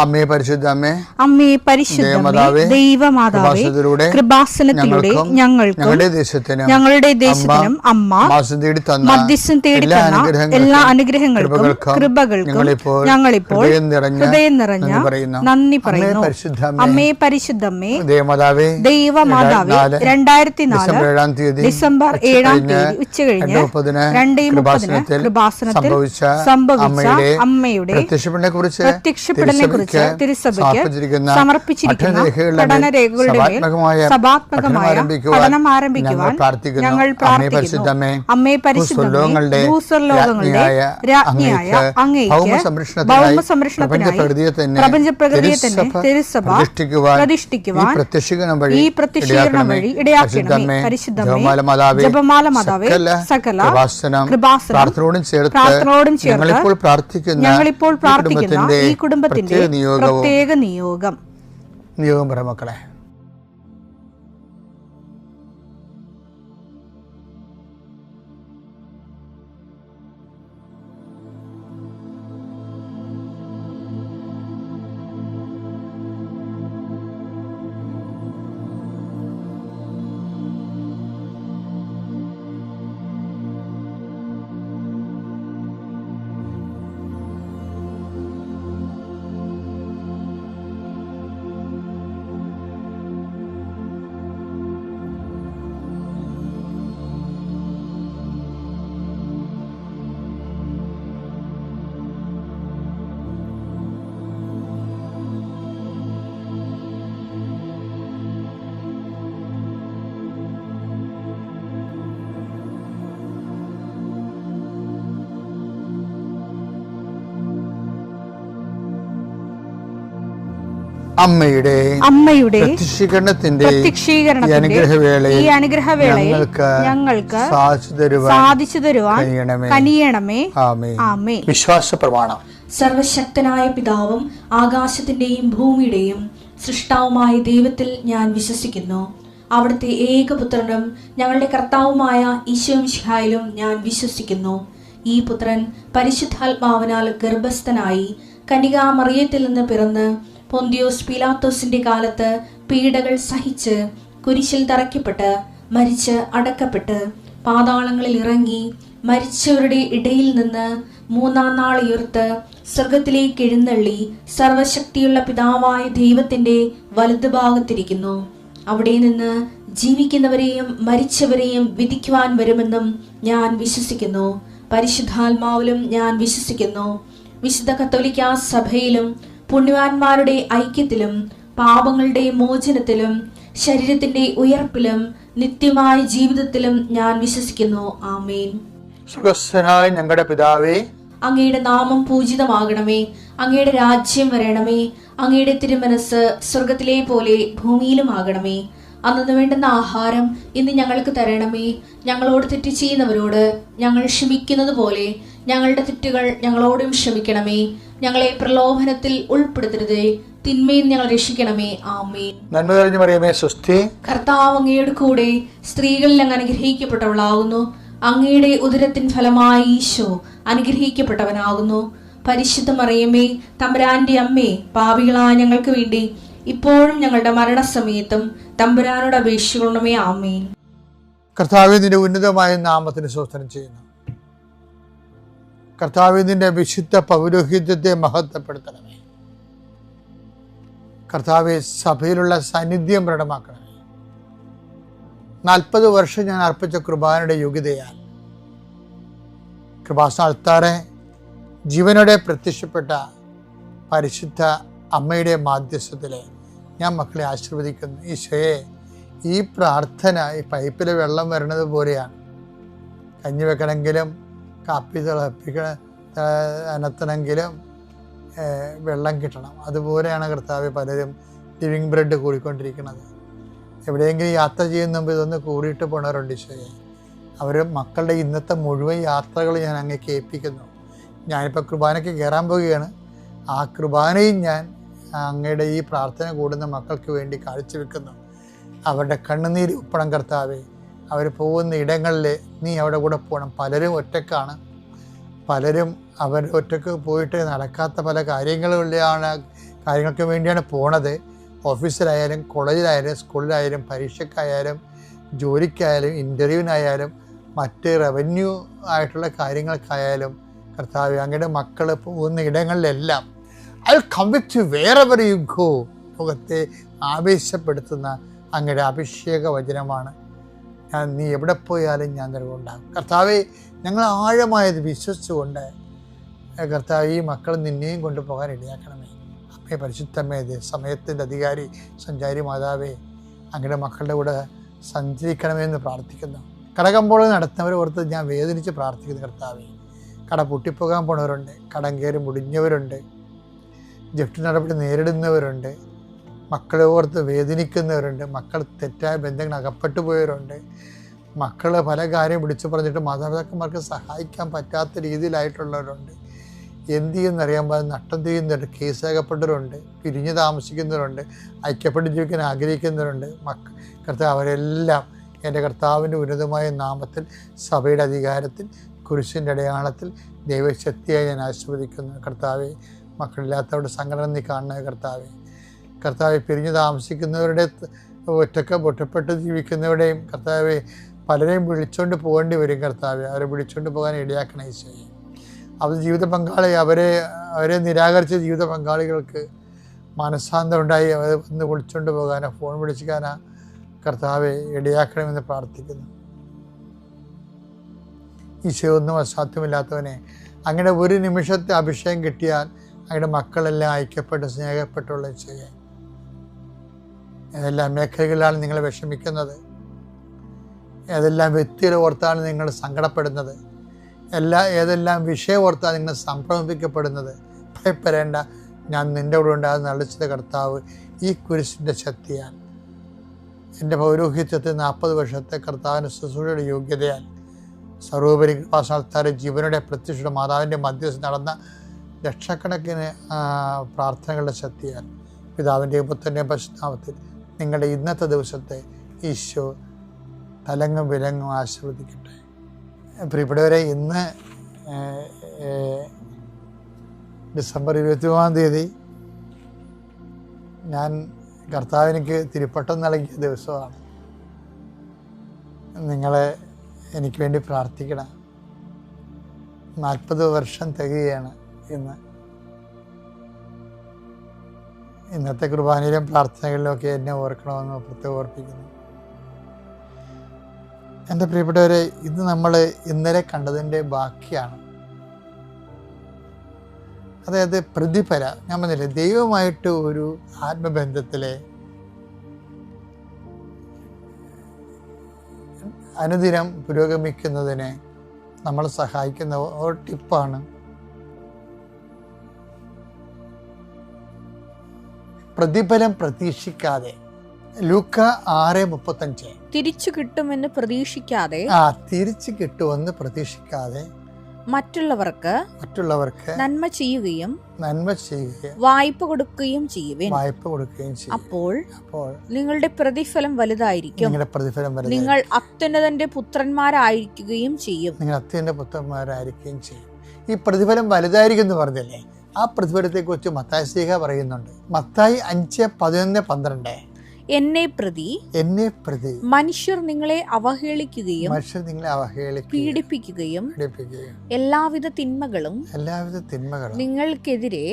അമ്മേ പരിശുദ്ധ അമ്മേ പരിശുദ്ധ ദൈവമാതാവേ, കൃപാസനത്തിലൂടെ ഞങ്ങൾക്കും ഞങ്ങളുടെ ദേശത്തിനും അമ്മ മധ്യസ്ഥം തേടിത്തന്ന എല്ലാ അനുഗ്രഹങ്ങൾക്കും കൃപകൾക്കും ഞങ്ങളിപ്പോൾ ഹൃദയം നിറഞ്ഞ നന്ദി പറയുന്നു. അമ്മേ പരിശുദ്ധമ്മേ ദൈവമാതാവേ, 2004 ഡിസംബർ 7 ഉച്ചകഴിഞ്ഞ് 2:30 കൃപാസനത്തിൽ സംഭവിച്ച അമ്മയുടെ പ്രത്യക്ഷപ്പെടലിനെ തിരുസഭയ്ക്ക് സമർപ്പിച്ചിരിക്കുന്ന പഠനരേഖകളുടെ മേൽ സഭാത്മകമായ പഠനം ആരംഭിക്കുവാൻ ഞങ്ങൾ പ്രാർത്ഥിക്കുന്നു. അമ്മേ പരിശുദ്ധമേ, ഭൂസ്വർലോകങ്ങളുടെ രാജ്ഞിയായ അങ്ങേയ്ക്ക് ഭൗമസംരക്ഷണത്തിനായി പ്രപഞ്ചപ്രകൃതിയെ തന്നെ തിരുസഭ പ്രതിഷ്ഠിക്കുവാൻ ഈ പ്രത്യക്ഷീകരണം വഴി ഇടയാക്കണമേ. പരിശുദ്ധമേ, ജപമാല മാതാവേ, സകല കൃപാസനം പ്രാർത്ഥനയോടും ചേർത്ത് ഞങ്ങളിപ്പോൾ പ്രാർത്ഥിക്കുന്ന ഈ കുടുംബത്തിന്റെ പ്രത്യേക നിയോഗം പറ മക്കളെ. അമ്മയുടെ പ്രത്യക്ഷീകരണത്തിന്റെ ഈ അനുഗ്രഹവേളയിൽ ഞങ്ങൾക്ക് സാധിച്ചു തരുവാൻ കനിയണമേ. ആമേൻ. വിശ്വാസ പ്രമാണം. സർവശക്തനായ പിതാവും ആകാശത്തിന്റെയും ഭൂമിയുടെയും സൃഷ്ടാവുമായ ദൈവത്തിൽ ഞാൻ വിശ്വസിക്കുന്നു. അവിടുത്തെ ഏകപുത്രനും ഞങ്ങളുടെ കർത്താവുമായ ഈശോ മിശിഹായിലും ഞാൻ വിശ്വസിക്കുന്നു. ഈ പുത്രൻ പരിശുദ്ധാത്മാവിനാൽ ഗർഭസ്ഥനായി കന്യകാമറിയത്തിൽ നിന്ന് പിറന്ന് പൊന്തിയോസ് പീലാത്തോസിന്റെ കാലത്ത് പീഡകൾ സഹിച്ച് കുരിശിൽ തറയ്ക്കപ്പെട്ട് മരിച്ച് അടക്കപ്പെട്ട് പാതാളങ്ങളിൽ ഇറങ്ങി മരിച്ചവരുടെ ഇടയിൽ നിന്ന് 3-ാം നാൾ ഉയർത്ത് സ്വർഗത്തിലേക്ക് എഴുന്നള്ളി സർവശക്തിയുള്ള പിതാവായ ദൈവത്തിന്റെ വലതുഭാഗത്തിരിക്കുന്നു. അവിടെ നിന്ന് ജീവിക്കുന്നവരെയും മരിച്ചവരെയും വിധിക്കുവാൻ വരുമെന്നും ഞാൻ വിശ്വസിക്കുന്നു. പരിശുദ്ധാത്മാവിലും ഞാൻ വിശ്വസിക്കുന്നു. വിശുദ്ധ കത്തോലിക്കാ സഭയിലും പുണ്യവാന്മാരുടെ ഐക്യത്തിലും പാപങ്ങളുടെ മോചനത്തിലും ശരീരത്തിന്റെ ഉയർപ്പിലും നിത്യമായ ജീവിതത്തിലും ഞാൻ വിശ്വസിക്കുന്നു. ആമേൻ. സ്വർഗ്ഗസ്ഥനായ ഞങ്ങളുടെ പിതാവേ, അങ്ങയുടെ നാമം പൂജിതമാകണമേ. അങ്ങയുടെ രാജ്യം വരണമേ. അങ്ങയുടെ തിരുമനസ് സ്വർഗത്തിലെ പോലെ ഭൂമിയിലും ആകണമേ. അന്നു വേണ്ടുന്ന ആഹാരം ഇന്ന് ഞങ്ങൾക്ക് തരണമേ. ഞങ്ങളോട് തെറ്റ് ചെയ്യുന്നവരോട് ഞങ്ങൾ ക്ഷമിക്കുന്നത് പോലെ ഞങ്ങളുടെ തെറ്റുകൾ ഞങ്ങളോടും ക്ഷമിക്കണമേ. ഞങ്ങളെ പ്രലോഭനത്തിൽ ഉൾപ്പെടുത്തരുതേ, തിന്മയിൽ ഞങ്ങൾ രക്ഷിക്കണമേ. ആമേൻ. നന്മ നിറഞ്ഞ മറിയമേ, സ്വസ്തി. കർത്താവ് അങ്ങയുടെ കൂടെ സ്ത്രീകളിൽ അങ്ങ് അനുഗ്രഹിക്കപ്പെട്ടവളാകുന്നു. അങ്ങയുടെ ഉദരത്തിൻ ഫലമായി ഈശോ അനുഗ്രഹിക്കപ്പെട്ടവനാകുന്നു. പരിശുദ്ധ മറിയമേ, തമ്പുരാന്റെ അമ്മേ, പാപികളായ ഞങ്ങൾക്ക് വേണ്ടി ഇപ്പോഴും ഞങ്ങളുടെ മരണസമയത്തും തമ്പുരാനോട് അപേക്ഷിക്കണമേ. ആമേൻ. കർത്താവേ, നിന്റെ ഉന്നതമായ നാമത്തിന് സ്തോത്രം ചെയ്യുന്നു. കർത്താവേ, നിന്റെ വിശുദ്ധ പൗരോഹിത്യത്തെ മഹത്വപ്പെടുത്തണമേ. കർത്താവേ, സഭയിലുള്ള സാന്നിധ്യം പ്രകടമാക്കണമേ. 40 വർഷം ഞാൻ അർപ്പിച്ച കൃപാനയുടെ യോഗ്യതയാൽ കൃപാസന അൾത്താറെ ജീവനോടെ പ്രത്യക്ഷപ്പെട്ട പരിശുദ്ധ അമ്മയുടെ മാധ്യസ്ഥത്തിലെ ഞാൻ മക്കളെ ആശീർവദിക്കുന്നു. ഈശോയെ, ഈ പ്രാർത്ഥന ഈ പൈപ്പിൽ വെള്ളം വരണത് പോലെയാണ്. കഞ്ഞി വെക്കണമെങ്കിലും കാപ്പി അനത്തണമെങ്കിലും വെള്ളം കിട്ടണം. അതുപോലെയാണ് കർത്താവ് പലരും ലിവിങ് ബ്രെഡ് കൂടിക്കൊണ്ടിരിക്കുന്നത്. എവിടെയെങ്കിലും യാത്ര ചെയ്യുന്ന മുമ്പ് ഇതൊന്ന് കൂടിയിട്ട് പോണവരുണ്ട്. ഈശോയെ, അവർ മക്കളുടെ ഇന്നത്തെ മുഴുവൻ യാത്രകൾ ഞാൻ അങ്ങേക്ക് ഏൽപ്പിക്കുന്നു. ഞാനിപ്പോൾ കുർബാനയ്ക്ക് കയറാൻ പോവുകയാണ്. ആ കുർബാനയും ഞാൻ അങ്ങയുടെ ഈ പ്രാർത്ഥന കൂടുന്ന മക്കൾക്ക് വേണ്ടി കാഴ്ചവെക്കുന്നു. അവരുടെ കണ്ണുനീര് ഉപ്പണം കർത്താവേ. അവർ പോകുന്ന ഇടങ്ങളിൽ നീ അവിടെ കൂടെ പോകണം. പലരും ഒറ്റക്കാണ്. പലരും അവർ ഒറ്റക്ക് പോയിട്ട് നടക്കാത്ത പല കാര്യങ്ങളുള്ളതാണ് കാര്യങ്ങൾക്ക് വേണ്ടിയാണ് പോണത്. ഓഫീസിലായാലും കോളേജിലായാലും സ്കൂളിലായാലും പരീക്ഷയ്ക്കായാലും ജോലിക്കായാലും ഇൻ്റർവ്യൂവിനായാലും മറ്റ് റവന്യൂ ആയിട്ടുള്ള കാര്യങ്ങൾക്കായാലും കർത്താവേ, അങ്ങയുടെ മക്കൾ പോകുന്ന ഇടങ്ങളിലെല്ലാം I come with you wherever you go. ലോകത്തെ ആവേശപ്പെടുത്തുന്ന അങ്ങയുടെ അഭിഷേക വചനമാണ്. നീ എവിടെ പോയാലും ഞാൻ നിലകൊണ്ടാകും. കർത്താവെ, ഞങ്ങൾ ആഴമായത് വിശ്വസിച്ചുകൊണ്ട് കർത്താവ് ഈ മക്കൾ നിന്നെയും കൊണ്ടുപോകാൻ ഇടയാക്കണമേ. അമ്മേ, പരിശുദ്ധമേ, സമയത്തിൻ്റെ അധികാരി സഞ്ചാരി മാതാവേ, അങ്ങയുടെ മക്കളുടെ കൂടെ സഞ്ചരിക്കണമെന്ന് പ്രാർത്ഥിക്കുന്നു. കടകമ്പോൾ നടത്തുന്നവരെ ഓർത്ത് ഞാൻ വേദനിച്ച് പ്രാർത്ഥിക്കുന്നു. കർത്താവേ, കട പൊട്ടിപ്പോകാൻ പോണവരുണ്ട്, കടം കയറി മുടിഞ്ഞവരുണ്ട്, ജപ്തി നടപടി നേരിടുന്നവരുണ്ട്, മക്കളെ ഓർത്ത് വേദനിക്കുന്നവരുണ്ട്, മക്കൾ തെറ്റായ ബന്ധങ്ങൾ അകപ്പെട്ടു പോയവരുണ്ട്, മക്കൾ പല കാര്യം വിളിച്ചു പറഞ്ഞിട്ട് മാതാപിതാക്കന്മാർക്ക് സഹായിക്കാൻ പറ്റാത്ത രീതിയിലായിട്ടുള്ളവരുണ്ട്. എന്ത് ചെയ്യുന്നറിയാൻ പാടില്ല, നട്ടം ചെയ്യുന്നവരുണ്ട്, കേസകപ്പെട്ടവരുണ്ട്, പിരിഞ്ഞ് താമസിക്കുന്നവരുണ്ട്, ഐക്യപ്പെട്ട് ജീവിക്കാൻ ആഗ്രഹിക്കുന്നവരുണ്ട്. കർത്താവ്, അവരെല്ലാം എൻ്റെ കർത്താവിൻ്റെ ഉന്നതമായ നാമത്തിൽ, സഭയുടെ അധികാരത്തിൽ, കുരിശിൻ്റെ അടയാളത്തിൽ ദൈവശക്തിയായി ഞാൻ ആസ്വദിക്കുന്നു. കർത്താവെ, മക്കളില്ലാത്തവരുടെ സങ്കടം നീ കാണുന്ന കർത്താവെ. കർത്താവെ, പിരിഞ്ഞ് താമസിക്കുന്നവരുടെ, ഒറ്റപ്പെട്ട് ജീവിക്കുന്നവരുടെയും കർത്താവെ, പലരെയും വിളിച്ചുകൊണ്ട് പോകേണ്ടി വരും. കർത്താവെ, അവരെ വിളിച്ചുകൊണ്ട് പോകാൻ ഇടയാക്കണ ഈശോയെ. അവർ ജീവിത പങ്കാളി അവരെ നിരാകരിച്ച ജീവിത പങ്കാളികൾക്ക് മനസ്സാന്തരം ഉണ്ടായി അവരെ ഒന്ന് വിളിച്ചുകൊണ്ട് പോകാനോ ഫോൺ വിളിക്കാനോ കർത്താവെ ഇടയാക്കണമെന്ന് പ്രാർത്ഥിക്കുന്നു. ഈശോ, ഒന്നും അസാധ്യമില്ലാത്തവനെ, അങ്ങനെ ഒരു നിമിഷത്തെ അഭിഷേകം കിട്ടിയാൽ അങ്ങയുടെ മക്കളെല്ലാം ഐക്യപ്പെട്ട് സ്നേഹപ്പെട്ടുള്ള ഈശോയെ, ഏതെല്ലാം മേഖലകളിലാണ് നിങ്ങൾ വിഷമിക്കുന്നത്, ഏതെല്ലാം വ്യക്തികളെ ഓർത്താണ് നിങ്ങൾ സങ്കടപ്പെടുന്നത്, ഏതെല്ലാം വിഷയം ഓർത്താണ് നിങ്ങൾ സംഭ്രമിക്കപ്പെടുന്നത്, ഭയപ്പെടേണ്ട, ഞാൻ നിൻ്റെ കൂടെ ഉണ്ടാകുന്ന അളിച്ചത് കർത്താവ് ഈ കുരിശിൻ്റെ ശക്തിയാൽ, എൻ്റെ പൗരോഹിത്യത്തെ 40 വർഷത്തെ കർത്താവിൻ്റെ ശുശ്രൂഷയുടെ യോഗ്യതയാൽ, സർവോപരി കൃപാസ്ഥാനത്താറ് ജീവനുടെ പ്രത്യക്ഷയുടെ മാതാവിൻ്റെ മധ്യസ്ഥ നടന്ന ലക്ഷക്കണക്കിന് പ്രാർത്ഥനകളുടെ ശക്തിയാൽ, പിതാവിൻ്റെ പുത്രൻ്റെ പരിശുദ്ധനാമത്തിൽ നിങ്ങളുടെ ഇന്നത്തെ ദിവസത്തെ ഈശോ തലങ്ങും വിലങ്ങും ആശീർവദിക്കട്ടെ. പ്രിയപ്പെട്ടവരെ, ഇന്ന് ഡിസംബർ 23 ഞാൻ കർത്താവിനിക്ക് തിരുപ്പട്ടം നൽകിയ ദിവസമാണ്. നിങ്ങളെ എനിക്ക് വേണ്ടി പ്രാർത്ഥിക്കണം. 40 വർഷം തികയാണ് ഇന്ന്. ഇന്നത്തെ കുർബാനയിലും പ്രാർത്ഥനകളിലുമൊക്കെ എന്നെ ഓർക്കണമെന്ന് പ്രത്യേകം ഓർപ്പിക്കുന്നു. എൻ്റെ പ്രിയപ്പെട്ടവരെ, ഇത് നമ്മൾ ഇന്നലെ കണ്ടതിൻ്റെ ബാക്കിയാണ്. അതായത് പ്രതിഫലം. ഞാൻ പറഞ്ഞില്ലേ, ദൈവമായിട്ട് ഒരു ആത്മബന്ധത്തിലെ അനുദിനം പുരോഗമിക്കുന്നതിന് നമ്മളെ സഹായിക്കുന്ന ഒരു ടിപ്പാണ് പ്രതിഫലം പ്രതീക്ഷിക്കാതെ. ലൂക്ക 6:35. തിരിച്ചു കിട്ടുമെന്ന് പ്രതീക്ഷിക്കാതെ തിരിച്ചു കിട്ടുമെന്ന് പ്രതീക്ഷിക്കാതെ മറ്റുള്ളവർക്ക് നന്മ ചെയ്യുകയും വായ്പ കൊടുക്കുകയും ചെയ്യുവിൻ. അപ്പോൾ നിങ്ങളുടെ പ്രതിഫലം വലുതായിരിക്കും. നിങ്ങൾ അത്യുന്നതന്റെ പുത്രന്മാരായിരിക്കുകയും ചെയ്യും. ഈ പ്രതിഫലം വലുതായിരിക്കും എന്ന് പറഞ്ഞല്ലേ, ആ പ്രതിഫലത്തെ കുറിച്ച് മത്തായി ശ്ലീഹ പറയുന്നുണ്ട്. മത്തായി 5:11-12. എന്നെ പ്രതി മനുഷ്യർ നിങ്ങളെ അവഹേളിക്കുകയും പീഡിപ്പിക്കുകയും എല്ലാവിധ തിന്മകളും നിങ്ങൾക്കെതിരെ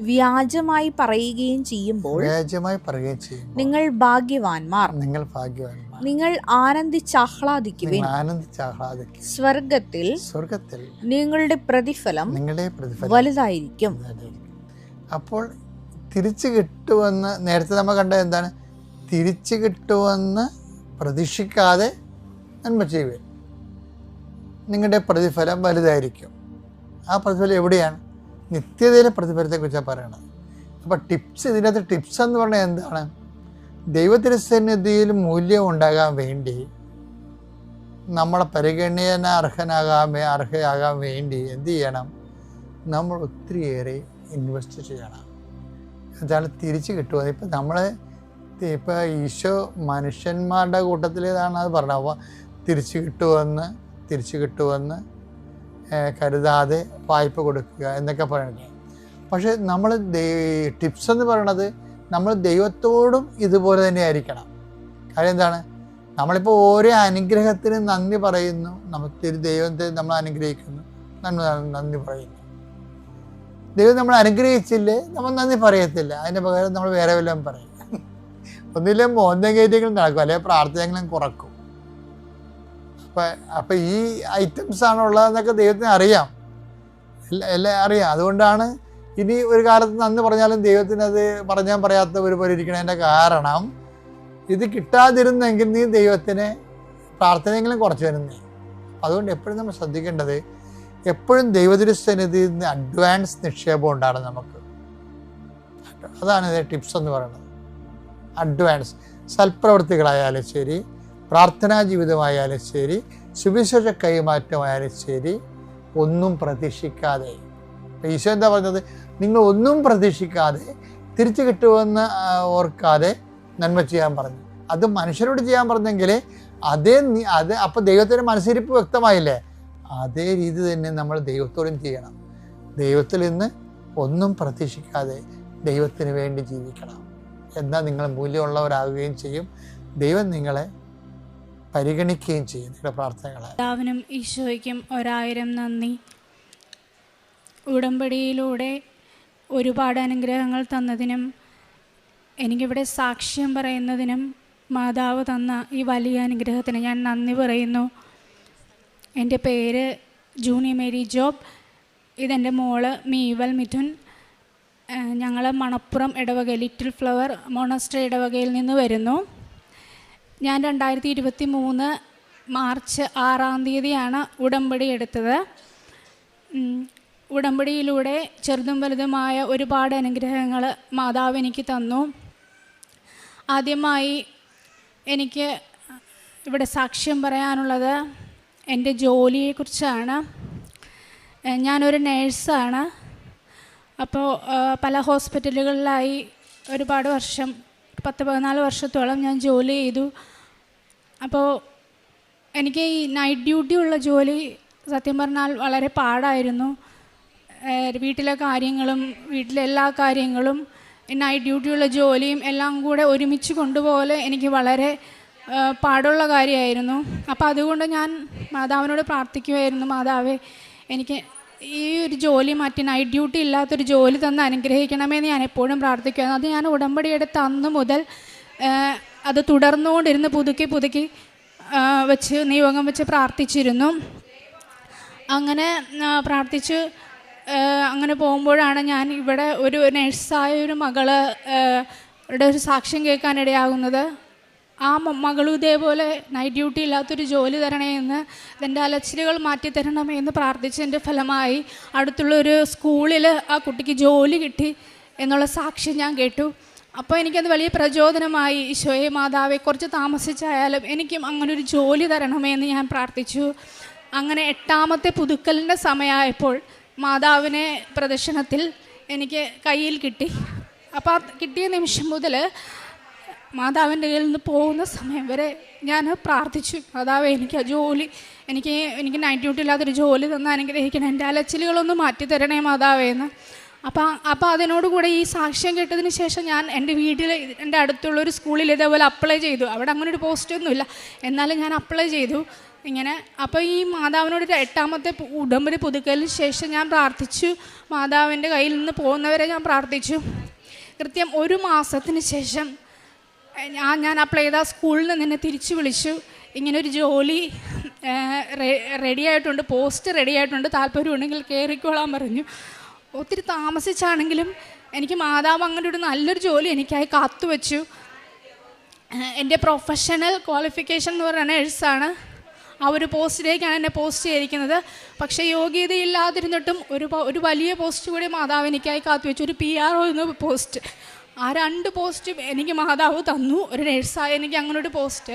വ്യാജമായി പറയുകയും ചെയ്യുമ്പോൾ നിങ്ങൾ ഭാഗ്യവാന്മാർ. നിങ്ങൾ ആനന്ദിച്ചാഹ്ലാദിക്കുവിൻ. സ്വർഗത്തിൽ നിങ്ങളുടെ പ്രതിഫലം വലുതായിരിക്കും. അപ്പോൾ തിരിച്ചു കിട്ടുമെന്ന് നേരത്തെ നമ്മൾ കണ്ടത് എന്താണ്? തിരിച്ചു കിട്ടുമെന്ന് പ്രതീക്ഷിക്കാതെ നന്മ ചെയ്യുക, നിങ്ങളുടെ പ്രതിഫലം വലുതായിരിക്കും. ആ പ്രതിഫലം എവിടെയാണ്? നിത്യതയിലെ പ്രതിഫലത്തെക്കുറിച്ചാണ് പറയണത്. അപ്പോൾ ഇതിനകത്ത് ടിപ്സ് എന്ന് പറഞ്ഞാൽ എന്താണ്? ദൈവത്തിരുസന്നിധിയിൽ മൂല്യം ഉണ്ടാകാൻ വേണ്ടി, നമ്മളെ പരിഗണന അർഹയാകാൻ വേണ്ടി എന്ത് ചെയ്യണം? നമ്മൾ ഒത്തിരിയേറെ ഇൻവെസ്റ്റ് ചെയ്യണം. എന്നുവെച്ചാൽ തിരിച്ചു കിട്ടുമെന്ന്. ഇപ്പോൾ ഈശോ മനുഷ്യന്മാരുടെ കൂട്ടത്തിലേതാണ് അത് പറഞ്ഞത്. അപ്പോൾ തിരിച്ചു കിട്ടുമെന്ന് കരുതാതെ വായ്പ കൊടുക്കുക എന്നൊക്കെ പറയുന്നത്. പക്ഷെ നമ്മൾ ടിപ്സ് എന്ന് പറയണത് നമ്മൾ ദൈവത്തോടും ഇതുപോലെ തന്നെ ആയിരിക്കണം. കാര്യം എന്താണ്, നമ്മളിപ്പോൾ ഓരോ അനുഗ്രഹത്തിന് നന്ദി പറയുന്നു, നമുക്കൊരു ദൈവത്തെ നമ്മൾ അനുഗ്രഹിക്കുന്നു, നന്ദി പറയുന്നു. ദൈവം നമ്മൾ അനുഗ്രഹിച്ചില്ലേ നമ്മൾ നന്ദി പറയത്തില്ല, അതിന് പകരം നമ്മൾ വേറെ വല്ലതും പറയും. ഒന്നില്ല മോന്തം കയറ്റെങ്കിലും നടക്കും, അല്ലെങ്കിൽ പ്രാർത്ഥനയെങ്കിലും കുറക്കും. അപ്പം ഈ ഐറ്റംസ് ആണുള്ളതെന്നൊക്കെ ദൈവത്തിന് അറിയാം, എല്ലാം അറിയാം. അതുകൊണ്ടാണ് ഇനി ഒരു കാലത്ത് നന്ദി പറഞ്ഞാലും ദൈവത്തിന് അത് പറഞ്ഞാൽ പറയാത്ത ഒരു പോലെ ഇരിക്കണതിൻ്റെ കാരണം, ഇത് കിട്ടാതിരുന്നെങ്കിൽ നീ ദൈവത്തിന് പ്രാർത്ഥനയെങ്കിലും കുറച്ച് വരുന്നേ. അതുകൊണ്ട് എപ്പോഴും നമ്മൾ ശ്രദ്ധിക്കേണ്ടത്, എപ്പോഴും ദൈവതിരുസന്നിധിയിൽ നിന്ന് അഡ്വാൻസ് നിക്ഷേപം ഉണ്ടാണ് നമുക്ക്. അതാണ് ഇത് ടിപ്സ് എന്ന് പറയുന്നത്. അഡ്വാൻസ് സൽപ്രവൃത്തികളായാലും ശരി, പ്രാർത്ഥനാ ജീവിതമായാലും ശരി, സുവിശേഷ കൈമാറ്റമായാലും ശരി, ഒന്നും പ്രതീക്ഷിക്കാതെ. ഈശോ എന്താ പറഞ്ഞത്? നിങ്ങൾ ഒന്നും പ്രതീക്ഷിക്കാതെ തിരിച്ചു കിട്ടുമെന്ന് ഓർക്കാതെ നന്മ ചെയ്യാൻ പറഞ്ഞു. അത് മനുഷ്യരോട് ചെയ്യാൻ പറഞ്ഞെങ്കിൽ അത് അപ്പോൾ ദൈവത്തിൻ്റെ മനസ്സിരിപ്പ് വ്യക്തമായില്ലേ? അതേ രീതി തന്നെ നമ്മൾ ദൈവത്തോടും ചെയ്യണം. ദൈവത്തിൽ നിന്ന് ഒന്നും പ്രതീക്ഷിക്കാതെ ദൈവത്തിന് വേണ്ടി ജീവിക്കണം. എന്നാൽ നിങ്ങൾ മൂല്യമുള്ളവരാകുകയും ചെയ്യും, ദൈവം നിങ്ങളെ പരിഗണിക്കുകയും ചെയ്യും നിങ്ങളുടെ പ്രാർത്ഥനകളെ. എല്ലാവനും ഈശോയ്ക്കും 1000 നന്ദി. ഉടമ്പടിയിലൂടെ ഒരുപാട് അനുഗ്രഹങ്ങൾ തന്നതിനും എനിക്കിവിടെ സാക്ഷ്യം പറയുന്നതിനും മാതാവ് തന്ന ഈ വലിയ അനുഗ്രഹത്തിന് ഞാൻ നന്ദി പറയുന്നു. എൻ്റെ പേര് ജൂനി മേരി ജോബ്. ഇതെൻ്റെ മോള് മീവൽ മിഥുൻ. ഞങ്ങൾ മണപ്പുറം ഇടവക ലിറ്റിൽ ഫ്ലവർ മോണസ്ട്രി ഇടവകയിൽ നിന്ന് വരുന്നു. ഞാൻ 2023 മാർച്ച് 6-ാം തീയതിയാണ് ഉടമ്പടി എടുത്തത്. ഉടമ്പടിയിലൂടെ ചെറുതും വലുതുമായ ഒരുപാട് അനുഗ്രഹങ്ങൾ മാതാവ് എനിക്ക് തന്നു. ആദ്യമായി എനിക്ക് ഇവിടെ സാക്ഷ്യം പറയാനുള്ളത് എൻ്റെ ജോലിയെക്കുറിച്ചാണ്. ഞാനൊരു നേഴ്സാണ്. അപ്പോൾ പല ഹോസ്പിറ്റലുകളിലായി ഒരുപാട് വർഷം, 10-14 വർഷത്തോളം ഞാൻ ജോലി ചെയ്തു. അപ്പോൾ എനിക്ക് ഈ നൈറ്റ് ഡ്യൂട്ടി ഉള്ള ജോലി സത്യം പറഞ്ഞാൽ വളരെ പാടായിരുന്നു. വീട്ടിലെ കാര്യങ്ങളും വീട്ടിലെ എല്ലാ കാര്യങ്ങളും നൈറ്റ് ഡ്യൂട്ടിയുള്ള ജോലിയും എല്ലാം കൂടെ ഒരുമിച്ച് കൊണ്ടുപോലെ എനിക്ക് വളരെ പാടുള്ള കാര്യമായിരുന്നു. അപ്പോൾ അതുകൊണ്ട് ഞാൻ മാതാവിനോട് പ്രാർത്ഥിക്കുമായിരുന്നു, മാതാവേ എനിക്ക് ഈ ഒരു ജോലി മാറ്റി നൈറ്റ് ഡ്യൂട്ടി ഇല്ലാത്തൊരു ജോലി തന്ന് അനുഗ്രഹിക്കണമെന്ന് ഞാൻ എപ്പോഴും പ്രാർത്ഥിക്കുമായിരുന്നു. അത് ഞാൻ ഉടമ്പടി എടുത്ത അന്ന് മുതൽ അത് തുടർന്നുകൊണ്ടിരുന്ന് പുതുക്കി വെച്ച് നിയോഗം വെച്ച് പ്രാർത്ഥിച്ചിരുന്നു. അങ്ങനെ പ്രാർത്ഥിച്ച് അങ്ങനെ പോകുമ്പോഴാണ് ഞാൻ ഇവിടെ ഒരു നഴ്സായ ഒരു മകളുടെ ഒരു സാക്ഷ്യം കേൾക്കാനിടയാകുന്നത്. ആ മകളും ഇതേപോലെ നൈറ്റ് ഡ്യൂട്ടി ഇല്ലാത്തൊരു ജോലി തരണേന്ന്, എൻ്റെ അലച്ചിലുകൾ മാറ്റിത്തരണമെന്ന് പ്രാർത്ഥിച്ചതിൻ്റെ ഫലമായി അടുത്തുള്ളൊരു സ്കൂളിൽ ആ കുട്ടിക്ക് ജോലി കിട്ടി എന്നുള്ള സാക്ഷ്യം ഞാൻ കേട്ടു. അപ്പോൾ എനിക്കത് വലിയ പ്രചോദനമായി. ഈശോയെ മാതാവെ, കുറച്ച് താമസിച്ചായാലും എനിക്കും അങ്ങനൊരു ജോലി തരണമെന്ന് ഞാൻ പ്രാർത്ഥിച്ചു. അങ്ങനെ 8ാമത്തെ പുതുക്കലിൻ്റെ സമയമായപ്പോൾ മാതാവിനെ പ്രദക്ഷിണത്തിൽ എനിക്ക് കയ്യിൽ കിട്ടി. അപ്പോൾ ആ കിട്ടിയ നിമിഷം മുതൽ മാതാവിൻ്റെ കയ്യിൽ നിന്ന് പോകുന്ന സമയം വരെ ഞാൻ പ്രാർത്ഥിച്ചു, മാതാവേ എനിക്ക് ആ ജോലി, എനിക്ക് നൈറ്റ് ഡ്യൂട്ടി ഇല്ലാത്തൊരു ജോലി തന്ന് അനുഗ്രഹിക്കണം, എൻ്റെ അലച്ചിലുകളൊന്ന് മാറ്റിത്തരണേ മാതാവേന്ന്. അപ്പോൾ അതിനോടുകൂടെ ഈ സാക്ഷ്യം കേട്ടതിന് ശേഷം ഞാൻ എൻ്റെ വീട്ടിൽ എൻ്റെ അടുത്തുള്ളൊരു സ്കൂളിൽ ഇതേപോലെ അപ്ലൈ ചെയ്തു. അവിടെ അങ്ങനെ ഒരു പോസ്റ്റൊന്നുമില്ല, എന്നാലും ഞാൻ അപ്ലൈ ചെയ്തു ഇങ്ങനെ. അപ്പോൾ ഈ മാതാവിനോട് 8ാമത്തെ ഉടമ്പടി പുതുക്കലിന് ശേഷം ഞാൻ പ്രാർത്ഥിച്ചു. മാതാവിൻ്റെ കയ്യിൽ നിന്ന് പോകുന്നവരെ ഞാൻ പ്രാർത്ഥിച്ചു. കൃത്യം 1 മാസത്തിന് ശേഷം ഞാൻ അപ്ലൈ ചെയ്ത സ്കൂളിൽ നിന്ന് എന്നെ തിരിച്ചു വിളിച്ചു. ഇങ്ങനൊരു ജോലി റെഡിയായിട്ടുണ്ട്, പോസ്റ്റ് റെഡിയായിട്ടുണ്ട്, താല്പര്യമുണ്ടെങ്കിൽ കയറിക്കോളാൻ പറഞ്ഞു. ഒത്തിരി താമസിച്ചാണെങ്കിലും എനിക്ക് മാതാവ് അങ്ങനെ ഒരു നല്ലൊരു ജോലി എനിക്കായി കാത്തുവെച്ചു. എൻ്റെ പ്രൊഫഷണൽ ക്വാളിഫിക്കേഷൻ എന്ന് പറയുന്ന നേഴ്സാണ്. ആ ഒരു പോസ്റ്റിലേക്കാണ് എന്നെ പോസ്റ്റ് ചെയ്തിരിക്കുന്നത്. പക്ഷേ യോഗ്യതയില്ലാതിരുന്നിട്ടും ഒരു വലിയ പോസ്റ്റ് കൂടി മാതാവ് എനിക്കായി കാത്തുവെച്ചു, ഒരു PRO എന്ന പോസ്റ്റ്. ആ 2 പോസ്റ്റും എനിക്ക് മാതാവ് തന്നു. ഒരു നേഴ്സായ എനിക്ക് അങ്ങനെ ഒരു പോസ്റ്റ്,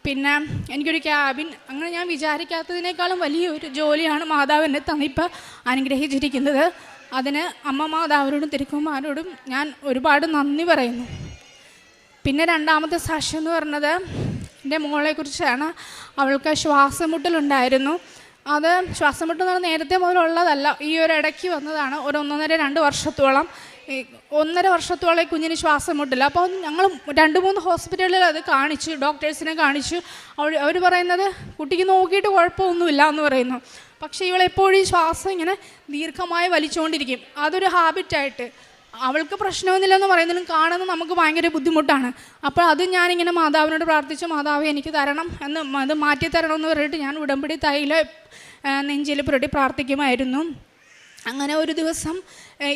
പിന്നെ എനിക്കൊരു ക്യാബിൻ. അങ്ങനെ ഞാൻ വിചാരിക്കാത്തതിനേക്കാളും വലിയൊരു ജോലിയാണ് മാതാവ് എന്നെ തന്നിപ്പോൾ അനുഗ്രഹിച്ചിരിക്കുന്നത്. അതിന് അമ്മ മാതാവിനോടും തിരുക്കുമാരോടും ഞാൻ ഒരുപാട് നന്ദി പറയുന്നു. പിന്നെ 2ാമത്തെ സാക്ഷ്യം എന്ന് പറഞ്ഞത് എൻ്റെ മോളെക്കുറിച്ചാണ്. അവൾക്ക് ശ്വാസമുട്ടലുണ്ടായിരുന്നു. അത് ശ്വാസം മുട്ടെന്ന് പറഞ്ഞാൽ നേരത്തെ മുതലുള്ളതല്ല, ഈ ഒരു ഇടയ്ക്ക് വന്നതാണ്. ഒരു 1.5-2 വർഷത്തോളം, 1.5 വർഷത്തോളം ഈ കുഞ്ഞിന് ശ്വാസം മുട്ടില്ല. അപ്പോൾ ഞങ്ങൾ 2-3 ഹോസ്പിറ്റലിൽ അത് കാണിച്ചു, ഡോക്ടേഴ്സിനെ കാണിച്ചു. അവർ പറയുന്നത് കുട്ടിക്ക് നോക്കിയിട്ട് കുഴപ്പമൊന്നുമില്ല എന്ന് പറയുന്നു. പക്ഷേ ഇവളെപ്പോഴും ഈ ശ്വാസം ഇങ്ങനെ ദീർഘമായി വലിച്ചുകൊണ്ടിരിക്കും. അതൊരു ഹാബിറ്റായിട്ട്, അവൾക്ക് പ്രശ്നമൊന്നുമില്ലെന്ന് പറയുന്നതിലും കാണുന്നത് നമുക്ക് ഭയങ്കര ബുദ്ധിമുട്ടാണ്. അപ്പോൾ അത് ഞാനിങ്ങനെ മാതാവിനോട് പ്രാർത്ഥിച്ചു, മാതാവ് എനിക്ക് തരണം എന്ന്, അത് മാറ്റി തരണമെന്ന് പറഞ്ഞിട്ട് ഞാൻ ഉടമ്പടി തൈല നെഞ്ചിൽ പുരട്ടി പ്രാർത്ഥിക്കുമായിരുന്നു. അങ്ങനെ ഒരു ദിവസം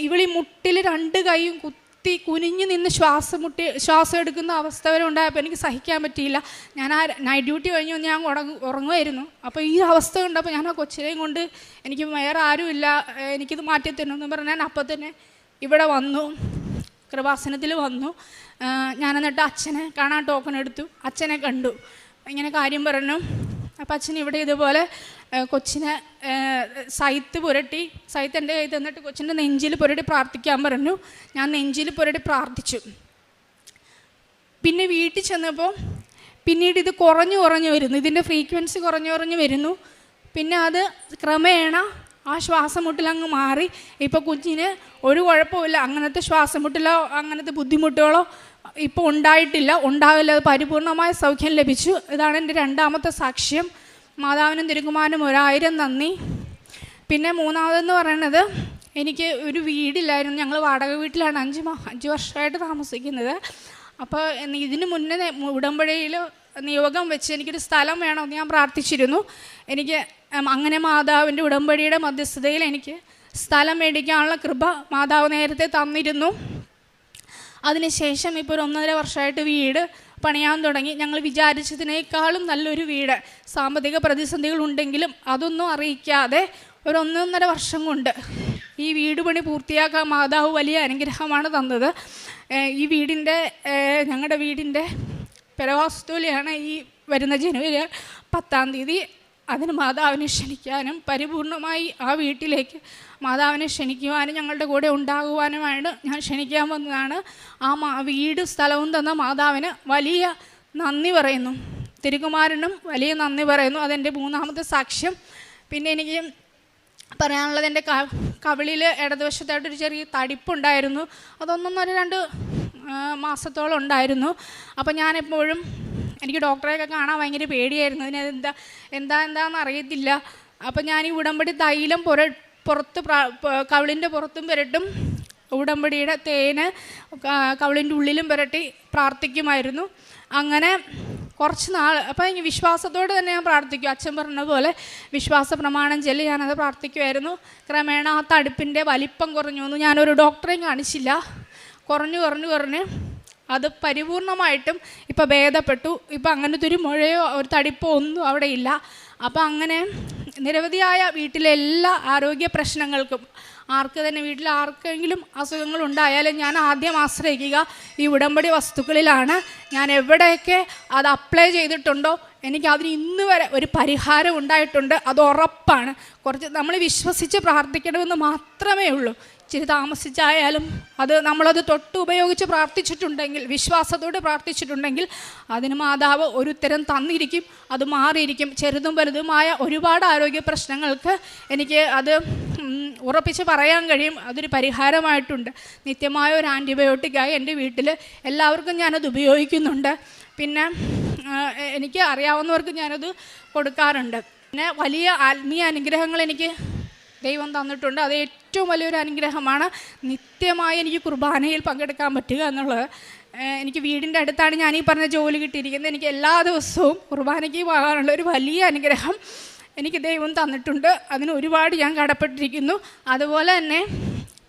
ഇവളി മുട്ടിൽ 2 കൈയും കുത്തി കുനിഞ്ഞു നിന്ന് ശ്വാസം എടുക്കുന്ന അവസ്ഥ വരെ ഉണ്ടായപ്പോൾ എനിക്ക് സഹിക്കാൻ പറ്റിയില്ല. ഞാൻ ആ നൈറ്റ് ഡ്യൂട്ടി കഴിഞ്ഞ് ഞാൻ ഉറങ്ങുമായിരുന്നു. അപ്പോൾ ഈ അവസ്ഥ കണ്ടപ്പോൾ ഞാൻ ആ കൊച്ചിനെയും കൊണ്ട്, എനിക്ക് വേറെ ആരുമില്ല, എനിക്കിത് മാറ്റി തരണമെന്ന് പറഞ്ഞാൽ ഞാൻ അപ്പം തന്നെ ഇവിടെ വന്നു, കൃപാസനത്തിൽ വന്നു. ഞാൻ എന്നിട്ട് അച്ഛനെ കാണാൻ ടോക്കൺ എടുത്തു. അച്ഛനെ കണ്ടു, ഇങ്ങനെ കാര്യം പറഞ്ഞു. അപ്പം അച്ഛൻ ഇവിടെ ഇതുപോലെ കൊച്ചിനെ സൈത്ത് പുരട്ടി, സൈത്ത് എൻ്റെ കയ്യിൽ തന്നിട്ട് കൊച്ചിൻ്റെ നെഞ്ചിൽ പുരട്ടി പ്രാർത്ഥിക്കാൻ പറഞ്ഞു. ഞാൻ നെഞ്ചിൽ പുരട്ടി പ്രാർത്ഥിച്ചു. പിന്നെ വീട്ടിൽ ചെന്നപ്പോൾ പിന്നീട് ഇത് കുറഞ്ഞു വരുന്നു, ഇതിൻ്റെ ഫ്രീക്വൻസി കുറഞ്ഞു വരുന്നു. പിന്നെ അത് ക്രമേണ ആ ശ്വാസം മുട്ടലങ്ങ് മാറി. ഇപ്പോൾ കുഞ്ഞിന് ഒരു കുഴപ്പമില്ല, അങ്ങനത്തെ ശ്വാസം മുട്ടലോ അങ്ങനത്തെ ബുദ്ധിമുട്ടുകളോ ഇപ്പോൾ ഉണ്ടായിട്ടില്ല, ഉണ്ടാവില്ല. അത് പരിപൂർണമായ സൗഖ്യം ലഭിച്ചു. ഇതാണ് എൻ്റെ 2ാമത്തെ സാക്ഷ്യം. മാതാവിനും തിരുക്കുമാരനും 1000 നന്ദി. പിന്നെ 3ാമതെന്ന് പറയുന്നത്, എനിക്ക് ഒരു വീടില്ലായിരുന്നു. ഞങ്ങൾ വാടക വീട്ടിലാണ് 5 വർഷമായിട്ട് താമസിക്കുന്നത്. അപ്പോൾ ഇതിന് മുന്നേ ഉടമ്പടിയിൽ നിയോഗം വെച്ച് എനിക്കൊരു സ്ഥലം വേണമെന്ന് ഞാൻ പ്രാർത്ഥിച്ചിരുന്നു. എനിക്ക് അങ്ങനെ മാതാവിൻ്റെ ഉടമ്പടിയുടെ മധ്യസ്ഥതയിൽ എനിക്ക് സ്ഥലം മേടിക്കാനുള്ള കൃപ മാതാവ് നേരത്തെ തന്നിരുന്നു. അതിനുശേഷം ഇപ്പോൾ ഒരു 1.5 വർഷമായിട്ട് വീട് പണിയാൻ തുടങ്ങി. ഞങ്ങൾ വിചാരിച്ചതിനേക്കാളും നല്ലൊരു വീട്, സാമ്പത്തിക പ്രതിസന്ധികളുണ്ടെങ്കിലും അതൊന്നും അറിയിക്കാതെ ഒരു 1.5 വർഷം കൊണ്ട് ഈ വീട് പണി പൂർത്തിയാക്കാൻ മാതാവ് വലിയ അനുഗ്രഹമാണ് തന്നത്. ഈ വീടിൻ്റെ, ഞങ്ങളുടെ വീടിൻ്റെ പെരവാസ്തുവിലാണ് ഈ വരുന്ന ജനുവരി 10-ാം തീയതി. അതിന് മാതാവിനെ ക്ഷണിക്കാനും പരിപൂർണമായി ആ വീട്ടിലേക്ക് മാതാവിനെ ക്ഷണിക്കുവാനും ഞങ്ങളുടെ കൂടെ ഉണ്ടാകുവാനുമായിട്ട് ഞാൻ ക്ഷണിക്കാൻ വന്നതാണ്. ആ വീട് സ്ഥലവും തന്ന മാതാവിന് വലിയ നന്ദി പറയുന്നു, തിരുക്കുമാരനും വലിയ നന്ദി പറയുന്നു. അതെൻ്റെ 3ാമത്തെ സാക്ഷ്യം. പിന്നെ എനിക്ക് പറയാനുള്ളത്, എൻ്റെ കവിളിൽ ഇടതുവശത്തായിട്ടൊരു ചെറിയ തടിപ്പുണ്ടായിരുന്നു. അത് 1-2 മാസത്തോളം ഉണ്ടായിരുന്നു. അപ്പോൾ ഞാനെപ്പോഴും, എനിക്ക് ഡോക്ടറെയൊക്കെ കാണാൻ ഭയങ്കര പേടിയായിരുന്നു. എന്താണെന്ന് അറിയത്തില്ല. അപ്പോൾ ഞാൻ ഈ ഉടമ്പടി തൈലം പുറത്ത് കവിളിൻ്റെ പുറത്തും പുരട്ടും, ഉടമ്പടിയുടെ തേന് കവിളിൻ്റെ ഉള്ളിലും പുരട്ടി പ്രാർത്ഥിക്കുമായിരുന്നു. അങ്ങനെ കുറച്ച് നാൾ, അപ്പോൾ ഈ വിശ്വാസത്തോടെ തന്നെ ഞാൻ പ്രാർത്ഥിക്കും. അച്ഛൻ പറഞ്ഞ പോലെ വിശ്വാസ പ്രമാണം ചൊല്ലി ഞാനത് പ്രാർത്ഥിക്കുമായിരുന്നു. ക്രമേണ ആ തടുപ്പിൻ്റെ വലിപ്പം കുറഞ്ഞു വന്നു. ഞാനൊരു ഡോക്ടറെയും കാണിച്ചില്ല, കുറഞ്ഞ് അത് പരിപൂർണമായിട്ടും ഇപ്പോൾ ഭേദപ്പെട്ടു. ഇപ്പോൾ അങ്ങനത്തെ ഒരു മുഴയോ ഒരു തടിപ്പോ ഒന്നും അവിടെ ഇല്ല. അപ്പോൾ അങ്ങനെ നിരവധിയായ വീട്ടിലെ എല്ലാ ആരോഗ്യ പ്രശ്നങ്ങൾക്കും, വീട്ടിൽ ആർക്കെങ്കിലും അസുഖങ്ങളുണ്ടായാലും ഞാൻ ആദ്യം ആശ്രയിക്കുക ഈ ഉടമ്പടി വസ്തുക്കളിലാണ്. ഞാൻ എവിടെയൊക്കെ അത് അപ്ലൈ ചെയ്തിട്ടുണ്ടോ എനിക്കതിന് ഇന്ന് വരെ ഒരു പരിഹാരം ഉണ്ടായിട്ടുണ്ട്. അത് ഉറപ്പാണ്. നമ്മൾ വിശ്വസിച്ച് പ്രാർത്ഥിക്കണമെന്ന് മാത്രമേ ഉള്ളൂ. ഇച്ചിരി താമസിച്ചായാലും നമ്മളത് തൊട്ട് ഉപയോഗിച്ച് പ്രാർത്ഥിച്ചിട്ടുണ്ടെങ്കിൽ, വിശ്വാസത്തോടെ പ്രാർത്ഥിച്ചിട്ടുണ്ടെങ്കിൽ അതിന് മാതാവ് ഒരു ഉത്തരം തന്നിരിക്കും. അത് മാറിയിരിക്കും. ചെറുതും വലുതുമായ ഒരുപാട് ആരോഗ്യ പ്രശ്നങ്ങൾക്ക് എനിക്ക് അത് ഉറപ്പിച്ച് പറയാൻ കഴിയും. അതൊരു പരിഹാരമായിട്ടുണ്ട്. നിത്യമായ ഒരു ആൻറ്റിബയോട്ടിക്കായി എൻ്റെ വീട്ടിൽ എല്ലാവർക്കും ഞാനത് ഉപയോഗിക്കുന്നുണ്ട്. പിന്നെ എനിക്ക് അറിയാവുന്നവർക്ക് ഞാനത് കൊടുക്കാറുണ്ട്. പിന്നെ വലിയ ആത്മീയ അനുഗ്രഹങ്ങൾ എനിക്ക് ദൈവം തന്നിട്ടുണ്ട്. അത് ഏറ്റവും വലിയൊരു അനുഗ്രഹമാണ് നിത്യമായി എനിക്ക് കുർബാനയിൽ പങ്കെടുക്കാൻ പറ്റുക എന്നുള്ളത്. എനിക്ക് വീടിൻ്റെ അടുത്താണ് ഞാൻ ഈ പറഞ്ഞ ജോലി കിട്ടിയിരിക്കുന്നത്. എനിക്ക് എല്ലാ ദിവസവും കുർബാനയ്ക്ക് പോകാനുള്ള ഒരു വലിയ അനുഗ്രഹം എനിക്ക് ദൈവം തന്നിട്ടുണ്ട്. അതിന് ഒരുപാട് ഞാൻ കടപ്പെട്ടിരിക്കുന്നു. അതുപോലെ തന്നെ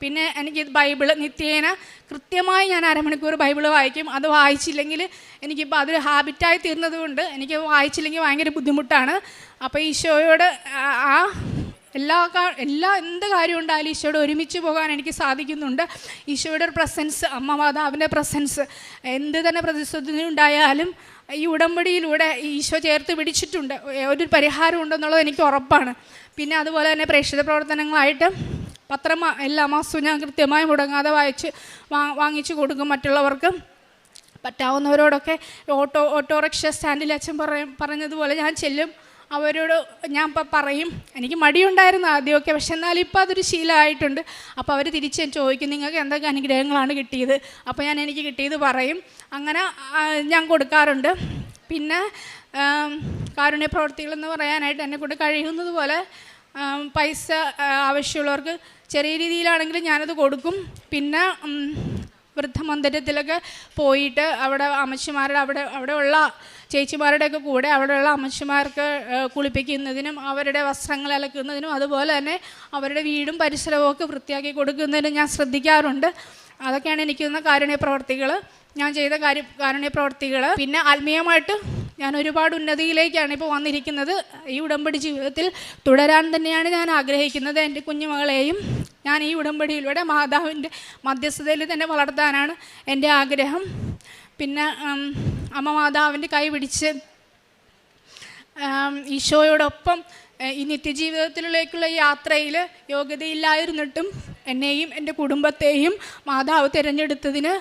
പിന്നെ എനിക്ക് ബൈബിള് നിത്യേന കൃത്യമായി ഞാൻ 1/2 മണിക്കൂർ ബൈബിള് വായിക്കും. അത് വായിച്ചില്ലെങ്കിൽ എനിക്കിപ്പോൾ അതൊരു ഹാബിറ്റായി തീർന്നതുകൊണ്ട് എനിക്ക് വായിച്ചില്ലെങ്കിൽ ഭയങ്കര ബുദ്ധിമുട്ടാണ്. അപ്പോൾ ഈശോയോട് എന്ത് കാര്യം ഉണ്ടായാലും ഈശോയോട് ഒരുമിച്ച് പോകാൻ എനിക്ക് സാധിക്കുന്നുണ്ട്. ഈശോയുടെ ഒരു പ്രസൻസ്, അമ്മ മാതാവിൻ്റെ പ്രസൻസ്, എന്ത് തന്നെ പ്രതിസന്ധി ഉണ്ടായാലും ഈ ഉടമ്പടിയിലൂടെ ഈശോ ചേർത്ത് പിടിച്ചിട്ടുണ്ട്. ഒരു പരിഹാരം ഉണ്ടെന്നുള്ളത് എനിക്ക് ഉറപ്പാണ്. പിന്നെ അതുപോലെ തന്നെ പ്രേക്ഷിത പ്രവർത്തനങ്ങളായിട്ട് പത്രം എല്ലാ മാസവും ഞാൻ കൃത്യമായി മുടങ്ങാതെ വാങ്ങിച്ചു കൊടുക്കും മറ്റുള്ളവർക്ക്. പറ്റാവുന്നവരോടൊക്കെ ഓട്ടോറിക്ഷ സ്റ്റാൻഡിൽ അച്ഛൻ പറഞ്ഞതുപോലെ ഞാൻ ചെല്ലും. അവരോട് ഞാൻ ഇപ്പം പറയും. എനിക്ക് മടിയുണ്ടായിരുന്നു ആദ്യമൊക്കെ, പക്ഷെ എന്നാലും ഇപ്പോൾ അതൊരു ശീലമായിട്ടുണ്ട്. അപ്പോൾ അവർ തിരിച്ച് ചോദിക്കും, നിങ്ങൾക്ക് എന്തൊക്കെ അനുഗ്രഹങ്ങളാണ് കിട്ടിയത്? അപ്പോൾ ഞാൻ എനിക്ക് കിട്ടിയത് പറയും. അങ്ങനെ ഞാൻ കൊടുക്കാറുണ്ട്. പിന്നെ കാരുണ്യ പ്രവർത്തികളെന്ന് പറയാനായിട്ട് എന്നെക്കൊണ്ട് കഴിയുന്നത് പോലെ പൈസ ആവശ്യമുള്ളവർക്ക് ചെറിയ രീതിയിലാണെങ്കിലും ഞാനത് കൊടുക്കും. പിന്നെ വൃദ്ധമന്ദിരത്തിലൊക്കെ പോയിട്ട് അവിടെ അമ്മച്ചിമാരുടെ അവിടെയുള്ള ചേച്ചിമാരുടെയൊക്കെ കൂടെ അവിടെയുള്ള അമ്മച്ചിമാർക്ക് കുളിപ്പിക്കുന്നതിനും അവരുടെ വസ്ത്രങ്ങൾ അലക്കുന്നതിനും അതുപോലെ തന്നെ അവരുടെ വീടും പരിസരവും ഒക്കെ വൃത്തിയാക്കി കൊടുക്കുന്നതിനും ഞാൻ ശ്രദ്ധിക്കാറുണ്ട്. അതൊക്കെയാണ് എനിക്ക് തന്ന കാരുണ്യ പ്രവർത്തികൾ, ഞാൻ ചെയ്ത കാരുണ്യ പ്രവർത്തികൾ. പിന്നെ ആത്മീയമായിട്ട് ഞാൻ ഒരുപാട് ഉന്നതിയിലേക്കാണ് ഇപ്പോൾ വന്നിരിക്കുന്നത്. ഈ ഉടമ്പടി ജീവിതത്തിൽ തുടരാൻ തന്നെയാണ് ഞാൻ ആഗ്രഹിക്കുന്നത്. എൻ്റെ കുഞ്ഞുമകളെയും ഞാൻ ഈ ഉടമ്പടിയിലൂടെ മാതാവിൻ്റെ മധ്യസ്ഥതയിൽ തന്നെ വളർത്താനാണ് എൻ്റെ ആഗ്രഹം. പിന്നെ അമ്മ മാതാവിൻ്റെ കൈ പിടിച്ച് ഈശോയോടൊപ്പം ഈ നിത്യജീവിതത്തിലേക്കുള്ള യാത്രയിൽ യോഗ്യതയില്ലായിരുന്നിട്ടും എന്നെയും എൻ്റെ കുടുംബത്തെയും മാതാവ് തിരഞ്ഞെടുത്തതിന്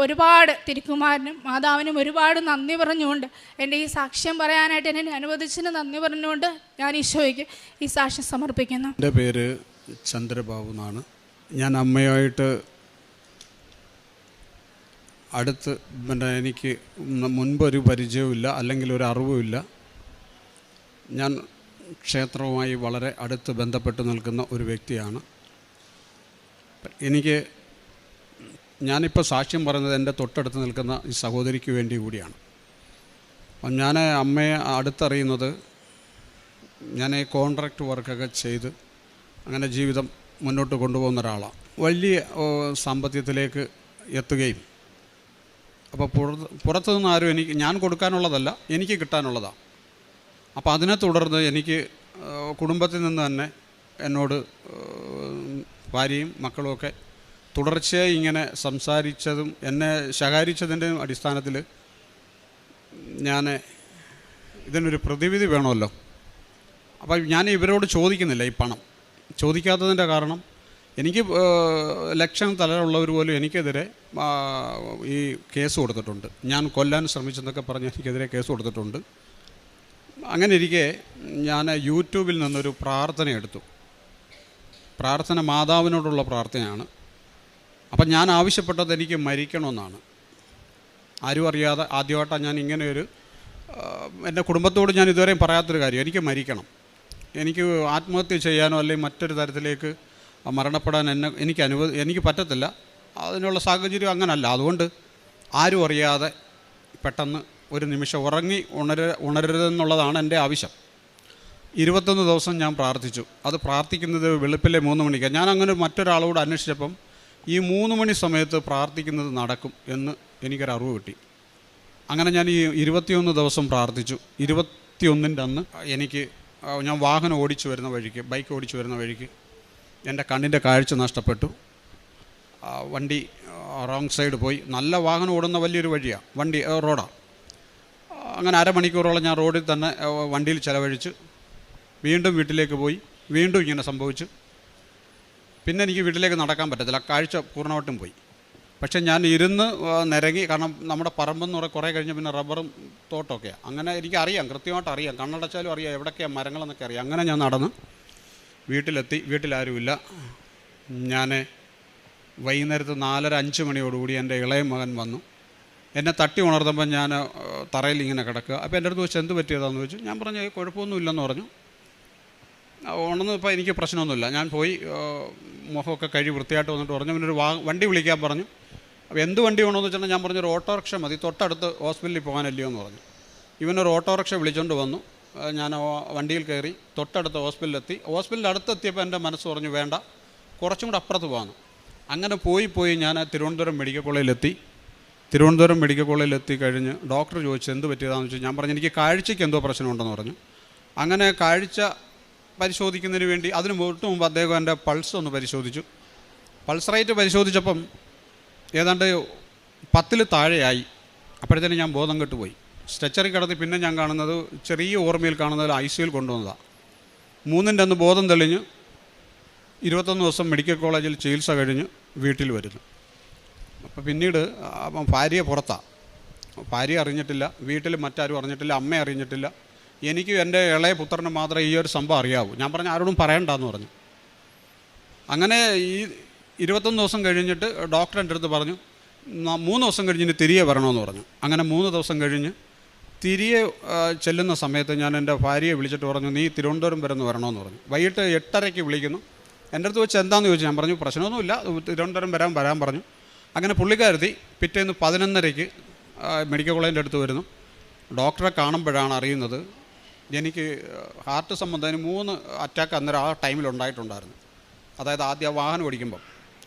ഒരുപാട് തിരുക്കുമാരനും മാതാവിനും ഒരുപാട് നന്ദി പറഞ്ഞുകൊണ്ട്, എൻ്റെ ഈ സാക്ഷ്യം പറയാനായിട്ട് എന്നെ അനുവദിച്ചതിന് നന്ദി പറഞ്ഞുകൊണ്ട് ഞാൻ ഈശോയ്ക്ക് ഈ സാക്ഷ്യം സമർപ്പിക്കുന്നു. എൻ്റെ പേര് ചന്ദ്രബാബു എന്നാണ്. ഞാൻ അമ്മയായിട്ട് അടുത്ത് എനിക്ക് മുൻപൊരു പരിചയവുമില്ല, അല്ലെങ്കിൽ ഒരു അറിവുമില്ല. ഞാൻ ക്ഷേത്രവുമായി വളരെ അടുത്ത് ബന്ധപ്പെട്ട് നിൽക്കുന്ന ഒരു വ്യക്തിയാണ്. ഞാനിപ്പോൾ സാക്ഷ്യം പറയുന്നത് എൻ്റെ തൊട്ടടുത്ത് നിൽക്കുന്ന ഈ സഹോദരിക്ക് വേണ്ടി കൂടിയാണ്. അപ്പം ഞാൻ അമ്മയെ അടുത്തറിയുന്നത്, ഞാൻ കോൺട്രാക്റ്റ് വർക്കൊക്കെ ചെയ്ത് അങ്ങനെ ജീവിതം മുന്നോട്ട് കൊണ്ടുപോകുന്ന ഒരാളാണ്. വലിയ സാമ്പത്തികത്തിലേക്ക് എത്തുകയും, അപ്പോൾ പുറത്തുനിന്ന് ആരും ഞാൻ കൊടുക്കാനുള്ളതല്ല, എനിക്ക് കിട്ടാനുള്ളതാണ്. അപ്പോൾ അതിനെ തുടർന്ന് എനിക്ക് കുടുംബത്തിൽ നിന്ന് തന്നെ എന്നോട് ഭാര്യയും മക്കളുമൊക്കെ തുടർച്ചയായി ഇങ്ങനെ സംസാരിച്ചതും എന്നെ ശകാരിച്ചതിൻ്റെ അടിസ്ഥാനത്തിൽ ഞാൻ ഇതിനൊരു പ്രതിവിധി വേണമല്ലോ. അപ്പോൾ ഞാൻ ഇവരോട് ചോദിക്കുന്നില്ല ഈ പണം. ചോദിക്കാത്തതിൻ്റെ കാരണം, എനിക്ക് ലക്ഷം തലമുള്ളവർ പോലും എനിക്കെതിരെ ഈ കേസ് കൊടുത്തിട്ടുണ്ട്. ഞാൻ കൊല്ലാൻ ശ്രമിച്ചെന്നൊക്കെ പറഞ്ഞ് എനിക്കെതിരെ കേസ് കൊടുത്തിട്ടുണ്ട്. അങ്ങനെ ഇരിക്കെ ഞാൻ യൂട്യൂബിൽ നിന്നൊരു പ്രാർത്ഥന എടുത്തു. പ്രാർത്ഥന മാതാവിനോടുള്ള പ്രാർത്ഥനയാണ്. അപ്പം ഞാൻ ആവശ്യപ്പെട്ടത് എനിക്ക് മരിക്കണമെന്നാണ്. ആരും അറിയാതെ ആദ്യമായിട്ടാണ് ഞാൻ ഇങ്ങനെയൊരു, എൻ്റെ കുടുംബത്തോട് ഞാൻ ഇതുവരെയും പറയാത്തൊരു കാര്യം, എനിക്ക് മരിക്കണം. എനിക്ക് ആത്മഹത്യ ചെയ്യാനോ അല്ലെങ്കിൽ മറ്റൊരു തരത്തിലേക്ക് മരണപ്പെടാൻ എനിക്ക് പറ്റത്തില്ല. അതിനുള്ള സാഹചര്യം അങ്ങനല്ല. അതുകൊണ്ട് ആരും അറിയാതെ പെട്ടെന്ന് ഒരു നിമിഷം ഉണരരുതെന്നുള്ളതാണ് എൻ്റെ ആവശ്യം. 21 ദിവസം ഞാൻ പ്രാർത്ഥിച്ചു. അത് പ്രാർത്ഥിക്കുന്നത് വെളുപ്പിലെ 3 മണിക്കാണ്. ഞാൻ അങ്ങനെ മറ്റൊരാളോട് അന്വേഷിച്ചപ്പം ഈ 3 മണി സമയത്ത് പ്രാർത്ഥിക്കുന്നത് നടക്കും എന്ന് എനിക്കൊരറിവ് കിട്ടി. അങ്ങനെ ഞാൻ ഈ 21 ദിവസം പ്രാർത്ഥിച്ചു. 21ൻ്റെ അന്ന് ഞാൻ വാഹനം ഓടിച്ചു വരുന്ന വഴിക്ക്, ബൈക്ക് ഓടിച്ചു വരുന്ന വഴിക്ക് എൻ്റെ കണ്ണിൻ്റെ കാഴ്ച നഷ്ടപ്പെട്ടു. വണ്ടി റോങ് സൈഡ് പോയി. നല്ല വാഹനം ഓടുന്ന വലിയൊരു വഴിയാണ്, റോഡാണ്. അങ്ങനെ അരമണിക്കൂറോളം ഞാൻ റോഡിൽ തന്നെ വണ്ടിയിൽ ചിലവഴിച്ച് വീണ്ടും വീട്ടിലേക്ക് പോയി. വീണ്ടും ഇങ്ങനെ സംഭവിച്ചു. പിന്നെ എനിക്ക് വീട്ടിലേക്ക് നടക്കാൻ പറ്റത്തില്ല, കാഴ്ച പൂർണ്ണമായിട്ടും പോയി. പക്ഷേ ഞാൻ ഇരുന്ന് നിരങ്ങി. കാരണം നമ്മുടെ പറമ്പെന്ന് പറയുക കുറേ കഴിഞ്ഞ് പിന്നെ റബ്ബറും തോട്ടമൊക്കെയാണ്. അങ്ങനെ എനിക്കറിയാം, കൃത്യമായിട്ട് അറിയാം, കണ്ണടച്ചാലും അറിയാം എവിടെയൊക്കെയാണ് മരങ്ങളെന്നൊക്കെ അറിയാം. അങ്ങനെ ഞാൻ നടന്ന് വീട്ടിലെത്തി. വീട്ടിലാരുമില്ല. ഞാൻ വൈകുന്നേരത്ത് 4:30-5 മണിയോടുകൂടി എൻ്റെ ഇളയ മകൻ വന്നു. എന്നെ തട്ടി ഉണർത്തുമ്പോൾ ഞാൻ തറയിൽ ഇങ്ങനെ കിടക്കുക. അപ്പോൾ എൻ്റെ അടുത്ത് വെച്ച് എന്ത് പറ്റിയതാണെന്ന് ചോദിച്ചു. ഞാൻ പറഞ്ഞു കുഴപ്പമൊന്നുമില്ലെന്ന് പറഞ്ഞു. ഉണർന്നപ്പോൾ എനിക്ക് പ്രശ്നമൊന്നുമില്ല. ഞാൻ പോയി മുഖമൊക്കെ കഴുകി വൃത്തിയായിട്ട് വന്നിട്ട് പറഞ്ഞു, ഇവനൊരു വണ്ടി വിളിക്കാൻ പറഞ്ഞു. അപ്പോൾ എന്ത് വണ്ടി വേണമെന്ന് വെച്ചാൽ ഞാൻ പറഞ്ഞൊരു ഓട്ടോറിക്ഷ മതി, തൊട്ടടുത്ത് ഹോസ്പിറ്റലിൽ പോകാനല്ലയോ എന്ന് പറഞ്ഞു. ഇവനൊരു ഓട്ടോറിക്ഷ വിളിച്ചുകൊണ്ട് വന്നു. ഞാൻ വണ്ടിയിൽ കയറി തൊട്ടടുത്ത ഹോസ്പിറ്റലിലെത്തി. ഹോസ്പിറ്റലിൻ്റെ അടുത്തെത്തിയപ്പോൾ എൻ്റെ മനസ്സ് പറഞ്ഞു വേണ്ട, കുറച്ചും കൂടെ അപ്പുറത്ത് പോകാമെന്ന്. അങ്ങനെ പോയി ഞാൻ തിരുവനന്തപുരം മെഡിക്കൽ കോളേജിലെത്തി. തിരുവനന്തപുരം മെഡിക്കൽ കോളേജിലെത്തി കഴിഞ്ഞ് ഡോക്ടർ ചോദിച്ചു എന്ത് പറ്റിയതാണെന്ന് വെച്ചാൽ ഞാൻ പറഞ്ഞു എനിക്ക് കാഴ്ചയ്ക്ക് എന്തോ പ്രശ്നമുണ്ടെന്ന് പറഞ്ഞു. അങ്ങനെ കാഴ്ച പരിശോധിക്കുന്നതിന് വേണ്ടി അതിന് മുമ്പ് അദ്ദേഹം എൻ്റെ പൾസ് ഒന്ന് പരിശോധിച്ചു. പൾസ് റേറ്റ് പരിശോധിച്ചപ്പം ഏതാണ്ട് 10-ൽ താഴെയായി. അപ്പോഴത്തേനും ഞാൻ ബോധം കെട്ടുപോയി. സ്ട്രെച്ചറിൽ കിടത്തി. പിന്നെ ഞാൻ കാണുന്നത്, ചെറിയ ഓർമ്മയിൽ കാണുന്നതിൽ ICUയിൽ കൊണ്ടുവന്നതാണ്. 3ൻ്റെ അന്ന് ബോധം തെളിഞ്ഞ് 21 ദിവസം മെഡിക്കൽ കോളേജിൽ ചികിത്സ കഴിഞ്ഞ് വീട്ടിൽ വരുന്നു. അപ്പോൾ പിന്നീട് ഭാര്യ പുറത്താണ്. ഭാര്യ അറിഞ്ഞിട്ടില്ല, വീട്ടിൽ മറ്റാരും അറിഞ്ഞിട്ടില്ല, അമ്മ അറിഞ്ഞിട്ടില്ല, എനിക്കും എൻ്റെ ഇളയ പുത്രനും മാത്രമേ ഈ ഒരു സംഭവം അറിയാവൂ. ഞാൻ പറഞ്ഞു ആരോടും പറയണ്ടെന്ന് പറഞ്ഞു. അങ്ങനെ ഈ 21 ദിവസം കഴിഞ്ഞിട്ട് ഡോക്ടർ എൻ്റെ അടുത്ത് പറഞ്ഞു 3 ദിവസം കഴിഞ്ഞിട്ട് തിരികെ വരണമെന്ന് പറഞ്ഞു. അങ്ങനെ 3 ദിവസം കഴിഞ്ഞ് തിരികെ ചെല്ലുന്ന സമയത്ത് ഞാൻ എൻ്റെ ഭാര്യയെ വിളിച്ചിട്ട് പറഞ്ഞു നീ തിരുവനന്തപുരം വരെ ഒന്ന് വരണമെന്ന് പറഞ്ഞു. വൈകിട്ട് 8:30 വിളിക്കുന്നു. എൻ്റെ അടുത്ത് വെച്ച് എന്താണെന്ന് ചോദിച്ചു. ഞാൻ പറഞ്ഞു പ്രശ്നമൊന്നുമില്ല, തിരുവനന്തപുരം വരാൻ പറഞ്ഞു. അങ്ങനെ പുള്ളിക്കാരത്തി പിറ്റേന്ന് 11:30 മെഡിക്കൽ കോളേജിൻ്റെ അടുത്ത് വരുന്നു. ഡോക്ടറെ കാണുമ്പോഴാണ് അറിയുന്നത് എനിക്ക് ഹാർട്ട് സംബന്ധത്തിന് 3 അറ്റാക്ക് അന്നേരം ആ ടൈമിലുണ്ടായിട്ടുണ്ടായിരുന്നു. അതായത് ആദ്യം വാഹനം ഓടിക്കുമ്പം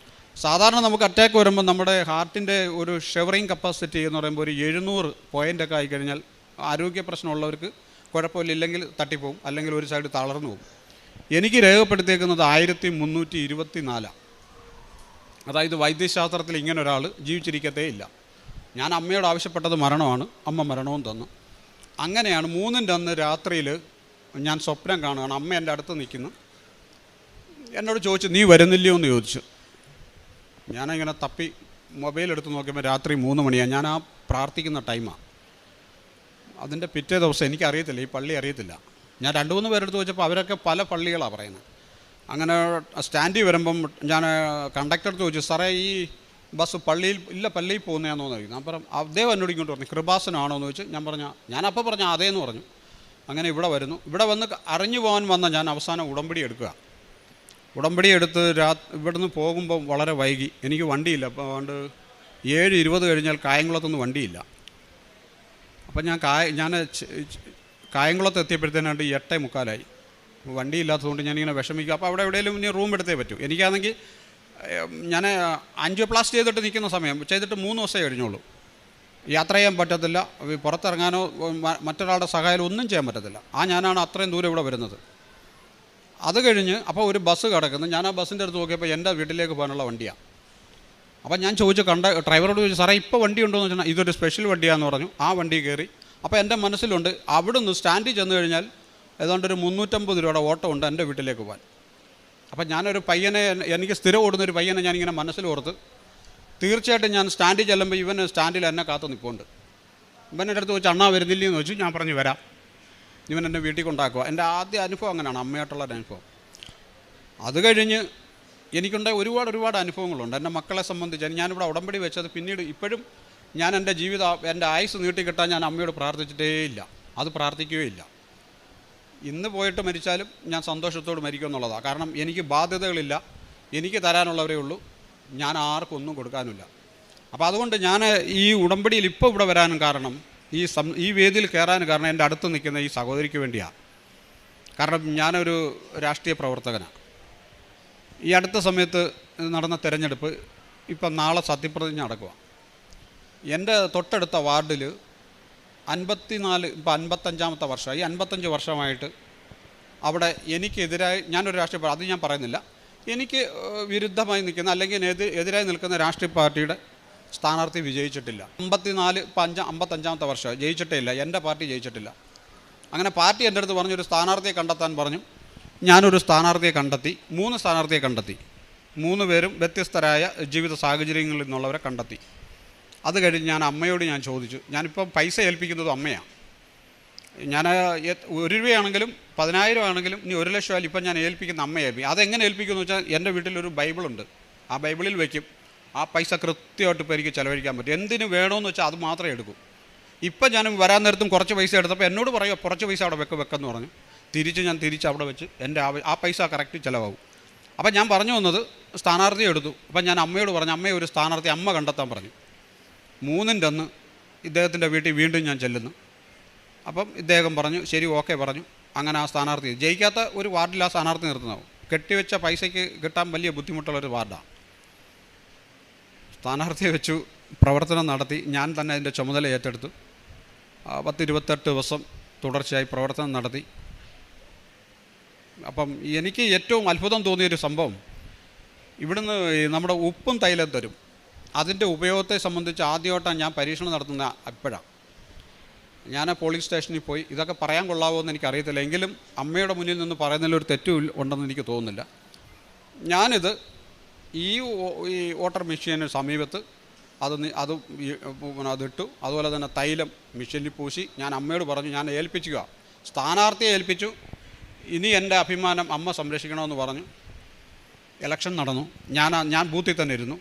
സാധാരണ നമുക്ക് അറ്റാക്ക് വരുമ്പോൾ നമ്മുടെ ഹാർട്ടിൻ്റെ ഒരു ഷെവറിങ് കപ്പാസിറ്റി എന്ന് പറയുമ്പോൾ ഒരു 700 പോയിൻ്റൊക്കെ ആയിക്കഴിഞ്ഞാൽ ആരോഗ്യ പ്രശ്നമുള്ളവർക്ക് കുഴപ്പമില്ല, ഇല്ലെങ്കിൽ തട്ടിപ്പോവും, അല്ലെങ്കിൽ ഒരു സൈഡ് തളർന്നു പോകും. എനിക്ക് രേഖപ്പെടുത്തിയേക്കുന്നത് 1324. അതായത് വൈദ്യശാസ്ത്രത്തിൽ ഇങ്ങനെ ഒരാൾ ജീവിച്ചിരിക്കത്തേ ഇല്ല. ഞാൻ അമ്മയോട് ആവശ്യപ്പെട്ടത് മരണമാണ്, അമ്മ മരണവും തന്നു. അങ്ങനെയാണ് 3-ൻ്റെ അന്ന് രാത്രിയിൽ ഞാൻ സ്വപ്നം കാണുകയാണ്. അമ്മ എൻ്റെ അടുത്ത് നിൽക്കുന്നു. എന്നോട് ചോദിച്ചു നീ വരുന്നില്ലയോ എന്ന് ചോദിച്ചു. ഞാനിങ്ങനെ തപ്പി മൊബൈൽ എടുത്ത് നോക്കിയപ്പോൾ രാത്രി 3 മണിയാണ്. ഞാൻ ആ പ്രാർത്ഥിക്കുന്ന ടൈമാണ്. അതിൻ്റെ പിറ്റേ ദിവസം എനിക്കറിയത്തില്ല, ഈ പള്ളി അറിയത്തില്ല. ഞാൻ 2-3 പേരെടുത്ത് ചോദിച്ചപ്പോൾ അവരൊക്കെ പല പള്ളികളാണ് പറയുന്നത്. അങ്ങനെ സ്റ്റാൻഡിൽ വരുമ്പം ഞാൻ കണ്ടക്ടർ ചോദിച്ചു സാറേ ഈ ബസ് പള്ളിയിൽ പോകുന്നതാണെന്ന് ചോദിച്ചു. ഞാൻ പറഞ്ഞു അദ്ദേഹം എന്നോട് ഇങ്ങോട്ട് പറഞ്ഞു കൃപാസനമാണോ എന്ന് ചോദിച്ചു. ഞാനപ്പോൾ പറഞ്ഞു അതേന്ന് പറഞ്ഞു. അങ്ങനെ ഇവിടെ വരുന്നു. ഇവിടെ വന്ന് അറിഞ്ഞു പോകാൻ വന്ന ഞാൻ അവസാനം ഉടമ്പടി എടുക്കുക. ഉടമ്പടി എടുത്ത് ഇവിടുന്ന് പോകുമ്പോൾ വളരെ വൈകി. എനിക്ക് വണ്ടിയില്ല. അപ്പോൾ അതുകൊണ്ട് 7:20 കഴിഞ്ഞാൽ കായംകുളത്തൊന്നും വണ്ടിയില്ല. അപ്പം ഞാൻ കായംകുളത്ത് എത്തിയപ്പോഴത്തേനാണ്ട് 8:45. വണ്ടിയില്ലാത്തതുകൊണ്ട് ഞാനിങ്ങനെ വിഷമിക്കുക. അപ്പോൾ അവിടെ എവിടെയെങ്കിലും ഇനി റൂം എടുത്തേ പറ്റൂ. എനിക്കാണെങ്കിൽ ഞാൻ ആൻജിയോപ്ലാസ്റ്റി ചെയ്തിട്ട് നിൽക്കുന്ന സമയം ചെയ്തിട്ട് 3 ദിവസമേ കഴിഞ്ഞുള്ളൂ. യാത്ര ചെയ്യാൻ പറ്റത്തില്ല, പുറത്തിറങ്ങാനോ മറ്റൊരാളുടെ സഹായം ഒന്നും ചെയ്യാൻ പറ്റത്തില്ല. ഞാനാണ് അത്രയും ദൂരം ഇവിടെ വരുന്നത്. അത് കഴിഞ്ഞ് അപ്പോൾ ഒരു ബസ് കിടക്കുന്നു. ഞാൻ ആ ബസ്സിൻ്റെ അടുത്ത് നോക്കിയപ്പോൾ എൻ്റെ വീട്ടിലേക്ക് പോകാനുള്ള വണ്ടിയാണ്. അപ്പം ഞാൻ ചോദിച്ചു ഡ്രൈവറോട് ചോദിച്ചു സാറേ ഇപ്പോൾ വണ്ടി ഉണ്ടോ എന്ന് വെച്ചാൽ ഇതൊരു സ്പെഷ്യൽ വണ്ടിയാണെന്ന് പറഞ്ഞു. ആ വണ്ടി കയറി. അപ്പോൾ എൻ്റെ മനസ്സിലുണ്ട് അവിടുന്ന് സ്റ്റാൻഡിൽ ചെന്ന് കഴിഞ്ഞാൽ ഏതാണ്ട് ഒരു 350 രൂപയുടെ ഓട്ടോ ഉണ്ട് എൻ്റെ വീട്ടിലേക്ക് പോകാൻ. അപ്പം ഞാനൊരു പയ്യനെ, എനിക്ക് സ്ഥിരം ഓടുന്നൊരു പയ്യനെ ഞാനിങ്ങനെ മനസ്സിലോർത്ത് തീർച്ചയായിട്ടും ഞാൻ സ്റ്റാൻഡിൽ ചെല്ലുമ്പോൾ ഇവൻ സ്റ്റാൻഡിൽ എന്നെ കാത്തു നിൽപ്പുണ്ട്. ഇവൻ്റെ അടുത്ത് ചോദിച്ചു അണ്ണാ വരുന്നില്ലെന്ന് ചോദിച്ചു. ഞാൻ പറഞ്ഞു വരാം, ഇവൻ എന്നെ വീട്ടിൽ കൊണ്ടാക്കുക. എൻ്റെ ആദ്യ അനുഭവം അങ്ങനെയാണ്, അമ്മയായിട്ടുള്ള അനുഭവം. അത് കഴിഞ്ഞ് എനിക്കുണ്ടായ ഒരുപാട് അനുഭവങ്ങളുണ്ട് എൻ്റെ മക്കളെ സംബന്ധിച്ച്. ഞാനിവിടെ ഉടമ്പടി വെച്ചത് പിന്നീട് ഇപ്പോഴും ഞാൻ എൻ്റെ ആയുസ് നീട്ടിക്കിട്ടാൻ ഞാൻ അമ്മയോട് പ്രാർത്ഥിച്ചിട്ടേ ഇല്ല, അത് പ്രാർത്ഥിക്കുകയില്ല. ഇന്ന് പോയിട്ട് മരിച്ചാലും ഞാൻ സന്തോഷത്തോട് മരിക്കുമെന്നുള്ളതാണ്. കാരണം എനിക്ക് ബാധ്യതകളില്ല, എനിക്ക് തരാനുള്ളവരേ ഉള്ളൂ, ഞാൻ ആർക്കും ഒന്നും കൊടുക്കാനില്ല. അപ്പോൾ അതുകൊണ്ട് ഞാൻ ഈ ഉടമ്പടിയിൽ ഇപ്പോൾ ഇവിടെ വരാനും കാരണം, ഈ വേദിയിൽ കയറാനും കാരണം എൻ്റെ അടുത്ത് നിൽക്കുന്ന ഈ സഹോദരിക്ക് വേണ്ടിയാണ്. കാരണം ഞാനൊരു രാഷ്ട്രീയ പ്രവർത്തകനാണ്. ഈ അടുത്ത സമയത്ത് നടന്ന തെരഞ്ഞെടുപ്പ് ഇപ്പം നാളെ സത്യപ്രതിജ്ഞ നടക്കുക. എൻ്റെ തൊട്ടടുത്ത വാർഡിൽ 54 ഇപ്പോൾ 55-ാമത്തെ വർഷം, ഈ 55 വർഷമായിട്ട് അവിടെ എനിക്കെതിരായി ഞാനൊരു രാഷ്ട്രീയ, അത് ഞാൻ പറയുന്നില്ല, എനിക്ക് വിരുദ്ധമായി നിൽക്കുന്ന അല്ലെങ്കിൽ എതിരായി നിൽക്കുന്ന രാഷ്ട്രീയ പാർട്ടിയുടെ സ്ഥാനാർത്ഥി വിജയിച്ചിട്ടില്ല. 55-ാമത്തെ വർഷം ജയിച്ചിട്ടേ ഇല്ല, എൻ്റെ പാർട്ടി ജയിച്ചിട്ടില്ല. അങ്ങനെ പാർട്ടി എൻ്റെ അടുത്ത് പറഞ്ഞൊരു സ്ഥാനാർത്ഥിയെ കണ്ടെത്താൻ പറഞ്ഞു. ഞാനൊരു സ്ഥാനാർത്ഥിയെ കണ്ടെത്തി, 3 സ്ഥാനാർത്ഥിയെ കണ്ടെത്തി. 3 പേരും വ്യത്യസ്തരായ ജീവിത സാഹചര്യങ്ങളിൽ നിന്നുള്ളവരെ കണ്ടെത്തി. അത് കഴിഞ്ഞ് ഞാൻ അമ്മയോട് ചോദിച്ചു, ഞാനിപ്പം പൈസ ഏൽപ്പിക്കുന്നത് അമ്മയാണ്. ഞാൻ 1 രൂപയാണെങ്കിലും 10,000 ആണെങ്കിലും ഇനി 1 ലക്ഷം ആയാലും ഇപ്പം ഞാൻ ഏൽപ്പിക്കുന്ന അമ്മയെ ഏൽപ്പിക്കും. അതെങ്ങനെ ഏൽപ്പിക്കുമെന്ന് വെച്ചാൽ എൻ്റെ വീട്ടിലൊരു ബൈബിളുണ്ട്, ആ ബൈബിളിൽ വയ്ക്കും. ആ പൈസ കൃത്യമായിട്ട് ഇപ്പോൾ എനിക്ക് ചിലവഴിക്കാൻ പറ്റും. എന്തിനു വേണമെന്ന് വെച്ചാൽ അത് മാത്രമേ എടുക്കൂ. ഇപ്പം ഞാൻ വരാൻ നേരത്തും കുറച്ച് പൈസ എടുത്തപ്പോൾ എന്നോട് പറയുക കുറച്ച് പൈസ അവിടെ വെക്കെന്ന് പറഞ്ഞു. തിരിച്ച് അവിടെ വെച്ച് എൻ്റെ ആ പൈസ കറക്റ്റ് ചിലവാകും. അപ്പം ഞാൻ പറഞ്ഞു വന്നത് സ്ഥാനാർത്ഥി എടുത്തു. അപ്പം ഞാൻ അമ്മയോട് പറഞ്ഞു, അമ്മയെ ഒരു സ്ഥാനാർത്ഥി അമ്മ കണ്ടെത്താൻ പറഞ്ഞു. 3-ൻ്റെ അന്ന് ഇദ്ദേഹത്തിൻ്റെ വീട്ടിൽ വീണ്ടും ഞാൻ ചെല്ലുന്നു. അപ്പം ഇദ്ദേഹം പറഞ്ഞു ശരി ഓക്കെ പറഞ്ഞു. അങ്ങനെ ആ സ്ഥാനാർത്ഥി ജയിക്കാത്ത ഒരു വാർഡിൽ ആ സ്ഥാനാർത്ഥി നിർത്തുന്നതാവും. കെട്ടിവെച്ച പൈസയ്ക്ക് കിട്ടാൻ വലിയ ബുദ്ധിമുട്ടുള്ളൊരു വാർഡാണ്. സ്ഥാനാർത്ഥിയെ വെച്ചു, പ്രവർത്തനം നടത്തി. ഞാൻ തന്നെ അതിൻ്റെ ചുമതല ഏറ്റെടുത്തു. 10-28 ദിവസം തുടർച്ചയായി പ്രവർത്തനം നടത്തി. അപ്പം എനിക്ക് ഏറ്റവും അത്ഭുതം തോന്നിയൊരു സംഭവം, ഇവിടുന്ന് നമ്മുടെ ഉപ്പും തൈലം തരും. അതിൻ്റെ ഉപയോഗത്തെ സംബന്ധിച്ച് ആദ്യമായിട്ടാണ് ഞാൻ പരീക്ഷണം നടത്തുന്ന അപ്പോഴാണ്. ഞാൻ പോലീസ് സ്റ്റേഷനിൽ പോയി. ഇതൊക്കെ പറയാൻ കൊള്ളാവോ എന്ന് എനിക്കറിയത്തില്ല, എങ്കിലും അമ്മയുടെ മുന്നിൽ നിന്ന് പറയുന്നതിലൊരു തെറ്റും ഉണ്ടെന്ന് എനിക്ക് തോന്നുന്നില്ല. ഞാനിത് ഈ വാട്ടർ മെഷീന് സമീപത്ത് അതിട്ടു. അതുപോലെ തന്നെ തൈലം മെഷീനിൽ പൂശി ഞാൻ അമ്മയോട് പറഞ്ഞു ഞാൻ ഏൽപ്പിക്കുക, സ്ഥാനാർത്ഥിയെ ഏൽപ്പിച്ചു. ഇനി എൻ്റെ അഭിമാനം അമ്മ സംരക്ഷിക്കണമെന്ന് പറഞ്ഞു. ഇലക്ഷൻ നടന്നു. ഞാൻ ബൂത്തിൽ തന്നെ ഇരുന്നു.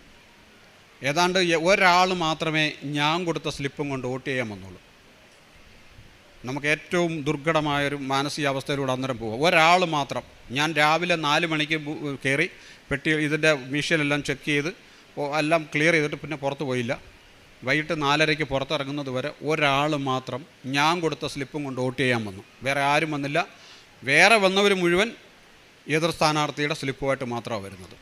ഏതാണ്ട് ഒരാൾ മാത്രമേ ഞാൻ കൊടുത്ത സ്ലിപ്പും കൊണ്ട് വോട്ട് ചെയ്യാൻ വന്നുള്ളൂ. നമുക്ക് ഏറ്റവും ദുർഘടമായൊരു മാനസികാവസ്ഥയിലൂടെ അന്നേരം പോകുക. ഒരാൾ മാത്രം. ഞാൻ രാവിലെ 4 മണിക്ക് കയറി പെട്ടി ഇതിൻ്റെ മെഷീനെല്ലാം ചെക്ക് ചെയ്ത് എല്ലാം ക്ലിയർ ചെയ്തിട്ട് പിന്നെ പുറത്ത് പോയില്ല. വൈകിട്ട് 4:30 പുറത്തിറങ്ങുന്നത് വരെ ഒരാൾ മാത്രം ഞാൻ കൊടുത്ത സ്ലിപ്പും കൊണ്ട് വോട്ട് ചെയ്യാൻ വന്നു. വേറെ ആരും വന്നില്ല. വേറെ വന്നവർ മുഴുവൻ എതിർ സ്ഥാനാർത്ഥിയുടെ സ്ലിപ്പുമായിട്ട് മാത്രമാണ് വരുന്നത്.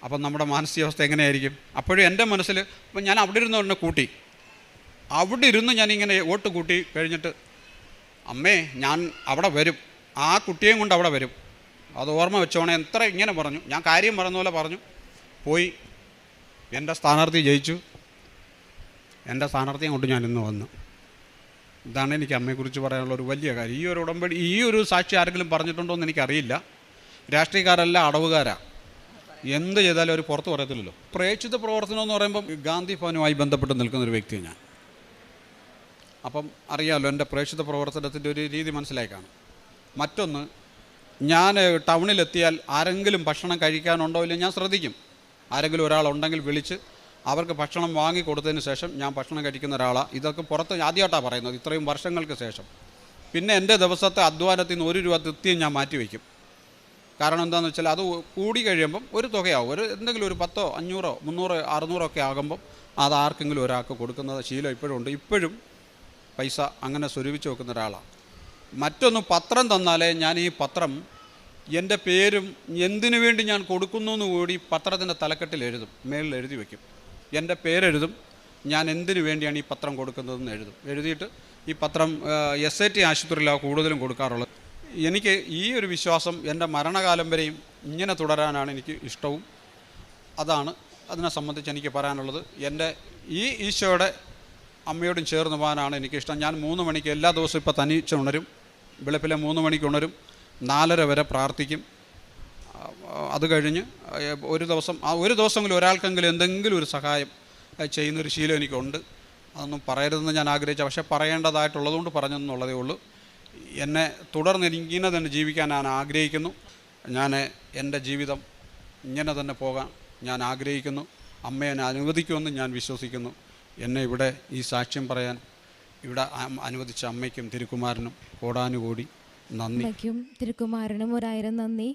അപ്പം നമ്മുടെ മാനസികാവസ്ഥ എങ്ങനെയായിരിക്കും? അപ്പോഴും എൻ്റെ മനസ്സിൽ ഇപ്പം ഞാൻ അവിടെ ഇരുന്ന് തന്നെ കൂട്ടി. അവിടെ ഇരുന്ന് ഞാനിങ്ങനെ വോട്ട് കൂട്ടി കഴിഞ്ഞിട്ട്, അമ്മേ ഞാൻ അവിടെ വരും, ആ കുട്ടിയെയും കൊണ്ട് അവിടെ വരും, അത് ഓർമ്മ വെച്ചോണേ, എത്ര ഇങ്ങനെ പറഞ്ഞു. ഞാൻ കാര്യം പറഞ്ഞ പോലെ പറഞ്ഞു. പോയി എൻ്റെ സ്ഥാനാർത്ഥി ജയിച്ചു. എൻ്റെ സ്ഥാനാർത്ഥിയെ കൊണ്ട് ഞാൻ ഇന്ന് വന്നു. ഇതാണ് എനിക്ക് അമ്മയെക്കുറിച്ച് പറയാനുള്ള ഒരു വലിയ കാര്യം. ഈ ഒരു ഉടമ്പടി, ഈ ഒരു സാക്ഷി ആരെങ്കിലും പറഞ്ഞിട്ടുണ്ടോ എന്ന് എനിക്കറിയില്ല. രാഷ്ട്രീയക്കാരെല്ലാം അടവുകാരാണ്. എന്ത് ചെയ്താലും അവർ പുറത്ത് പറയത്തില്ലല്ലോ. പ്രേക്ഷിത പ്രവർത്തനം എന്ന് പറയുമ്പം ഗാന്ധി ഭവനുമായി ബന്ധപ്പെട്ട് നിൽക്കുന്നൊരു വ്യക്തിയാണ് ഞാൻ. അപ്പം അറിയാമല്ലോ എൻ്റെ പ്രേക്ഷിത പ്രവർത്തനത്തിൻ്റെ ഒരു രീതി മനസ്സിലായി കാണും. മറ്റൊന്ന്, ഞാൻ ടൗണിലെത്തിയാൽ ആരെങ്കിലും ഭക്ഷണം കഴിക്കാനുണ്ടോ ഇല്ല ഞാൻ ശ്രദ്ധിക്കും. ആരെങ്കിലും ഒരാളുണ്ടെങ്കിൽ വിളിച്ച് അവർക്ക് ഭക്ഷണം വാങ്ങിക്കൊടുത്തതിന് ശേഷം ഞാൻ ഭക്ഷണം കഴിക്കുന്ന ഒരാളാണ്. ഇതൊക്കെ പുറത്ത് ആദ്യമായിട്ടാണ് പറയുന്നത്, ഇത്രയും വർഷങ്ങൾക്ക് ശേഷം. പിന്നെ എൻ്റെ ദിവസത്തെ അധ്വാനത്തിൽ നിന്ന് 1 രൂപ കൃത്യം ഞാൻ മാറ്റി വയ്ക്കും. കാരണം എന്താണെന്ന് വെച്ചാൽ അത് കൂടി കഴിയുമ്പം ഒരു തുകയാവും. എന്തെങ്കിലും ഒരു 10, 500, 300, 600 ഒക്കെ ആകുമ്പം അത് ആർക്കെങ്കിലും ഒരാൾക്ക് കൊടുക്കുന്നത് ശീലം ഇപ്പോഴും ഉണ്ട്. ഇപ്പോഴും പൈസ അങ്ങനെ സ്വരൂപിച്ച് വെക്കുന്ന ഒരാളാണ്. മറ്റൊന്ന്, പത്രം തന്നാലേ ഞാൻ ഈ പത്രം എൻ്റെ പേരും എന്തിനു വേണ്ടി ഞാൻ കൊടുക്കുന്നു എന്ന് കൂടി പത്രത്തിൻ്റെ തലക്കെട്ടിൽ എഴുതും, മേളിൽ എഴുതി വയ്ക്കും. എൻ്റെ പേരെഴുതും, ഞാൻ എന്തിനു വേണ്ടിയാണ് ഈ പത്രം കൊടുക്കുന്നതെന്ന് എഴുതും. എഴുതിയിട്ട് ഈ പത്രം SIT ആശുപത്രിയിലാണ് കൂടുതലും കൊടുക്കാറുള്ളത്. എനിക്ക് ഈ ഒരു വിശ്വാസം എൻ്റെ മരണകാലം വരെയും ഇങ്ങനെ തുടരാനാണ് എനിക്ക് ഇഷ്ടവും. അതിനെ സംബന്ധിച്ച് എനിക്ക് പറയാനുള്ളത്, എൻ്റെ ഈ ഈശോയുടെ അമ്മയോടും ചേർന്ന് പോകാനാണ് എനിക്കിഷ്ടം. ഞാൻ 3 മണിക്ക് എല്ലാ ദിവസവും ഇപ്പോൾ തനിച്ച് ഉണരും. വെളുപ്പിലെ 3 മണിക്ക് ഉണരും, 4:30 വരെ പ്രാർത്ഥിക്കും. അത് കഴിഞ്ഞ് ഒരു ദിവസമെങ്കിലും ഒരാൾക്കെങ്കിലും എന്തെങ്കിലും ഒരു സഹായം ചെയ്യുന്നൊരു ശീലം എനിക്കുണ്ട്. അതൊന്നും പറയരുതെന്ന് ഞാൻ ആഗ്രഹിച്ച, പക്ഷേ പറയേണ്ടതായിട്ടുള്ളതുകൊണ്ട് പറഞ്ഞെന്നുള്ളതേ ഉള്ളൂ. എന്നെ തുടർന്ന് ഇങ്ങനെ തന്നെ ജീവിക്കാൻ ഞാൻ ആഗ്രഹിക്കുന്നു. ഞാൻ എൻ്റെ ജീവിതം ഇങ്ങനെ തന്നെ പോകാൻ ഞാൻ ആഗ്രഹിക്കുന്നു. അമ്മ എന്നെ അനുവദിക്കുമെന്ന് ഞാൻ വിശ്വസിക്കുന്നു. എന്നെ ഇവിടെ ഈ സാക്ഷ്യം പറയാൻ ഇവിടെ അനുവദിച്ച അമ്മയ്ക്കും തിരുക്കുമാരനും കോടാനുകോടി നന്ദി. അമ്മയ്ക്കും തിരുക്കുമാരനും 1000 നന്ദി.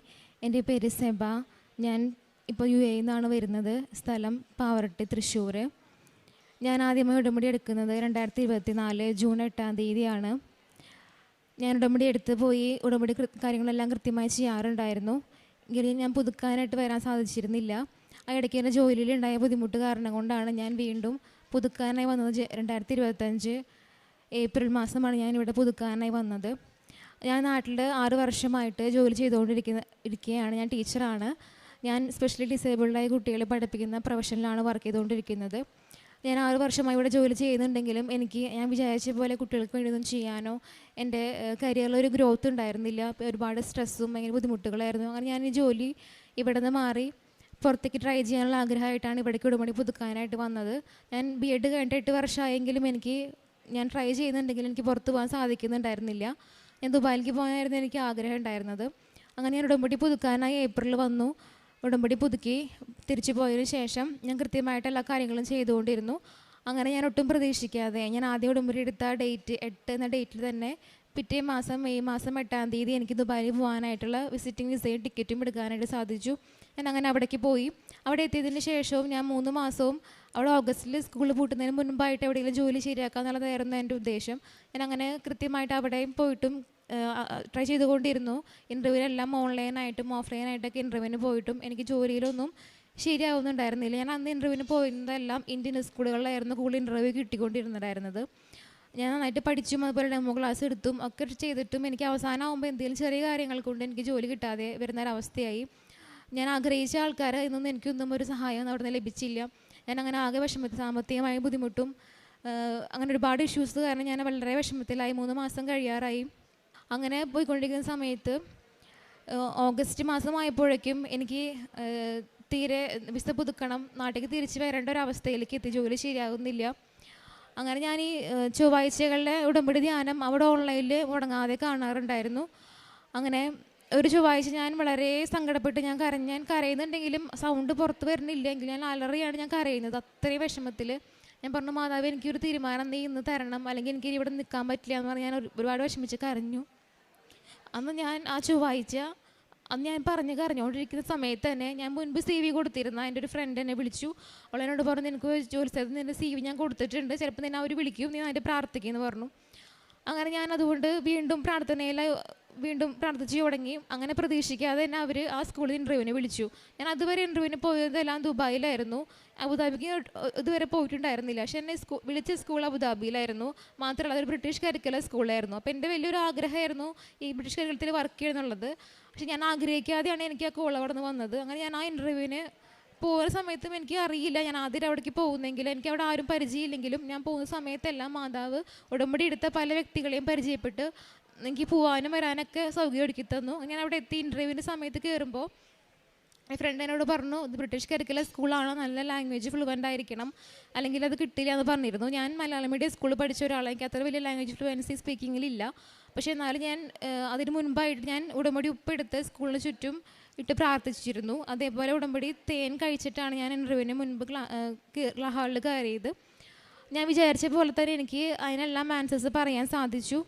എൻ്റെ പേര് സെബ. ഞാൻ ഇപ്പോൾ UAE നിന്നാണ് വരുന്നത്. സ്ഥലം പാവറട്ടി, തൃശ്ശൂർ. ഞാൻ ആദ്യമായി ഉടമ്പടി എടുക്കുന്നത് 2024 ജൂൺ 8-ാം തീയതിയാണ്. ഞാൻ ഉടമ്പടി എടുത്ത് പോയി ഉടമ്പടി കാര്യങ്ങളെല്ലാം കൃത്യമായി ചെയ്യാറുണ്ടായിരുന്നു. എങ്കിലും ഞാൻ പുതുക്കാനായിട്ട് വരാൻ സാധിച്ചിരുന്നില്ല. ആ ഇടയ്ക്ക് എൻ്റെ ജോലിയിലുണ്ടായ ബുദ്ധിമുട്ട് കാരണം കൊണ്ടാണ് ഞാൻ വീണ്ടും പുതുക്കാനായി വന്നത്. 2025 ഏപ്രിൽ മാസമാണ് ഞാൻ ഇവിടെ പുതുക്കാനായി വന്നത്. ഞാൻ നാട്ടിൽ 6 വർഷമായിട്ട് ജോലി ചെയ്തുകൊണ്ടിരിക്കുകയാണ്. ഞാൻ ടീച്ചറാണ്. ഞാൻ സ്പെഷ്യലി ഡിസേബിൾഡായ കുട്ടികളെ പഠിപ്പിക്കുന്ന പ്രൊഫഷനിലാണ് വർക്ക് ചെയ്തുകൊണ്ടിരിക്കുന്നത്. ഞാൻ 6 വർഷമായി ഇവിടെ ജോലി ചെയ്യുന്നുണ്ടെങ്കിലും ഞാൻ വിചാരിച്ച പോലെ കുട്ടികൾക്ക് വേണ്ടിയൊന്നും ചെയ്യാനോ എൻ്റെ കരിയറിലൊരു ഗ്രോത്ത് ഉണ്ടായിരുന്നില്ല. ഒരുപാട് സ്ട്രെസ്സും ഭയങ്കര ബുദ്ധിമുട്ടുകളായിരുന്നു. അങ്ങനെ ഞാൻ ഈ ജോലി ഇവിടെ നിന്ന് മാറി പുറത്തേക്ക് ട്രൈ ചെയ്യാനുള്ള ആഗ്രഹമായിട്ടാണ് ഇവിടേക്ക് ഉടമ്പടി പുതുക്കാനായിട്ട് വന്നത്. ഞാൻ BEd കഴിഞ്ഞിട്ട് 8 വർഷമായെങ്കിലും ഞാൻ ട്രൈ ചെയ്യുന്നുണ്ടെങ്കിലും എനിക്ക് പുറത്ത് പോകാൻ സാധിക്കുന്നുണ്ടായിരുന്നില്ല. ഞാൻ ദുബായിലേക്ക് പോകാനായിരുന്നു എനിക്ക് ആഗ്രഹം ഉണ്ടായിരുന്നത്. അങ്ങനെ ഞാൻ ഉടമ്പടി പുതുക്കാനായി ഏപ്രിൽ വന്നു. ഉടമ്പടി പുതുക്കി തിരിച്ചു പോയതിനു ശേഷം ഞാൻ കൃത്യമായിട്ട് എല്ലാ കാര്യങ്ങളും ചെയ്തുകൊണ്ടിരുന്നു. അങ്ങനെ ഞാൻ ഒട്ടും പ്രതീക്ഷിക്കാതെ ഞാൻ ആദ്യം ഉടമ്പടി എടുത്ത ഡേറ്റ് 8 എന്ന ഡേറ്റിൽ തന്നെ പിറ്റേ മാസം മെയ് മാസം 8-ാം തീയതി എനിക്ക് ദുബായിൽ പോകാനായിട്ടുള്ള വിസിറ്റിംഗ് വിസയും ടിക്കറ്റും എടുക്കാനായിട്ട് സാധിച്ചു. ഞാൻ അങ്ങനെ അവിടേക്ക് പോയി. അവിടെ എത്തിയതിന് ശേഷവും ഞാൻ 3 മാസവും അവിടെ ഓഗസ്റ്റിൽ സ്കൂൾ പൂട്ടുന്നതിന് മുൻപായിട്ട് എവിടെയെങ്കിലും ജോലി ശരിയാക്കുക എന്നുള്ളതായിരുന്നു എൻ്റെ ഉദ്ദേശം. ഞാൻ അങ്ങനെ കൃത്യമായിട്ട് അവിടെയും പോയിട്ടും ട്രൈ ചെയ്തുകൊണ്ടിരുന്നു. ഇൻ്റർവ്യൂവിനെല്ലാം ഓൺലൈനായിട്ടും ഓഫ്ലൈനായിട്ടൊക്കെ ഇൻ്റർവ്യൂവിന് പോയിട്ടും എനിക്ക് ജോലിയിലൊന്നും ശരിയാവുന്നുണ്ടായിരുന്നില്ല. ഞാൻ അന്ന് ഇൻ്റർവ്യൂവിന് പോയിരുന്നതെല്ലാം ഇന്ത്യൻ സ്കൂളുകളിലായിരുന്നു കൂടുതൽ ഇൻ്റർവ്യൂ കിട്ടിക്കൊണ്ടിരുന്നുണ്ടായിരുന്നത്. ഞാൻ നന്നായിട്ട് പഠിച്ചും അതുപോലെ ഡെമോ ക്ലാസ് എടുത്തും ഒക്കെ ചെയ്തിട്ടും എനിക്ക് അവസാനമാകുമ്പോൾ എന്തെങ്കിലും ചെറിയ കാര്യങ്ങൾ കൊണ്ട് എനിക്ക് ജോലി കിട്ടാതെ വരുന്നൊരവസ്ഥയായി. ഞാൻ ആഗ്രഹിച്ച ആൾക്കാരെ ഇന്നൊന്നും എനിക്കൊന്നും ഒരു സഹായം അവിടെ നിന്ന് ലഭിച്ചില്ല. ഞാൻ അങ്ങനെ ആകെ സാമ്പത്തികമായ ബുദ്ധിമുട്ടും അങ്ങനെ ഒരുപാട് ഇഷ്യൂസ് കാരണം ഞാൻ വളരെ വിഷമത്തിലായി. 3 മാസം കഴിയാറായി. അങ്ങനെ പോയിക്കൊണ്ടിരിക്കുന്ന സമയത്ത് ഓഗസ്റ്റ് മാസമായപ്പോഴേക്കും എനിക്ക് തീരെ വിസ പുതുക്കണം, നാട്ടിലേക്ക് തിരിച്ച് വരേണ്ട ഒരവസ്ഥയിലേക്ക് എത്തി. ജോലി ശരിയാകുന്നില്ല. അങ്ങനെ ഞാൻ ഈ ചൊവ്വാഴ്ചകളിലെ ഉടമ്പടി ധ്യാനം അവിടെ ഓൺലൈനിൽ മുടങ്ങാതെ കാണാറുണ്ടായിരുന്നു. അങ്ങനെ ഒരു ചൊവ്വാഴ്ച ഞാൻ വളരെ സങ്കടപ്പെട്ട് ഞാൻ കരയുന്നുണ്ടെങ്കിലും സൗണ്ട് പുറത്ത് വരുന്നില്ലെങ്കിൽ ഞാൻ അലറിയാണ് ഞാൻ കരയുന്നത്. അത്രയും വിഷമത്തിൽ ഞാൻ പറഞ്ഞു, മാതാവ് എനിക്കൊരു തീരുമാനം നീ ഇന്ന് തരണം, അല്ലെങ്കിൽ എനിക്ക് ഇവിടെ നിൽക്കാൻ പറ്റില്ല എന്ന് പറഞ്ഞ് ഞാൻ ഒരുപാട് വിഷമിച്ച് കരഞ്ഞു. അന്ന് ഞാൻ ആ ചൊവ്വാഴ്ച ഞാൻ കരഞ്ഞുകൊണ്ടിരിക്കുന്ന സമയത്ത് തന്നെ ഞാൻ മുൻപ് CV കൊടുത്തിരുന്ന എൻ്റെ ഒരു ഫ്രണ്ട് എന്നെ വിളിച്ചു. അവളെന്നോട് പറഞ്ഞു, എനിക്ക് ജോലി സ്ഥലത്ത് നിൻ്റെ CV ഞാൻ കൊടുത്തിട്ടുണ്ട്, ചിലപ്പോൾ നിന്നെ അവർ വിളിക്കും, നീ അതിൻ്റെ പ്രാർത്ഥിക്കുമെന്ന് പറഞ്ഞു. അങ്ങനെ ഞാൻ അതുകൊണ്ട് വീണ്ടും പ്രാർത്ഥിച്ചു തുടങ്ങി. അങ്ങനെ പ്രതീക്ഷിക്കാതെ തന്നെ അവർ ആ സ്കൂളിൽ ഇൻ്റർവ്യൂവിന് വിളിച്ചു. ഞാൻ അതുവരെ ഇൻ്റർവ്യൂവിന് പോയതെല്ലാം ദുബായിലായിരുന്നു, അബുദാബിക്ക് ഇതുവരെ പോയിട്ടുണ്ടായിരുന്നില്ല. പക്ഷെ എന്നെ വിളിച്ച സ്കൂൾ അബുദാബിയിലായിരുന്നു. മാത്രമല്ല അതൊരു ബ്രിട്ടീഷ് കരിക്കുലർ സ്കൂളായിരുന്നു. അപ്പോൾ എൻ്റെ വലിയൊരു ആഗ്രഹമായിരുന്നു ഈ ബ്രിട്ടീഷ് കരിക്കുലത്തിൽ വർക്ക് ചെയ്യുന്നുള്ളത്. പക്ഷെ ഞാൻ ആഗ്രഹിക്കാതെയാണ് എനിക്ക് ആ കോൾ അവിടെ നിന്ന് വന്നത്. അങ്ങനെ ഞാൻ ആ ഇൻ്റർവ്യൂവിന് പോകുന്ന സമയത്തും എനിക്ക് അറിയില്ല ഞാൻ ആദ്യം അവിടേക്ക് പോകുന്നെങ്കിലും എനിക്ക് അവിടെ ആരും പരിചയമില്ലെങ്കിലും ഞാൻ പോകുന്ന സമയത്തെല്ലാം മാതാവ് ഉടമ്പടി എടുത്ത പല വ്യക്തികളെയും പരിചയപ്പെട്ട് എനിക്ക് പോകാനും വരാനൊക്കെ സൗകര്യം ഒരുക്കി തന്നു. ഞാൻ അവിടെ എത്തി ഇൻ്റർവ്യൂവിൻ്റെ സമയത്ത് കയറുമ്പോൾ എൻ്റെ ഫ്രണ്ട് എന്നോട് പറഞ്ഞു, ഇത് ബ്രിട്ടീഷ് കരിക്കുലർ സ്കൂളാണ്, നല്ല ലാംഗ്വേജ് ഫ്ലുവൻ്റ് ആയിരിക്കണം, അല്ലെങ്കിൽ അത് കിട്ടില്ല എന്ന് പറഞ്ഞിരുന്നു. ഞാൻ മലയാളം മീഡിയം സ്കൂളിൽ പഠിച്ച ഒരാളെ, എനിക്ക് അത്ര വലിയ ലാംഗ്വേജ് ഫ്ലുവൻസി സ്പീക്കിങ്ങിലില്ല. പക്ഷേ എന്നാലും ഞാൻ അതിന് മുൻപായിട്ട് ഞാൻ ഉടമ്പടി ഉപ്പെടുത്ത് സ്കൂളിന് ചുറ്റും ഇട്ട് പ്രാർത്ഥിച്ചിരുന്നു. അതേപോലെ ഉടമ്പടി തേൻ കഴിച്ചിട്ടാണ് ഞാൻ ഇൻ്റർവ്യൂവിന് മുൻപ് ഹാളിൽ കയറിയത്. ഞാൻ വിചാരിച്ച പോലെ തന്നെ എനിക്ക് അതിനെല്ലാം ആൻസേഴ്സ് പറയാൻ സാധിച്ചു.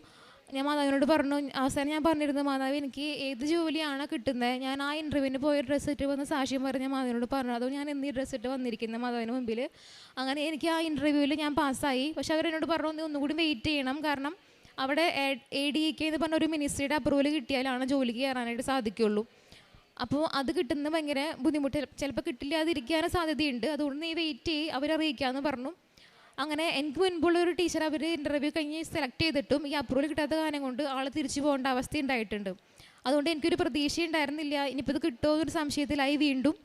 ഞാൻ മാതാവിനോട് പറഞ്ഞു, അവസാനം ഞാൻ പറഞ്ഞിരുന്നു, മാതാവ് എനിക്ക് ഏത് ജോലിയാണ് കിട്ടുന്നത്, ഞാൻ ആ ഇൻ്റർവ്യൂവിന് പോയ ഡ്രസ്സ് ഇട്ട് വന്ന് സാക്ഷ്യം പറഞ്ഞ മാതാവിനോട് പറഞ്ഞു. അതോ ഞാൻ എന്നീ ഡ്രസ്സ് ഇട്ട് വന്നിരിക്കുന്നത് മാതാവിന് മുമ്പിൽ. അങ്ങനെ എനിക്ക് ആ ഇൻ്റർവ്യൂവിൽ ഞാൻ പാസ്സായി. പക്ഷെ അവരെന്നോട് പറഞ്ഞു, നീ ഒന്നുകൂടി വെയിറ്റ് ചെയ്യണം, കാരണം അവിടെ ADEK എന്ന് പറഞ്ഞ ഒരു മിനിസ്ട്രിയുടെ അപ്രൂവൽ കിട്ടിയാലാണ് ജോലിക്ക് കയറാനായിട്ട് സാധിക്കുള്ളൂ. അപ്പോൾ അത് കിട്ടുന്നത് ഭയങ്കര ബുദ്ധിമുട്ട്, ചിലപ്പോൾ കിട്ടില്ലാതിരിക്കാനും സാധ്യതയുണ്ട്, അതുകൊണ്ട് നീ വെയിറ്റ് ചെയ്യ്, അവരറിയിക്കാമെന്ന് പറഞ്ഞു. അങ്ങനെ എനിക്ക് മുൻപുള്ള ഒരു ടീച്ചർ അവർ ഇൻ്റർവ്യൂ കഴിഞ്ഞ് സെലക്ട് ചെയ്തിട്ടും ഈ അപ്രൂവൽ കിട്ടാത്ത കാരണം കൊണ്ട് ആൾ തിരിച്ചു പോകേണ്ട അവസ്ഥ ഉണ്ടായിട്ടുണ്ട്. അതുകൊണ്ട് എനിക്കൊരു പ്രതീക്ഷ ഉണ്ടായിരുന്നില്ല, ഇനിയിപ്പോൾ ഇത് കിട്ടുമോ എന്നൊരു സംശയത്തിലായി വീണ്ടും.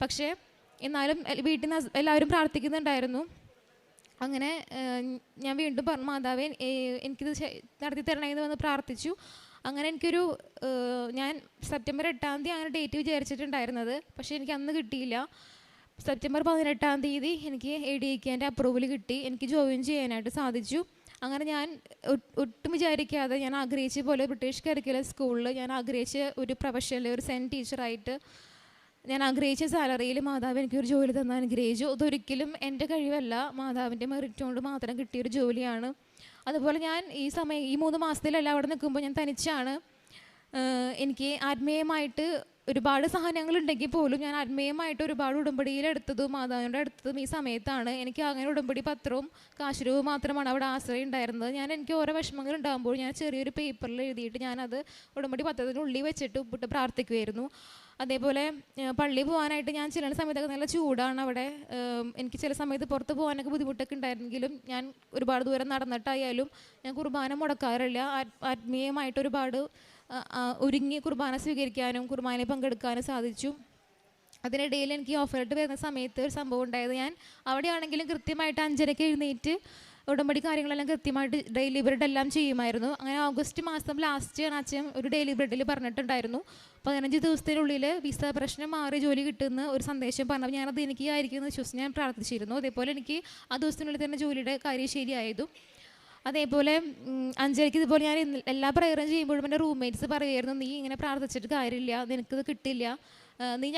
പക്ഷേ എന്നാലും വീട്ടിൽ നിന്ന് എല്ലാവരും പ്രാർത്ഥിക്കുന്നുണ്ടായിരുന്നു. അങ്ങനെ ഞാൻ വീണ്ടും പറഞ്ഞു, മാതാവേ എനിക്കിത് നടത്തി തരണമെന്ന് വന്ന് പ്രാർത്ഥിച്ചു. അങ്ങനെ എനിക്കൊരു ഞാൻ സെപ്റ്റംബർ 8-ാം തീയതി അങ്ങനെ ഡേറ്റ് വിചാരിച്ചിട്ടുണ്ടായിരുന്നത്, പക്ഷേ എനിക്ക് അന്ന് കിട്ടിയില്ല. സെപ്റ്റംബർ 18-ാം തീയതി എനിക്ക് ADEKൻ്റെ അപ്രൂവൽ കിട്ടി, എനിക്ക് ജോയിൻ ചെയ്യാനായിട്ട് സാധിച്ചു. അങ്ങനെ ഞാൻ ഒട്ടും വിചാരിക്കാതെ ഞാൻ ആഗ്രഹിച്ച പോലെ ബ്രിട്ടീഷ് കരിക്കുലർ സ്കൂളിൽ ഞാൻ ആഗ്രഹിച്ച ഒരു പ്രൊഫഷനിൽ ഒരു സെൻറ്റ് ടീച്ചറായിട്ട് ഞാൻ ആഗ്രഹിച്ച സാലറിയിൽ മാതാവ് എനിക്കൊരു ജോലി തന്നാൽ അനുഗ്രഹിച്ചു. അതൊരിക്കലും എൻ്റെ കഴിവല്ല, മാതാവിൻ്റെ മെറിറ്റ് കൊണ്ട് മാത്രം കിട്ടിയൊരു ജോലിയാണ്. അതുപോലെ ഞാൻ ഈ 3 മാസത്തിലെല്ലാം അവിടെ നിൽക്കുമ്പോൾ ഞാൻ തനിച്ചാണ്. എനിക്ക് ആത്മീയമായിട്ട് ഒരുപാട് സഹനങ്ങളുണ്ടെങ്കിൽ പോലും ഞാൻ ആത്മീയമായിട്ട് ഒരുപാട് ഉടമ്പടിയിലെടുത്തതും മാതാവിൻ്റെ അടുത്തതും ഈ സമയത്താണ്. എനിക്ക് അങ്ങനെ ഉടമ്പടി പത്രവും കാശുരവും മാത്രമാണ് അവിടെ ആശ്രയം ഉണ്ടായിരുന്നത്. എനിക്ക് ഓരോ വിഷമങ്ങൾ ഉണ്ടാകുമ്പോൾ ഞാൻ ചെറിയൊരു പേപ്പറിൽ എഴുതിയിട്ട് ഞാനത് ഉടമ്പടി പത്രത്തിനുള്ളിൽ വെച്ചിട്ട് ഉപ്പിട്ട് പ്രാർത്ഥിക്കുമായിരുന്നു. അതേപോലെ പള്ളിയിൽ പോകാനായിട്ട് ഞാൻ ചെല്ലുന്ന സമയത്തൊക്കെ നല്ല ചൂടാണ് അവിടെ. എനിക്ക് ചില സമയത്ത് പുറത്ത് പോകാനൊക്കെ ബുദ്ധിമുട്ടൊക്കെ ഉണ്ടായിരുന്നെങ്കിലും ഞാൻ ഒരുപാട് ദൂരം നടന്നിട്ടായാലും ഞാൻ കുർബാന മുടക്കാറില്ല. ആത്മീയമായിട്ട് ഒരുപാട് ഒരുങ്ങി കുർബാന സ്വീകരിക്കാനും കുർബാനയിൽ പങ്കെടുക്കാനും സാധിച്ചു. അതിനിടയിൽ എനിക്ക് ഓഫർ ലെറ്റർ വരുന്ന സമയത്ത് ഒരു സംഭവം ഉണ്ടായത്, ഞാൻ അവിടെയാണെങ്കിലും കൃത്യമായിട്ട് 5:30 എഴുന്നേറ്റ് ഉടമ്പടി കാര്യങ്ങളെല്ലാം കൃത്യമായിട്ട് ഡെയിലി ബ്രെഡ് എല്ലാം ചെയ്യുമായിരുന്നു. അങ്ങനെ ഓഗസ്റ്റ് മാസം ലാസ്റ്റ് അച്ഛൻ ഒരു ഡെയിലി ബ്രെഡിൽ പറഞ്ഞിട്ടുണ്ടായിരുന്നു 15 ദിവസത്തിനുള്ളിൽ വിസ പ്രശ്നം മാറി ജോലി കിട്ടുന്ന ഒരു സന്ദേശം പറഞ്ഞപ്പോൾ ഞാനത് എനിക്ക് ആയിരിക്കുമെന്ന് വിശ്വസിച്ച് ഞാൻ പ്രാർത്ഥിച്ചിരുന്നു. അതേപോലെ എനിക്ക് ആ ദിവസത്തിനുള്ളിൽ തന്നെ ജോലിയുടെ കാര്യം ശരിയായതും. അതേപോലെ 5:30 ഇതുപോലെ ഞാൻ എല്ലാ പ്രയറും ചെയ്യുമ്പോഴും എൻ്റെ റൂംമേറ്റ്സ് പറയുമായിരുന്നു, നീ ഇങ്ങനെ പ്രാർത്ഥിച്ചിട്ട് കാര്യമില്ല, നിനക്കിത് കിട്ടില്ല, നീ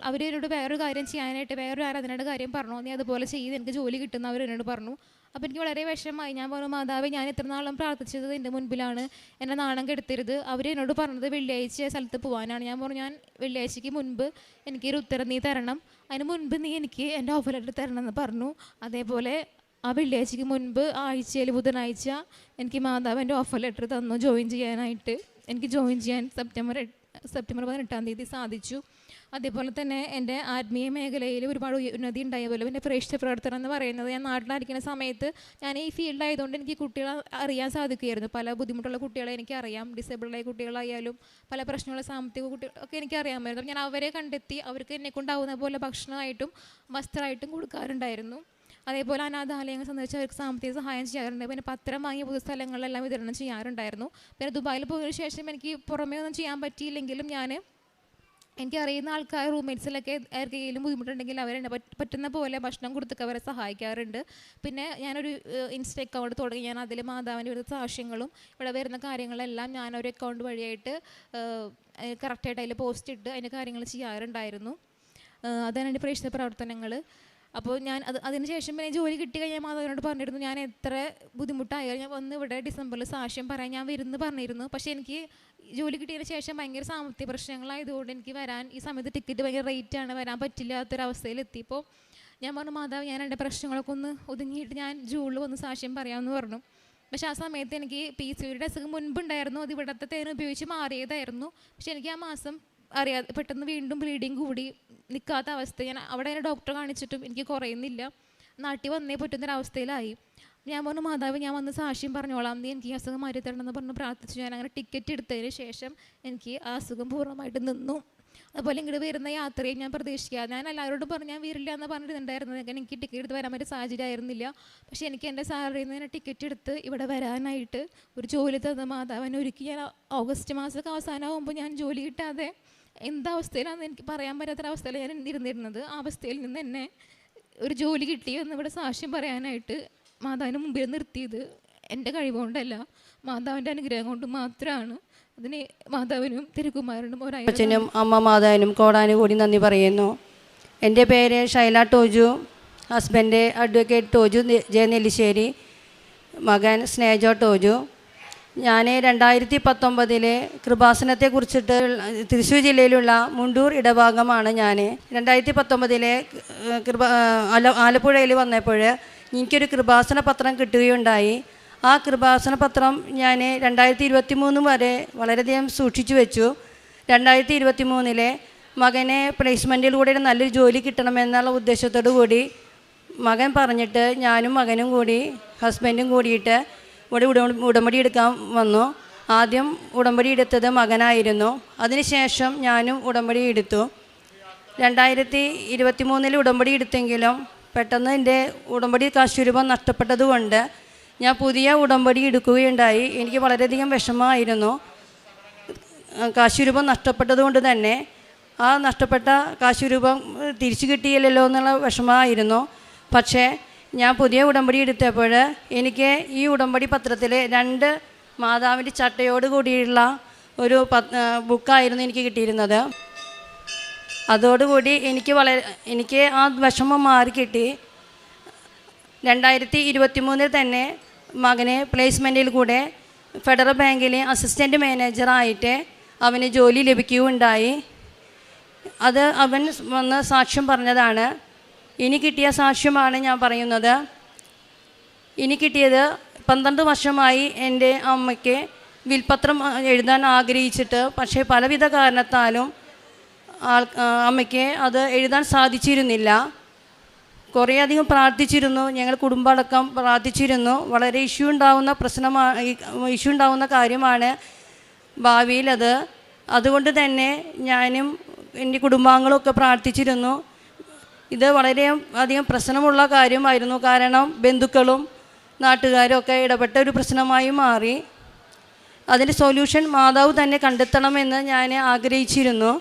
അവരോട് വേറൊരു കാര്യം ചെയ്യാനായിട്ട് വേറൊരു ആരാധനയുടെ കാര്യം പറഞ്ഞു, നീ അതുപോലെ ചെയ്ത് എനിക്ക് ജോലി കിട്ടുന്ന അവരെന്നോട് പറഞ്ഞു. അപ്പോൾ എനിക്ക് വളരെ വിഷമമായി. ഞാൻ പറഞ്ഞു, മാതാവേ ഞാൻ ഇത്ര നാളും പ്രാർത്ഥിച്ചത് എൻ്റെ മുൻപിലാണ്, എന്നെ നാണം കെടുത്തരുത്. അവരെന്നോട് പറഞ്ഞത് വെള്ളിയാഴ്ച സ്ഥലത്ത് പോകാനാണ്. ഞാൻ പറഞ്ഞു, ഞാൻ വെള്ളിയാഴ്ചയ്ക്ക് മുൻപ് എനിക്കൊരു ഉത്തരം നീ തരണം, അതിന് മുൻപ് നീ എനിക്ക് എൻ്റെ ഓഫർ ലെറ്റർ തരണം എന്ന് പറഞ്ഞു. അതേപോലെ ആ വെള്ളിയാഴ്ചയ്ക്ക് മുൻപ് ആഴ്ചയിൽ ബുധനാഴ്ച എനിക്ക് മാതാവ് എൻ്റെ ഓഫർ ലെറ്റർ തന്നു ജോയിൻ ചെയ്യാനായിട്ട്. എനിക്ക് ജോയിൻ ചെയ്യാൻ സെപ്റ്റംബർ 18-ാം തീയതി സാധിച്ചു. അതേപോലെ തന്നെ എൻ്റെ ആത്മീയ മേഖലയിൽ ഒരുപാട് ഉന്നതി ഉണ്ടായ പോലെ എൻ്റെ പ്രേക്ഷിത പ്രവർത്തനം എന്ന് പറയുന്നത്, ഞാൻ നാട്ടിലിരിക്കുന്ന സമയത്ത് ഞാൻ ഈ ഫീൽഡായതുകൊണ്ട് എനിക്ക് കുട്ടികളെ അറിയാൻ സാധിക്കുമായിരുന്നു. പല ബുദ്ധിമുട്ടുള്ള കുട്ടികളെ എനിക്കറിയാം, ഡിസേബിളായ കുട്ടികളായാലും പല പ്രശ്നമുള്ള സാമ്പത്തിക കുട്ടികളൊക്കെ എനിക്കറിയാമായിരുന്നു. ഞാൻ അവരെ കണ്ടെത്തി അവർക്ക് എന്നെക്കൊണ്ടാവുന്ന പോലെ ഭക്ഷണമായിട്ടും വസ്ത്രമായിട്ടും കൊടുക്കാറുണ്ടായിരുന്നു. അതേപോലെ അനാഥാലയങ്ങൾ സന്ദർശിച്ച് അവർക്ക് സാമ്പത്തിക സഹായം ചെയ്യാറുണ്ട്. പിന്നെ പത്രം വാങ്ങിയ പൊതുസ്ഥലങ്ങളിലെല്ലാം വിതരണം ചെയ്യാറുണ്ടായിരുന്നു. പിന്നെ ദുബായിൽ പോയതിനു ശേഷം എനിക്ക് പുറമേ ഒന്നും ചെയ്യാൻ പറ്റിയില്ലെങ്കിലും ഞാൻ എനിക്കറിയുന്ന ആൾക്കാർ റൂംമേറ്റ്സിലൊക്കെ ആർക്കെങ്കിലും ബുദ്ധിമുട്ടുണ്ടെങ്കിൽ അവരെന്നെ പറ്റുന്ന പോലെ ഭക്ഷണം കൊടുത്തൊക്കെ അവരെ സഹായിക്കാറുണ്ട്. പിന്നെ ഞാനൊരു ഇൻസ്റ്റ അക്കൗണ്ട് തുടങ്ങി. ഞാൻ അതിൽ മാതാവിൻ്റെ ഒരു സാക്ഷ്യങ്ങളും ഇവിടെ വരുന്ന കാര്യങ്ങളെല്ലാം ഞാനൊരു അക്കൗണ്ട് വഴിയായിട്ട് കറക്റ്റായിട്ട് അതിൽ പോസ്റ്റ് ഇട്ട് അതിൻ്റെ കാര്യങ്ങൾ ചെയ്യാറുണ്ടായിരുന്നു. അതാണ് എൻ്റെ പ്രേക്ഷിത പ്രവർത്തനങ്ങൾ. അപ്പോൾ ഞാൻ അതിന് ശേഷം പിന്നെ ജോലി കിട്ടി കഴിഞ്ഞാൽ മാതാവിനോട് പറഞ്ഞിരുന്നു ഞാൻ എത്ര ബുദ്ധിമുട്ടായാലും ഞാൻ വന്ന് ഇവിടെ ഡിസംബറിൽ സാക്ഷ്യം പറയാൻ ഞാൻ വരുന്നു പറഞ്ഞിരുന്നു. പക്ഷേ എനിക്ക് ജോലി കിട്ടിയതിന് ശേഷം ഭയങ്കര സാമ്പത്തിക പ്രശ്നങ്ങളായതുകൊണ്ട് എനിക്ക് വരാൻ ഈ സമയത്ത് ടിക്കറ്റ് ഭയങ്കര റേറ്റാണ്, വരാൻ പറ്റില്ലാത്തൊരവസ്ഥയിലെത്തിയപ്പോൾ ഞാൻ പറഞ്ഞു മാതാവ് ഞാൻ എൻ്റെ പ്രശ്നങ്ങളൊക്കെ ഒന്ന് ഒതുങ്ങിയിട്ട് ഞാൻ ജൂണിൽ വന്ന് സാക്ഷ്യം പറയാമെന്ന് പറഞ്ഞു. പക്ഷേ ആ സമയത്ത് എനിക്ക് PCOD അസുഖം മുൻപുണ്ടായിരുന്നു. അത് ഇവിടുത്തെ തേൻ ഉപയോഗിച്ച് മാറിയതായിരുന്നു. പക്ഷേ എനിക്ക് ആ മാസം അറിയാതെ പെട്ടെന്ന് വീണ്ടും ബ്ലീഡിങ് കൂടി നിൽക്കാത്ത അവസ്ഥ. ഞാൻ അവിടെ തന്നെ ഡോക്ടറെ കാണിച്ചിട്ടും എനിക്ക് കുറയുന്നില്ല. നാട്ടിൽ വന്നേ പറ്റുന്നൊരവസ്ഥയിലായി. ഞാൻ പറഞ്ഞു മാതാവ് ഞാൻ വന്ന് സാക്ഷ്യം പറഞ്ഞോളാം, നീ എനിക്ക് ഈ അസുഖം മാറ്റി തരണമെന്ന് പറഞ്ഞ് പ്രാർത്ഥിച്ചു. ഞാൻ അങ്ങനെ ടിക്കറ്റ് എടുത്തതിന് ശേഷം എനിക്ക് ആ അസുഖം പൂർണ്ണമായിട്ട് നിന്നു. അതുപോലെ ഇങ്ങോട്ട് വരുന്ന യാത്രയും ഞാൻ പ്രതീക്ഷിക്കാതെ ഞാൻ എല്ലാവരോടും പറഞ്ഞു ഞാൻ വരില്ല എന്ന് പറഞ്ഞിട്ടുണ്ടായിരുന്നത്. എനിക്ക് ടിക്കറ്റ് എടുത്ത് വരാൻ പറ്റിയ സാഹചര്യം ആയിരുന്നില്ല. പക്ഷേ എനിക്ക് എൻ്റെ സാലറിയിൽ നിന്ന് ടിക്കറ്റ് എടുത്ത് ഇവിടെ വരാനായിട്ട് ഒരു ജോലി തന്ന മാതാവിനെ ഒരുക്കി. ഞാൻ ഓഗസ്റ്റ് മാസമൊക്കെ അവസാനമാകുമ്പോൾ ഞാൻ ജോലി കിട്ടാതെ എന്താവസ്ഥയിലാണെന്ന് എനിക്ക് പറയാൻ പറ്റാത്തൊരവസ്ഥയിൽ ഞാൻ ഇരുന്നിരുന്നത്. ആ അവസ്ഥയിൽ നിന്ന് എന്നെ ഒരു ജോലി കിട്ടിയെന്ന് ഇവിടെ സാക്ഷ്യം പറയാനായിട്ട് മാതാവിന് മുമ്പിൽ നിർത്തിയത് എൻ്റെ കഴിവുകൊണ്ടല്ല, മാതാവിൻ്റെ അനുഗ്രഹം കൊണ്ട് മാത്രമാണ്. അതിന് മാതാവിനും തിരുക്കുമാരനും അച്ഛനും അമ്മ മാതാവിനും കോടാനുകൂടി നന്ദി പറയുന്നു. എൻ്റെ പേര് Shaila Toju, husband advocate Toju J Nellissery, മകൻ സ്നേജോ ടോജു. ഞാൻ 2019 കൃപാസനത്തെക്കുറിച്ചിട്ട് തൃശ്ശൂർ ജില്ലയിലുള്ള മുണ്ടൂർ ഇടഭാഗമാണ് ഞാൻ. 2019 ആലപ്പുഴയിൽ വന്നപ്പോൾ എനിക്കൊരു കൃപാസന പത്രം കിട്ടുകയുണ്ടായി. ആ കൃപാസന പത്രം ഞാൻ 2023 വരെ വളരെയധികം സൂക്ഷിച്ചു വെച്ചു. 2023 മകനെ പ്ലേസ്മെൻറ്റിലൂടെ നല്ലൊരു ജോലി കിട്ടണമെന്നുള്ള ഉദ്ദേശത്തോടു കൂടി മകൻ പറഞ്ഞിട്ട് ഞാനും മകനും കൂടി ഹസ്ബൻഡും കൂടിയിട്ട് ഇവിടെ ഉടമ്പടി എടുക്കാൻ വന്നു. ആദ്യം ഉടമ്പടി എടുത്തത് മകനായിരുന്നു. അതിനുശേഷം ഞാനും ഉടമ്പടി എടുത്തു. 2023 ഉടമ്പടി എടുത്തെങ്കിലും പെട്ടെന്ന് എൻ്റെ ഉടമ്പടി കാശുരൂപം നഷ്ടപ്പെട്ടതുകൊണ്ട് ഞാൻ പുതിയ ഉടമ്പടി എടുക്കുകയുണ്ടായി. എനിക്ക് വളരെയധികം വിഷമമായിരുന്നു. കാശുരൂപം നഷ്ടപ്പെട്ടതുകൊണ്ട് തന്നെ ആ നഷ്ടപ്പെട്ട കാശുരൂപം തിരിച്ചു കിട്ടിയില്ലല്ലോ എന്നുള്ള വിഷമമായിരുന്നു. പക്ഷേ ഞാൻ പുതിയ ഉടമ്പടി എടുത്തപ്പോൾ എനിക്ക് ഈ ഉടമ്പടി പത്രത്തിൽ 2 മാതാവിൻ്റെ ചട്ടയോട് കൂടിയുള്ള ഒരു ബുക്കായിരുന്നു എനിക്ക് കിട്ടിയിരുന്നത്. അതോടുകൂടി എനിക്ക് ആ വിഷമം മാറി കിട്ടി. 2023 തന്നെ മകനെ പ്ലേസ്മെൻറ്റിൽ കൂടെ ഫെഡറൽ ബാങ്കിൽ അസിസ്റ്റൻറ്റ് മാനേജറായിട്ട് അവന് ജോലി ലഭിക്കുകയുണ്ടായി. അത് അവൻ വന്ന് സാക്ഷ്യം പറഞ്ഞതാണ്. ഇനി കിട്ടിയ സാക്ഷ്യമാണ് ഞാൻ പറയുന്നത്. ഇനി കിട്ടിയത് 12 വർഷമായി എൻ്റെ അമ്മയ്ക്ക് വിൽപത്രം എഴുതാൻ ആഗ്രഹിച്ചിട്ട്, പക്ഷേ പലവിധ കാരണത്താലും അമ്മയ്ക്ക് അത് എഴുതാൻ സാധിച്ചിരുന്നില്ല. കുറേയധികം പ്രാർത്ഥിച്ചിരുന്നു, ഞങ്ങൾ കുടുംബമടക്കം പ്രാർത്ഥിച്ചിരുന്നു. വളരെ ഇഷ്യൂ ഉണ്ടാവുന്ന കാര്യമാണ് ഭാവിയിൽ അത്. അതുകൊണ്ട് തന്നെ ഞാനും എൻ്റെ കുടുംബാംഗങ്ങളൊക്കെ പ്രാർത്ഥിച്ചിരുന്നു. ഇത് വളരെ അധികം പ്രശ്നമുള്ള കാര്യമായിരുന്നു. കാരണം ബന്ധുക്കളും നാട്ടുകാരും ഒക്കെ ഇടപെട്ട ഒരു പ്രശ്നമായി മാറി. അതിൻ്റെ സൊല്യൂഷൻ മാതാവ് തന്നെ കണ്ടെത്തണമെന്ന് ഞാൻ ആഗ്രഹിച്ചിരുന്നു.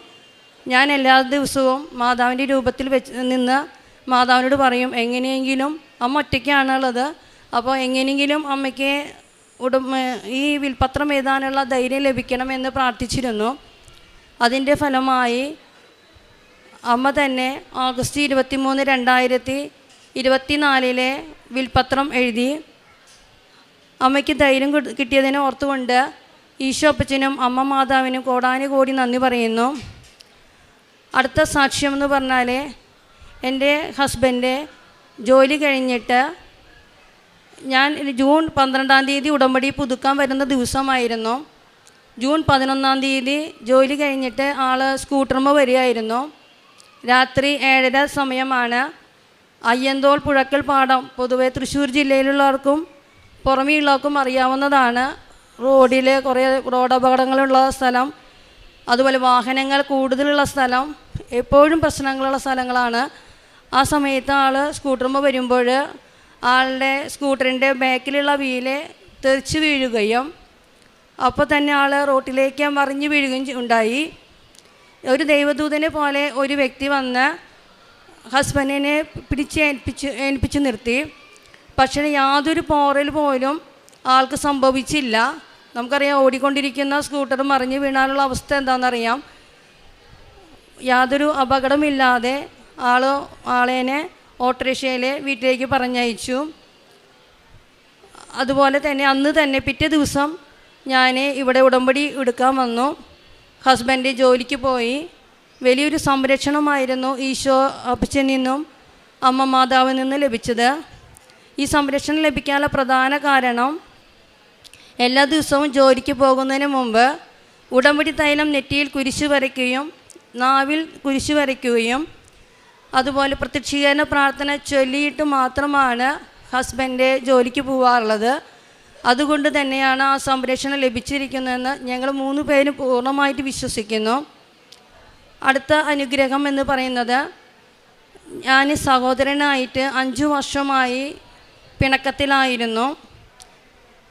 ഞാൻ എല്ലാ ദിവസവും മാതാവിൻ്റെ രൂപത്തിൽ നിന്ന് മാതാവിനോട് പറയും, എങ്ങനെയെങ്കിലും അമ്മ ഒറ്റയ്ക്കാണുള്ളത്, അപ്പോൾ എങ്ങനെയെങ്കിലും അമ്മയ്ക്ക് ഈ വിൽപത്രം എഴുതാനുള്ള ധൈര്യം ലഭിക്കണമെന്ന് പ്രാർത്ഥിച്ചിരുന്നു. അതിൻ്റെ ഫലമായി അമ്മ തന്നെ ഓഗസ്റ്റ് 23, 2024 വിൽപത്രം എഴുതി. അമ്മയ്ക്ക് ധൈര്യം കിട്ടിയതിനെ ഓർത്തുകൊണ്ട് ഈശോ അപ്പച്ചനും അമ്മ മാതാവിനും കോടാനുകോടി നന്ദി പറയുന്നു. അടുത്ത സാക്ഷ്യം എന്ന് പറഞ്ഞാൽ എൻ്റെ ഹസ്ബൻഡ് ജോലി കഴിഞ്ഞിട്ട് ഞാൻ ജൂൺ 12 ഉടമ്പടി പുതുക്കാൻ വരുന്ന ദിവസമായിരുന്നു. ജൂൺ 11 ജോലി കഴിഞ്ഞിട്ട് ആൾ സ്കൂട്ടർമ വരികയായിരുന്നു. രാത്രി 7:30 സമയമാണ്. അയ്യന്തോൾ പുഴക്കൽ പാടം പൊതുവെ തൃശ്ശൂർ ജില്ലയിലുള്ളവർക്കും പുറമെയുള്ളവർക്കും അറിയാവുന്നതാണ്. റോഡിൽ കുറേ റോഡപകടങ്ങളുള്ള സ്ഥലം, അതുപോലെ വാഹനങ്ങൾ കൂടുതലുള്ള സ്ഥലം, എപ്പോഴും പ്രശ്നങ്ങളുള്ള സ്ഥലങ്ങളാണ്. ആ സമയത്ത് ആൾ സ്കൂട്ടറുമ്പോൾ വരുമ്പോൾ ആളുടെ സ്കൂട്ടറിൻ്റെ ബാക്കിലുള്ള വീല് തെറിച്ച് വീഴുകയും അപ്പോൾ തന്നെ ആൾ റോട്ടിലേക്ക് മറിഞ്ഞ് വീഴുകയും ഉണ്ടായി. ഒരു ദൈവദൂതനെ പോലെ ഒരു വ്യക്തി വന്ന് ഹസ്ബൻഡിനെ ഏൽപ്പിച്ച് നിർത്തി. പക്ഷേ യാതൊരു പോറൽ പോലും ആൾക്ക് സംഭവിച്ചില്ല. നമുക്കറിയാം, ഓടിക്കൊണ്ടിരിക്കുന്ന സ്കൂട്ടർ മറിഞ്ഞ് വീണാലുള്ള അവസ്ഥ എന്താണെന്നറിയാം. യാതൊരു അപകടമില്ലാതെ ആളേനെ ഓട്ടോറിക്ഷയിൽ വീട്ടിലേക്ക് പറഞ്ഞയച്ചു. അതുപോലെ തന്നെ അന്ന് തന്നെ പിറ്റേ ദിവസം ഞാൻ ഇവിടെ ഉടമ്പടി എടുക്കാൻ വന്നു. ഹസ്ബൻഡ് ജോലിക്ക് പോയി. വലിയൊരു സംരക്ഷണമായിരുന്നു ഈശോ അപ്പച്ചനിൽ നിന്നും അമ്മ മാതാവിൽ നിന്നും ലഭിച്ചത്. ഈ സംരക്ഷണം ലഭിക്കാനുള്ള പ്രധാന കാരണം, എല്ലാ ദിവസവും ജോലിക്ക് പോകുന്നതിന് മുമ്പ് ഉടമ്പടി തൈലം നെറ്റിയിൽ കുരിശ് വരയ്ക്കുകയും നാവിൽ കുരിശ് വരയ്ക്കുകയും അതുപോലെ പ്രത്യക്ഷീകരണ പ്രാർത്ഥന ചൊല്ലിയിട്ട് മാത്രമാണ് ഹസ്ബൻഡ് ജോലിക്ക് പോകാറുള്ളത്. അതുകൊണ്ട് തന്നെയാണ് ആ സംരക്ഷണം ലഭിച്ചിരിക്കുന്നതെന്ന് ഞങ്ങൾ 3 പേരും പൂർണ്ണമായിട്ട് വിശ്വസിക്കുന്നു. അടുത്ത അനുഗ്രഹം എന്ന് പറയുന്നത്, ഞാൻ സഹോദരനായിട്ട് 5 വർഷമായി പിണക്കത്തിലായിരുന്നു.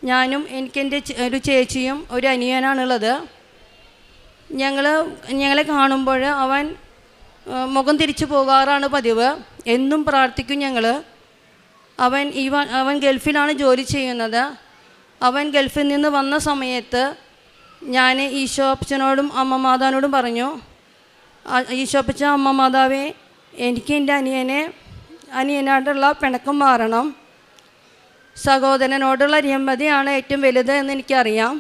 ഞാനും എനിക്കെൻ്റെ ഒരു ചേച്ചിയും ഒരു അനിയനാണുള്ളത്. ഞങ്ങളെ കാണുമ്പോൾ അവൻ മുഖം തിരിച്ചു പോകാറാണ് പതിവ്. എന്നും പ്രാർത്ഥിക്കും ഞങ്ങൾ. അവൻ ഗൾഫിലാണ് ജോലി ചെയ്യുന്നത്. അവൻ ഗൾഫിൽ നിന്ന് വന്ന സമയത്ത് ഞാൻ ഈശോ അപ്പച്ചനോടും അമ്മ മാതാവിനോടും പറഞ്ഞു, ഈശോ അപ്പച്ച, അമ്മ മാതാവേ, എനിക്ക് എൻ്റെ അനിയനായിട്ടുള്ള പിണക്കം മാറണം. സഹോദരനോടുള്ള രമ്യതയാണ് ഏറ്റവും വലുത് എന്ന് എനിക്കറിയാം.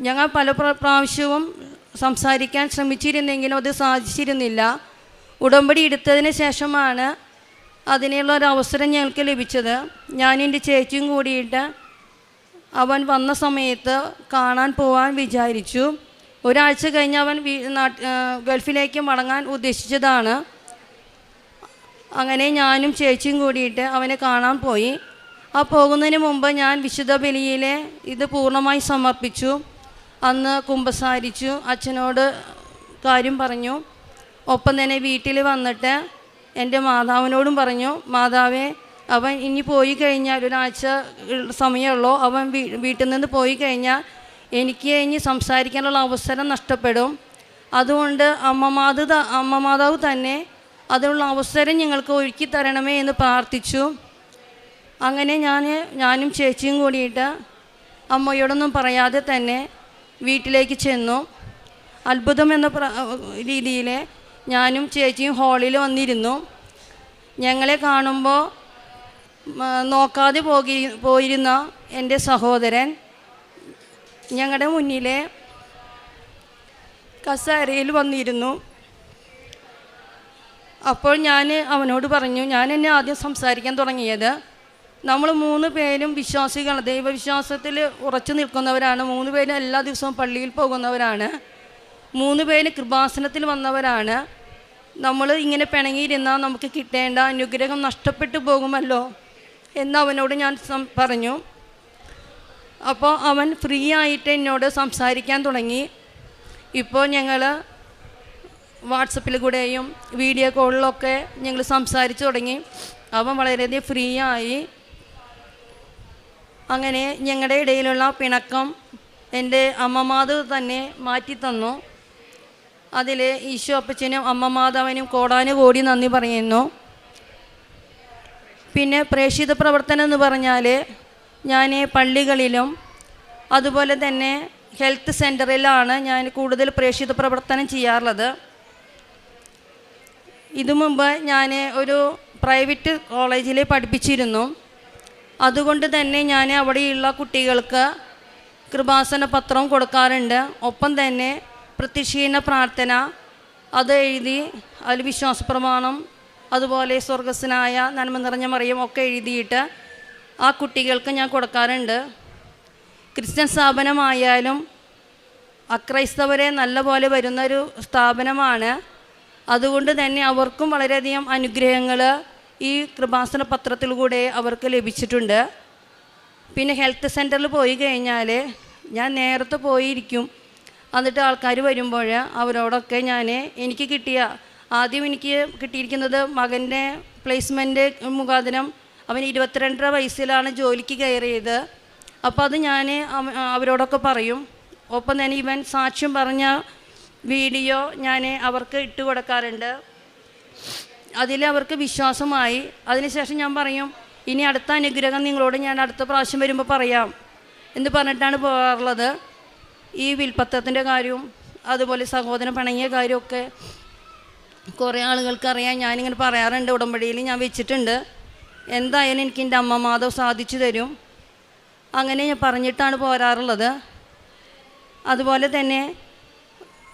ഞങ്ങൾ പല പ്രാവശ്യവും സംസാരിക്കാൻ ശ്രമിച്ചിരുന്നെങ്കിലും അത് സാധിച്ചിരുന്നില്ല. ഉടമ്പടി എടുത്തതിന് ശേഷമാണ് അതിനുള്ള ഒരു അവസരം ഞങ്ങൾക്ക് ലഭിച്ചത്. ഞാനും എൻ്റെ ചേച്ചിയും കൂടിയിട്ട് അവൻ വന്ന സമയത്ത് കാണാൻ പോകാൻ വിചാരിച്ചു. ഒരാഴ്ച കഴിഞ്ഞ് അവൻ ഗൾഫിലേക്ക് മടങ്ങാൻ ഉദ്ദേശിച്ചതാണ്. അങ്ങനെ ഞാനും ചേച്ചിയും കൂടിയിട്ട് അവനെ കാണാൻ പോയി. ആ പോകുന്നതിന് മുമ്പ് ഞാൻ വിശുദ്ധ ബലിയിലെ ഇത് പൂർണ്ണമായി സമർപ്പിച്ചു. അന്ന് കുമ്പസാരിച്ചു, അച്ഛനോട് കാര്യം പറഞ്ഞു. ഒപ്പം തന്നെ വീട്ടിൽ വന്നിട്ട് എൻ്റെ മാതാവിനോടും പറഞ്ഞു, മാതാവേ, അവൻ ഇനി പോയി കഴിഞ്ഞാൽ ഒരാഴ്ച സമയമുള്ളൂ. അവൻ വീട്ടിൽ നിന്ന് പോയി കഴിഞ്ഞാൽ എനിക്ക് ഇനി സംസാരിക്കാനുള്ള അവസരം നഷ്ടപ്പെടും. അതുകൊണ്ട് അമ്മ മാതാവ് തന്നെ അതിനുള്ള അവസരം ഞങ്ങൾക്ക് ഒരുക്കി തരണമേ എന്ന് പ്രാർത്ഥിച്ചു. അങ്ങനെ ഞാനും ചേച്ചിയും കൂടിയിട്ട് അമ്മയോടൊന്നും പറയാതെ തന്നെ വീട്ടിലേക്ക് ചെന്നു. അത്ഭുതം എന്ന രീതിയിൽ ഞാനും ചേച്ചിയും ഹാളിൽ വന്നിരുന്നു. ഞങ്ങളെ കാണുമ്പോൾ നോക്കാതെ പോയിരുന്ന എൻ്റെ സഹോദരൻ ഞങ്ങളുടെ മുന്നിലെ കസേരയിൽ വന്നിരുന്നു. അപ്പോൾ ഞാൻ അവനോട് പറഞ്ഞു, ഞാൻ എന്നെ ആദ്യം സംസാരിക്കാൻ തുടങ്ങിയത്, നമ്മൾ 3 പേരും വിശ്വാസികൾ, ദൈവവിശ്വാസത്തിൽ ഉറച്ചു നിൽക്കുന്നവരാണ്. 3 പേരും എല്ലാ ദിവസവും പള്ളിയിൽ പോകുന്നവരാണ്. 3 പേരും കൃപാസനത്തിൽ വന്നവരാണ്. നമ്മൾ ഇങ്ങനെ പിണങ്ങിയിരുന്നാൽ നമുക്ക് കിട്ടേണ്ട അനുഗ്രഹം നഷ്ടപ്പെട്ടു പോകുമല്ലോ എന്ന് അവനോട് ഞാൻ പറഞ്ഞു. അപ്പോൾ അവൻ ഫ്രീ ആയിട്ട് എന്നോട് സംസാരിക്കാൻ തുടങ്ങി. ഇപ്പോൾ ഞങ്ങൾ വാട്സപ്പിൽ കൂടെയും വീഡിയോ കോളിലൊക്കെ ഞങ്ങൾ സംസാരിച്ചു തുടങ്ങി. അവൻ വളരെയധികം ഫ്രീ ആയി. അങ്ങനെ ഞങ്ങളുടെ ഇടയിലുള്ള പിണക്കം എൻ്റെ അമ്മമാതാവ് തന്നെ മാറ്റിത്തന്നു. അതിൽ ഈശോ അപ്പച്ചനും അമ്മ മാതാവിനും കോടാനുകോടി നന്ദി പറയുന്നു. പിന്നെ പ്രേക്ഷിത പ്രവർത്തനം എന്ന് പറഞ്ഞാൽ, ഞാൻ പള്ളികളിലും അതുപോലെ തന്നെ ഹെൽത്ത് സെൻ്ററിലാണ് ഞാൻ കൂടുതൽ പ്രേക്ഷിത പ്രവർത്തനം ചെയ്യാറുള്ളത്. ഇതു മുമ്പ് ഞാൻ ഒരു പ്രൈവറ്റ് കോളേജിൽ പഠിപ്പിച്ചിരുന്നു. അതുകൊണ്ട് തന്നെ ഞാൻ അവിടെയുള്ള കുട്ടികൾക്ക് കൃപാസന പത്രം കൊടുക്കാറുണ്ട്. ഒപ്പം തന്നെ പ്രത്യക്ഷീകരണ പ്രാർത്ഥന അത് എഴുതി, അതിൽ വിശ്വാസപ്രമാണം, അതുപോലെ സ്വർഗസ്വനായ നന്മ നിറഞ്ഞ മറിയം ഒക്കെ എഴുതിയിട്ട് ആ കുട്ടികൾക്ക് ഞാൻ കൊടുക്കാറുണ്ട്. ക്രിസ്ത്യൻ സ്ഥാപനമായാലും അക്രൈസ്തവരെ നല്ലപോലെ വരുന്നൊരു സ്ഥാപനമാണ്. അതുകൊണ്ട് തന്നെ അവർക്കും വളരെയധികം അനുഗ്രഹങ്ങൾ ഈ കൃപാസന പത്രത്തിലൂടെ അവർക്ക് ലഭിച്ചിട്ടുണ്ട്. പിന്നെ ഹെൽത്ത് സെൻ്ററിൽ പോയി കഴിഞ്ഞാൽ ഞാൻ നേരത്തെ പോയിരിക്കും. എന്നിട്ട് ആൾക്കാർ വരുമ്പോൾ അവരോടൊക്കെ എനിക്ക് ആദ്യം കിട്ടിയിരിക്കുന്നത് മകൻ്റെ പ്ലേസ്മെൻറ്റ് മുഖാന്തരം. അവൻ 22.5 വയസ്സിലാണ് ജോലിക്ക് കയറിയത്. അപ്പോൾ അത് ഞാൻ അവരോടൊക്കെ പറയും. ഒപ്പം തന്നെ ഇവൻ സാക്ഷ്യം പറഞ്ഞ വീഡിയോ ഞാൻ അവർക്ക് ഇട്ട് കൊടുക്കാറുണ്ട്. അതിൽ അവർക്ക് വിശ്വാസമായി. അതിനുശേഷം ഞാൻ പറയും, ഇനി അടുത്ത അനുഗ്രഹം നിങ്ങളോട് ഞാൻ അടുത്ത പ്രാവശ്യം വരുമ്പോൾ പറയാം എന്ന് പറഞ്ഞിട്ടാണ് പോകാറുള്ളത്. ഈ വിൽപ്പത്രത്തിൻ്റെ കാര്യവും അതുപോലെ സഹോദരൻ പിണങ്ങിയ കാര്യമൊക്കെ കുറേ ആളുകൾക്കറിയാം. ഞാനിങ്ങനെ പറയാറുണ്ട്, ഉടമ്പടിയിൽ ഞാൻ വെച്ചിട്ടുണ്ട്. എന്തായാലും എനിക്ക് എൻ്റെ അമ്മ മാധവ് സാധിച്ചു തരും. അങ്ങനെ ഞാൻ പറഞ്ഞിട്ടാണ് പോരാറുള്ളത്. അതുപോലെ തന്നെ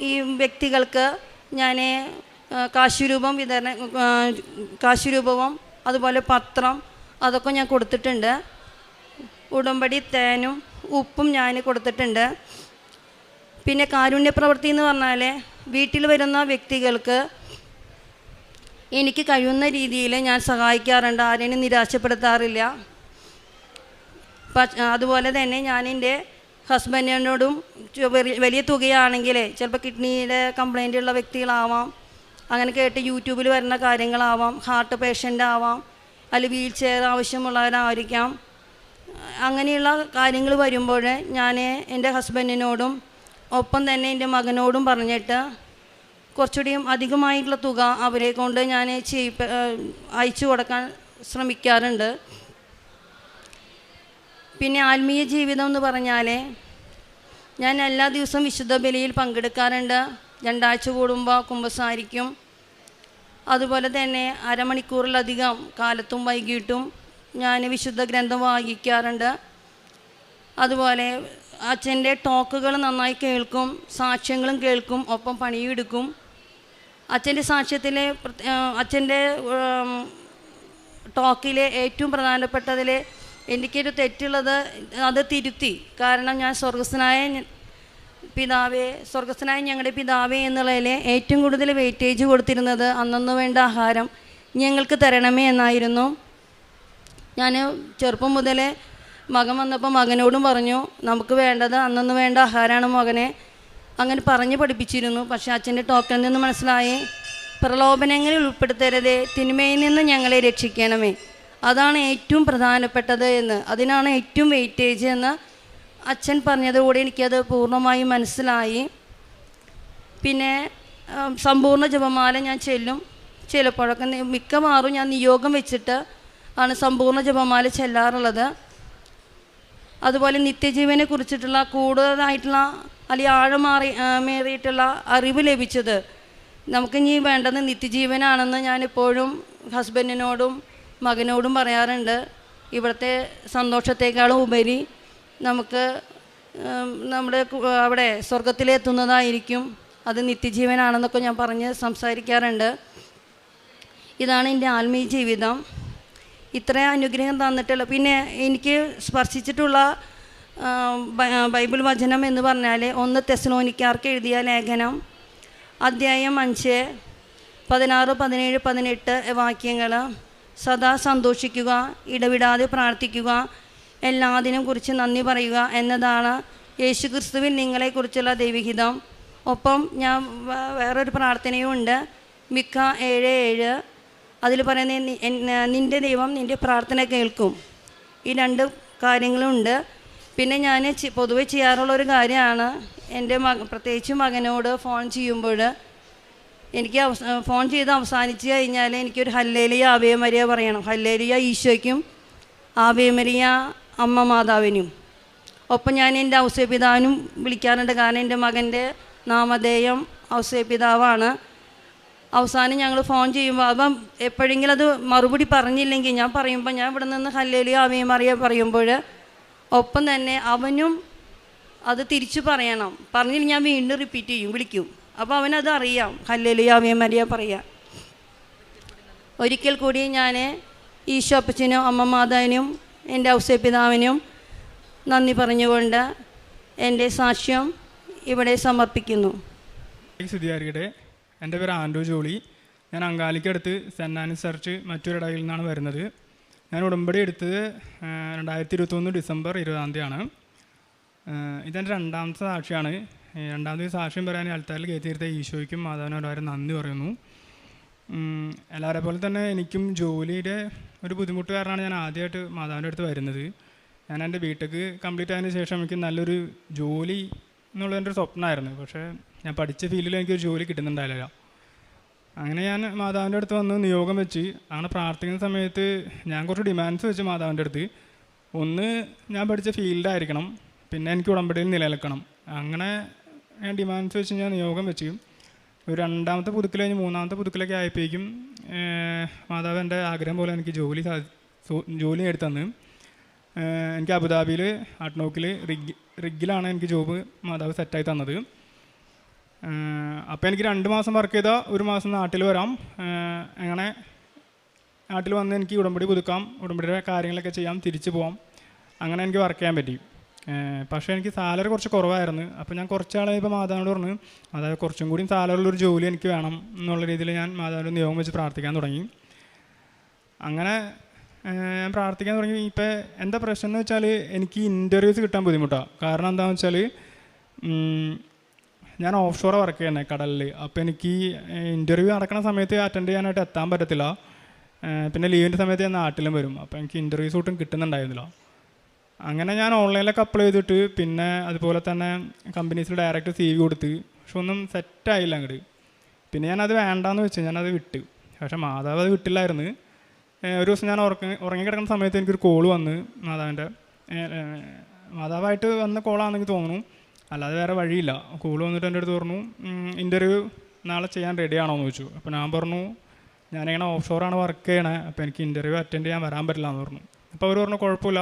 ഈ വ്യക്തികൾക്ക് ഞാൻ കാശുരൂപവും അതുപോലെ പത്രം അതൊക്കെ ഞാൻ കൊടുത്തിട്ടുണ്ട്. ഉടമ്പടി തേനും ഉപ്പും ഞാൻ കൊടുത്തിട്ടുണ്ട്. പിന്നെ കാരുണ്യ പ്രവൃത്തി എന്ന് പറഞ്ഞാൽ വീട്ടിൽ വരുന്ന വ്യക്തികൾക്ക് എനിക്ക് കഴിയുന്ന രീതിയിൽ ഞാൻ സഹായിക്കാറുണ്ട്. ആരെയും നിരാശപ്പെടുത്താറില്ല. അതുപോലെ തന്നെ ഞാൻ എൻ്റെ ഹസ്ബൻഡിനോടും വലിയ തുകയാണെങ്കിൽ, ചിലപ്പോൾ കിഡ്നിയുടെ കംപ്ലൈൻ്റ് ഉള്ള വ്യക്തികളാവാം, അങ്ങനെ കേട്ട് യൂട്യൂബിൽ വരുന്ന കാര്യങ്ങളാവാം, ഹാർട്ട് പേഷ്യൻ്റ് ആവാം, അല്ലെങ്കിൽ വീൽ ചെയർ ആവശ്യമുള്ളവരായിരിക്കാം. അങ്ങനെയുള്ള കാര്യങ്ങൾ വരുമ്പോൾ ഞാൻ എൻ്റെ ഹസ്ബൻഡിനോടും ഒപ്പം തന്നെ എൻ്റെ മകനോടും പറഞ്ഞിട്ട് കുറച്ചുകൂടിയും അധികമായിട്ടുള്ള തുക അവരെ കൊണ്ട് ഞാൻ അയച്ചു കൊടുക്കാൻ ശ്രമിക്കാറുണ്ട്. പിന്നെ ആത്മീയ ജീവിതം എന്ന് പറഞ്ഞാൽ ഞാൻ എല്ലാ ദിവസവും വിശുദ്ധ ബലിയിൽ പങ്കെടുക്കാറുണ്ട്. 2 ആഴ്ച കൂടുമ്പോൾ കുമ്പസാരിക്കും. അതുപോലെ തന്നെ അരമണിക്കൂറിലധികം കാലത്തും വൈകിട്ടും ഞാൻ വിശുദ്ധ ഗ്രന്ഥം വായിക്കാറുണ്ട്. അതുപോലെ അച്ഛൻ്റെ ടോക്കുകൾ നന്നായി കേൾക്കും, സാക്ഷ്യങ്ങളും കേൾക്കും, ഒപ്പം പണിയും എടുക്കും. അച്ഛൻ്റെ ടോക്കിലെ ഏറ്റവും പ്രധാനപ്പെട്ടതിൽ എനിക്കൊരു തെറ്റുള്ളത് അത് തിരുത്തി. കാരണം ഞാൻ സ്വർഗസ്ഥനായ ഞങ്ങളുടെ പിതാവേ എന്നുള്ളതിൽ ഏറ്റവും കൂടുതൽ വെയിറ്റേജ് കൊടുത്തിരുന്നത് അന്നന്ന് വേണ്ട ആഹാരം ഞങ്ങൾക്ക് തരണമേ എന്നായിരുന്നു. ഞാൻ ചെറുപ്പം മുതലേ മകൻ വന്നപ്പോൾ മകനോടും പറഞ്ഞു, നമുക്ക് വേണ്ടത് അന്നന്ന് വേണ്ട ആഹാരമാണ് മകനെ, അങ്ങനെ പറഞ്ഞ് പഠിപ്പിച്ചിരുന്നു. പക്ഷേ അച്ഛൻ്റെ ടോക്കിൽ നിന്ന് മനസ്സിലായി, പ്രലോഭനങ്ങളിൽ ഉൾപ്പെടുത്തരുതേ, തിന്മയിൽ നിന്ന് ഞങ്ങളെ രക്ഷിക്കണമേ, അതാണ് ഏറ്റവും പ്രധാനപ്പെട്ടത് എന്ന്, അതിനാണ് ഏറ്റവും വെയിറ്റേജ് എന്ന് അച്ഛൻ പറഞ്ഞതോടെ എനിക്കത് പൂർണ്ണമായും മനസ്സിലായി. പിന്നെ സമ്പൂർണ്ണ ജപമാല ഞാൻ ചെല്ലും. ചിലപ്പോഴൊക്കെ മിക്കവാറും ഞാൻ നിയോഗം വെച്ചിട്ട് ആണ് സമ്പൂർണ്ണ ജപമാല ചെല്ലാറുള്ളത്. അതുപോലെ നിത്യജീവനെ കുറിച്ചിട്ടുള്ള കൂടുതലായിട്ടുള്ള അല്ലെങ്കിൽ ആഴമേറിയിട്ടുള്ള അറിവ് ലഭിച്ചത് നമുക്കിനി വേണ്ടത് നിത്യജീവനാണെന്ന് ഞാനിപ്പോഴും ഹസ്ബൻഡിനോടും മകനോടും പറയാറുണ്ട്. ഇവിടുത്തെ സന്തോഷത്തേക്കാളും ഉപരി നമുക്ക് നമ്മുടെ അവിടെ സ്വർഗത്തിലെത്തുന്നതായിരിക്കും, അത് നിത്യജീവനാണെന്നൊക്കെ ഞാൻ പറഞ്ഞ് സംസാരിക്കാറുണ്ട്. ഇതാണ് എൻ്റെ ആത്മീയ ജീവിതം. ഇത്രയും അനുഗ്രഹം തന്നിട്ടുള്ള, പിന്നെ എനിക്ക് സ്പർശിച്ചിട്ടുള്ള ബൈബിൾ വചനം എന്ന് പറഞ്ഞാൽ 1 തെസ്സലോനിക്കാർക്ക് എഴുതിയ ലേഖനം അധ്യായം 5 16, 17, 18 വാക്യങ്ങൾ. സദാ സന്തോഷിക്കുക, ഇടവിടാതെ പ്രാർത്ഥിക്കുക, എല്ലാത്തിനും കുറിച്ച് നന്ദി പറയുക എന്നതാണ് യേശുക്രിസ്തുവിൽ നിങ്ങളെക്കുറിച്ചുള്ള ദൈവഹിതം. ഒപ്പം ഞാൻ വേറൊരു പ്രാർത്ഥനയും ഉണ്ട്, മിക്ക 7:7. അതിൽ പറയുന്നത് നിൻ്റെ ദൈവം നിൻ്റെ പ്രാർത്ഥന കേൾക്കും. ഈ 2 കാര്യങ്ങളുണ്ട്. പിന്നെ ഞാൻ പൊതുവെ ചെയ്യാറുള്ളൊരു കാര്യമാണ്, എൻ്റെ പ്രത്യേകിച്ച് മകനോട് ഫോൺ ചെയ്യുമ്പോൾ എനിക്ക് ഫോൺ ചെയ്ത് അവസാനിച്ച് കഴിഞ്ഞാൽ എനിക്കൊരു ഹല്ലേലൂയ ആവേ മരിയ പറയണം. ഹല്ലേലൂയ ഈശോയ്ക്കും ആവേ മരിയ അമ്മ മാതാവിനും. ഒപ്പം ഞാൻ എൻ്റെ ഔസേപിതാവിനും വിളിക്കാറുണ്ട്, കാരണം എൻ്റെ മകൻ്റെ നാമധേയം ഔസേപിതാവാണ്. അവസാനം ഞങ്ങൾ ഫോൺ ചെയ്യുമ്പോൾ അപ്പം എപ്പോഴെങ്കിലും അത് മറുപടി പറഞ്ഞില്ലെങ്കിൽ ഞാൻ പറയുമ്പോൾ ഞാൻ ഇവിടെ നിന്ന് ഹല്ലേലൂയ ആവേ മരിയ പറയുമ്പോൾ ഒപ്പം തന്നെ അവനും അത് തിരിച്ചു പറയണം. പറഞ്ഞില്ല ഞാൻ വീണ്ടും റിപ്പീറ്റ് ചെയ്യും, വിളിക്കും. അപ്പോൾ അവനത് അറിയാം, ഹല്ലേലൂയ ആവേ മരിയ പറയാം. ഒരിക്കൽ കൂടി ഞാൻ ഈശോ അപ്പച്ചനും അമ്മ മാതാവിനും എൻ്റെ ഔസേപിതാവിനും നന്ദി പറഞ്ഞുകൊണ്ട് എൻ്റെ സാക്ഷ്യം ഇവിടെ സമർപ്പിക്കുന്നു. എൻ്റെ പേര് ആൻഡ്രൂ ജോളി. ഞാൻ അങ്കാലിക്കടുത്ത് സെൻറ് ആനീസ് ചർച്ച് മറ്റൊരിടയിൽ നിന്നാണ് വരുന്നത്. ഞാൻ ഉടമ്പടി എടുത്തത് 2021 ഡിസംബർ 20 ഇതെൻ്റെ 2ാമത്തെ സാക്ഷിയാണ്. 2ാമത്തെ സാക്ഷ്യം പറയാൻ ആൾക്കാരിൽ കയറ്റിയിരുത്ത ഈശോയ്ക്കും മാതാവിനും വളരെ നന്ദി പറയുന്നു. എല്ലാവരെ പോലെ തന്നെ എനിക്കും ജോലിയുടെ ഒരു ബുദ്ധിമുട്ട് കാരണമാണ് ഞാൻ ആദ്യമായിട്ട് മാതാവിൻ്റെ അടുത്ത് വരുന്നത്. ഞാൻ എൻ്റെ ബിടെക് കംപ്ലീറ്റ് ആയതിനു ശേഷം എനിക്ക് നല്ലൊരു ജോലി എന്നുള്ളതിൻ്റെ ഒരു സ്വപ്നമായിരുന്നു. പക്ഷേ ഞാൻ പഠിച്ച ഫീൽഡിൽ എനിക്കൊരു ജോലി കിട്ടുന്നുണ്ടായില്ല. അങ്ങനെ ഞാൻ മാതാവിൻ്റെ അടുത്ത് വന്ന് നിയോഗം വെച്ച് അങ്ങനെ പ്രാർത്ഥിക്കുന്ന സമയത്ത് ഞാൻ കുറച്ച് ഡിമാൻഡ്സ് വെച്ച് മാതാവിൻ്റെ അടുത്ത്. ഒന്ന്, ഞാൻ പഠിച്ച ഫീൽഡായിരിക്കണം, പിന്നെ എനിക്ക് ഉടമ്പടിയിൽ നിലനിൽക്കണം. അങ്ങനെ ഞാൻ ഡിമാൻഡ്സ് വെച്ച് ഞാൻ നിയോഗം വെച്ച് ഒരു 2ാമത്തെ പുതുക്കൽ കഴിഞ്ഞ് 3ാമത്തെ പുതുക്കലൊക്കെ ആയപ്പോഴേക്കും മാതാവ് എൻ്റെ ആഗ്രഹം പോലെ എനിക്ക് ജോലി എടുത്തന്ന്. എനിക്ക് അബുദാബിയിൽ അട്നോക്കിൽ റിഗിലാണ് എനിക്ക് ജോബ് മാതാവ് സെറ്റായി തന്നത്. അപ്പോൾ എനിക്ക് 2 മാസം വർക്ക് ചെയ്താൽ 1 മാസം നാട്ടിൽ വരാം. അങ്ങനെ നാട്ടിൽ വന്ന് എനിക്ക് ഉടമ്പടി പുതുക്കാം, ഉടമ്പടിയുടെ കാര്യങ്ങളൊക്കെ ചെയ്യാം, തിരിച്ചു പോകാം. അങ്ങനെ എനിക്ക് വർക്ക് ചെയ്യാൻ പറ്റി. പക്ഷേ എനിക്ക് സാലറി കുറച്ച് കുറവായിരുന്നു. അപ്പോൾ ഞാൻ കുറച്ചാളായപ്പോൾ മാതാവിനോട് പറഞ്ഞു, അതായത് കുറച്ചും കൂടി സാലറിയുള്ളൊരു ജോലി എനിക്ക് വേണം എന്നുള്ള രീതിയിൽ ഞാൻ മാതാവിൻ്റെ നിയോഗം വെച്ച് പ്രാർത്ഥിക്കാൻ തുടങ്ങി. അങ്ങനെ ഞാൻ പ്രാർത്ഥിക്കാൻ തുടങ്ങി. ഇപ്പോൾ എന്താ പ്രശ്നം എന്ന് വെച്ചാൽ എനിക്ക് ഇൻ്റർവ്യൂസ് കിട്ടാൻ ബുദ്ധിമുട്ടാണ്. കാരണം എന്താണെന്ന് വെച്ചാൽ ഞാൻ ഓഫ് ഷോർ വർക്ക് ചെയ്യുന്നത് കടലിൽ. അപ്പോൾ എനിക്ക് ഇൻ്റർവ്യൂ നടക്കുന്ന സമയത്ത് അറ്റൻഡ് ചെയ്യാനായിട്ട് എത്താൻ പറ്റത്തില്ല. പിന്നെ ലീവിൻ്റെ സമയത്ത് ഞാൻ നാട്ടിലും വരും. അപ്പോൾ എനിക്ക് ഇൻ്റർവ്യൂസ് ഒട്ടും കിട്ടുന്നുണ്ടായിരുന്നില്ല. അങ്ങനെ ഞാൻ ഓൺലൈനിലൊക്കെ അപ്ലൈ ചെയ്തിട്ട് പിന്നെ അതുപോലെ തന്നെ കമ്പനീസിൽ ഡയറക്റ്റ് CV കൊടുത്ത്, പക്ഷെ ഒന്നും സെറ്റായില്ല അങ്ങോട്ട്. പിന്നെ ഞാനത് വേണ്ടാന്ന് വെച്ച് ഞാനത് വിട്ട്. പക്ഷേ മാതാവ് അത് വിട്ടില്ലായിരുന്നു. ഒരു ദിവസം ഞാൻ ഉറങ്ങിക്കിടക്കുന്ന സമയത്ത് എനിക്കൊരു കോള് വന്ന് മാതാവായിട്ട് വന്ന കോളാണെന്നെങ്കിൽ തോന്നുന്നു, അല്ലാതെ വേറെ വഴിയില്ല. കോള് വന്നിട്ട് എൻ്റെ അടുത്ത് പറഞ്ഞു, ഇൻ്റർവ്യൂ നാളെ ചെയ്യാൻ റെഡിയാണോ എന്ന് ചോദിച്ചു. അപ്പോൾ ഞാൻ പറഞ്ഞു, ഞാനിങ്ങനെ ഓഫ് ഷോറാണ് വർക്ക് ചെയ്യണേ, അപ്പോൾ എനിക്ക് ഇൻ്റർവ്യൂ അറ്റൻഡ് ചെയ്യാൻ വരാൻ പറ്റില്ല എന്ന് പറഞ്ഞു. അപ്പോൾ അവർ പറഞ്ഞു, കുഴപ്പമില്ല,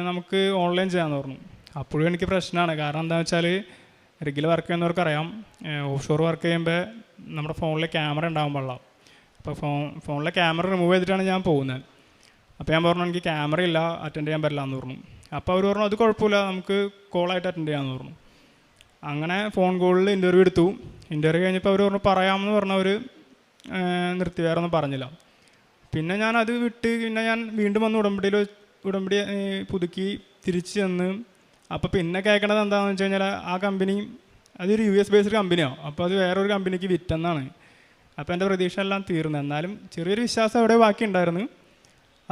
നമുക്ക് ഓൺലൈൻ ചെയ്യാമെന്ന് പറഞ്ഞു. അപ്പോഴും എനിക്ക് പ്രശ്നമാണ്. കാരണം എന്താണെന്ന് വെച്ചാൽ റെഗുലർ വർക്ക് ചെയ്യുന്നവർക്കറിയാം, ഓഫ് ഷോർ വർക്ക് ചെയ്യുമ്പോൾ നമ്മുടെ ഫോണിൽ ക്യാമറ ഉണ്ടാകാൻ പാടില്ല. അപ്പോൾ ഫോണിലെ ക്യാമറ റിമൂവ് ചെയ്തിട്ടാണ് ഞാൻ പോകുന്നത്. അപ്പോൾ ഞാൻ പറഞ്ഞു, എനിക്ക് ക്യാമറ ഇല്ല, അറ്റൻഡ് ചെയ്യാൻ പറ്റില്ല എന്ന് പറഞ്ഞു. അപ്പോൾ അവർ പറഞ്ഞു, അത് കുഴപ്പമില്ല, നമുക്ക് കോളായിട്ട് അറ്റൻഡ് ചെയ്യാമെന്ന് പറഞ്ഞു. അങ്ങനെ ഫോൺ കോളിൽ ഇൻ്റർവ്യൂ എടുത്തു. ഇൻ്റർവ്യൂ കഴിഞ്ഞപ്പോൾ അവർ പറഞ്ഞു, പറയാമെന്ന് പറഞ്ഞവർ നിർത്തി, വേറെ ഒന്നും പറഞ്ഞില്ല. പിന്നെ ഞാൻ അത് വിട്ട് പിന്നെ ഞാൻ വീണ്ടും വന്ന് ഉടമ്പടി പുതുക്കി തിരിച്ച് ചെന്ന്. അപ്പോൾ പിന്നെ കേൾക്കണത് എന്താണെന്ന് വെച്ച് കഴിഞ്ഞാൽ ആ കമ്പനി അതൊരു US ബേസ്ഡ് കമ്പനിയാണ്. അപ്പോൾ അത് വേറൊരു കമ്പനിക്ക് വിറ്റെന്നാണ്. അപ്പോൾ എൻ്റെ പ്രതീക്ഷ എല്ലാം തീർന്നു. എന്നാലും ചെറിയൊരു വിശ്വാസം അവിടെ ബാക്കി ഉണ്ടായിരുന്നു.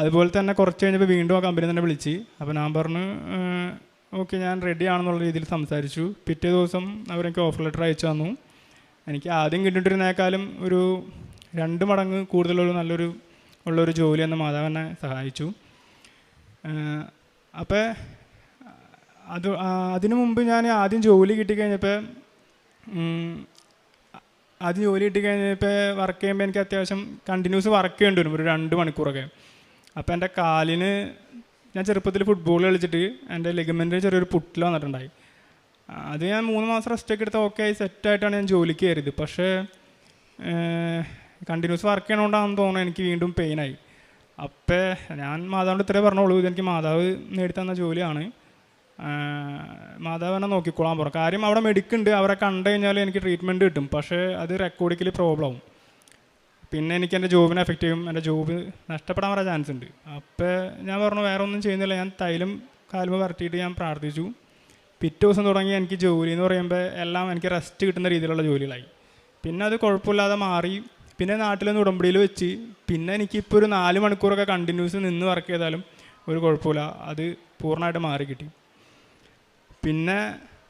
അതുപോലെ തന്നെ കുറച്ച് കഴിഞ്ഞപ്പോൾ വീണ്ടും ആ കമ്പനി തന്നെ വിളിച്ച്. അപ്പോൾ ഞാൻ പറഞ്ഞു, ഓക്കെ, ഞാൻ റെഡി ആണെന്നുള്ള രീതിയിൽ സംസാരിച്ചു. പിറ്റേ ദിവസം അവരെനിക്ക് ഓഫർ ലെറ്റർ അയച്ചു തന്നു. എനിക്ക് ആദ്യം കിട്ടിയിട്ടിരുന്നേക്കാളും ഒരു 2 മടങ്ങ് കൂടുതലൊരു ഉള്ളൊരു ജോലി എന്ന മാതാവ് എന്നെ സഹായിച്ചു. അപ്പോൾ അതിനു മുമ്പ് ഞാൻ ആദ്യം ജോലി കിട്ടിക്കഴിഞ്ഞപ്പോൾ വർക്ക് ചെയ്യുമ്പോൾ എനിക്ക് അത്യാവശ്യം കണ്ടിന്യൂസ് വർക്ക് ചെയ്യേണ്ടി വരും, ഒരു 2 മണിക്കൂറൊക്കെ. അപ്പോൾ എൻ്റെ കാലിന്, ഞാൻ ചെറുപ്പത്തിൽ ഫുട്ബോൾ കളിച്ചിട്ട് എൻ്റെ ലിഗമെൻറ്റിന് ചെറിയൊരു പുട്ടിൽ വന്നിട്ടുണ്ടായി. അത് ഞാൻ 3 മാസം റെസ്റ്റൊക്കെ എടുത്ത് ഓക്കെ ആയി സെറ്റായിട്ടാണ് ഞാൻ ജോലിക്ക് കയറിയത്. പക്ഷേ കണ്ടിന്യൂസ് വർക്ക് ചെയ്യണോണ്ടാണെന്ന് തോന്നുന്നു എനിക്ക് വീണ്ടും പെയിനായി. അപ്പോൾ ഞാൻ മാതാവിൻ്റെ ഇത്രേ പറഞ്ഞോളൂ, ഇതെനിക്ക് മാതാവ് നേടിത്തന്ന ജോലിയാണ്, മാതാവ് എന്നെ നോക്കിക്കോളാൻ പറഞ്ഞു. കാര്യം അവിടെ മെഡിക്കുണ്ട്, അവരെ കണ്ടു കഴിഞ്ഞാൽ എനിക്ക് ട്രീറ്റ്മെൻറ്റ് കിട്ടും. പക്ഷേ അത് റെക്കോർഡിക്കലി പ്രോബ്ലം ആവും. പിന്നെ എനിക്ക് എൻ്റെ ജോബിനെ എഫക്റ്റ് ചെയ്യും, എൻ്റെ ജോബ് നഷ്ടപ്പെടാൻ വരാൻ ചാൻസ് ഉണ്ട്. അപ്പോൾ ഞാൻ പറഞ്ഞു, വേറെ ഒന്നും ചെയ്യുന്നില്ല, ഞാൻ തൈലം കാലുമ്പോൾ വരട്ടിയിട്ട് ഞാൻ പ്രാർത്ഥിച്ചു. പിറ്റേ ദിവസം തുടങ്ങി എനിക്ക് ജോലി എന്ന് പറയുമ്പോൾ എല്ലാം എനിക്ക് റെസ്റ്റ് കിട്ടുന്ന രീതിയിലുള്ള ജോലികളായി. പിന്നെ അത് കുഴപ്പമില്ലാതെ മാറി. പിന്നെ നാട്ടിൽ നിന്ന് ഉടമ്പടിയിൽ വെച്ച് പിന്നെ എനിക്കിപ്പോൾ ഒരു 4 മണിക്കൂറൊക്കെ കണ്ടിന്യൂസ് നിന്ന് വർക്ക് ചെയ്താലും ഒരു കുഴപ്പമില്ല, അത് പൂർണ്ണമായിട്ട് മാറി കിട്ടി. പിന്നെ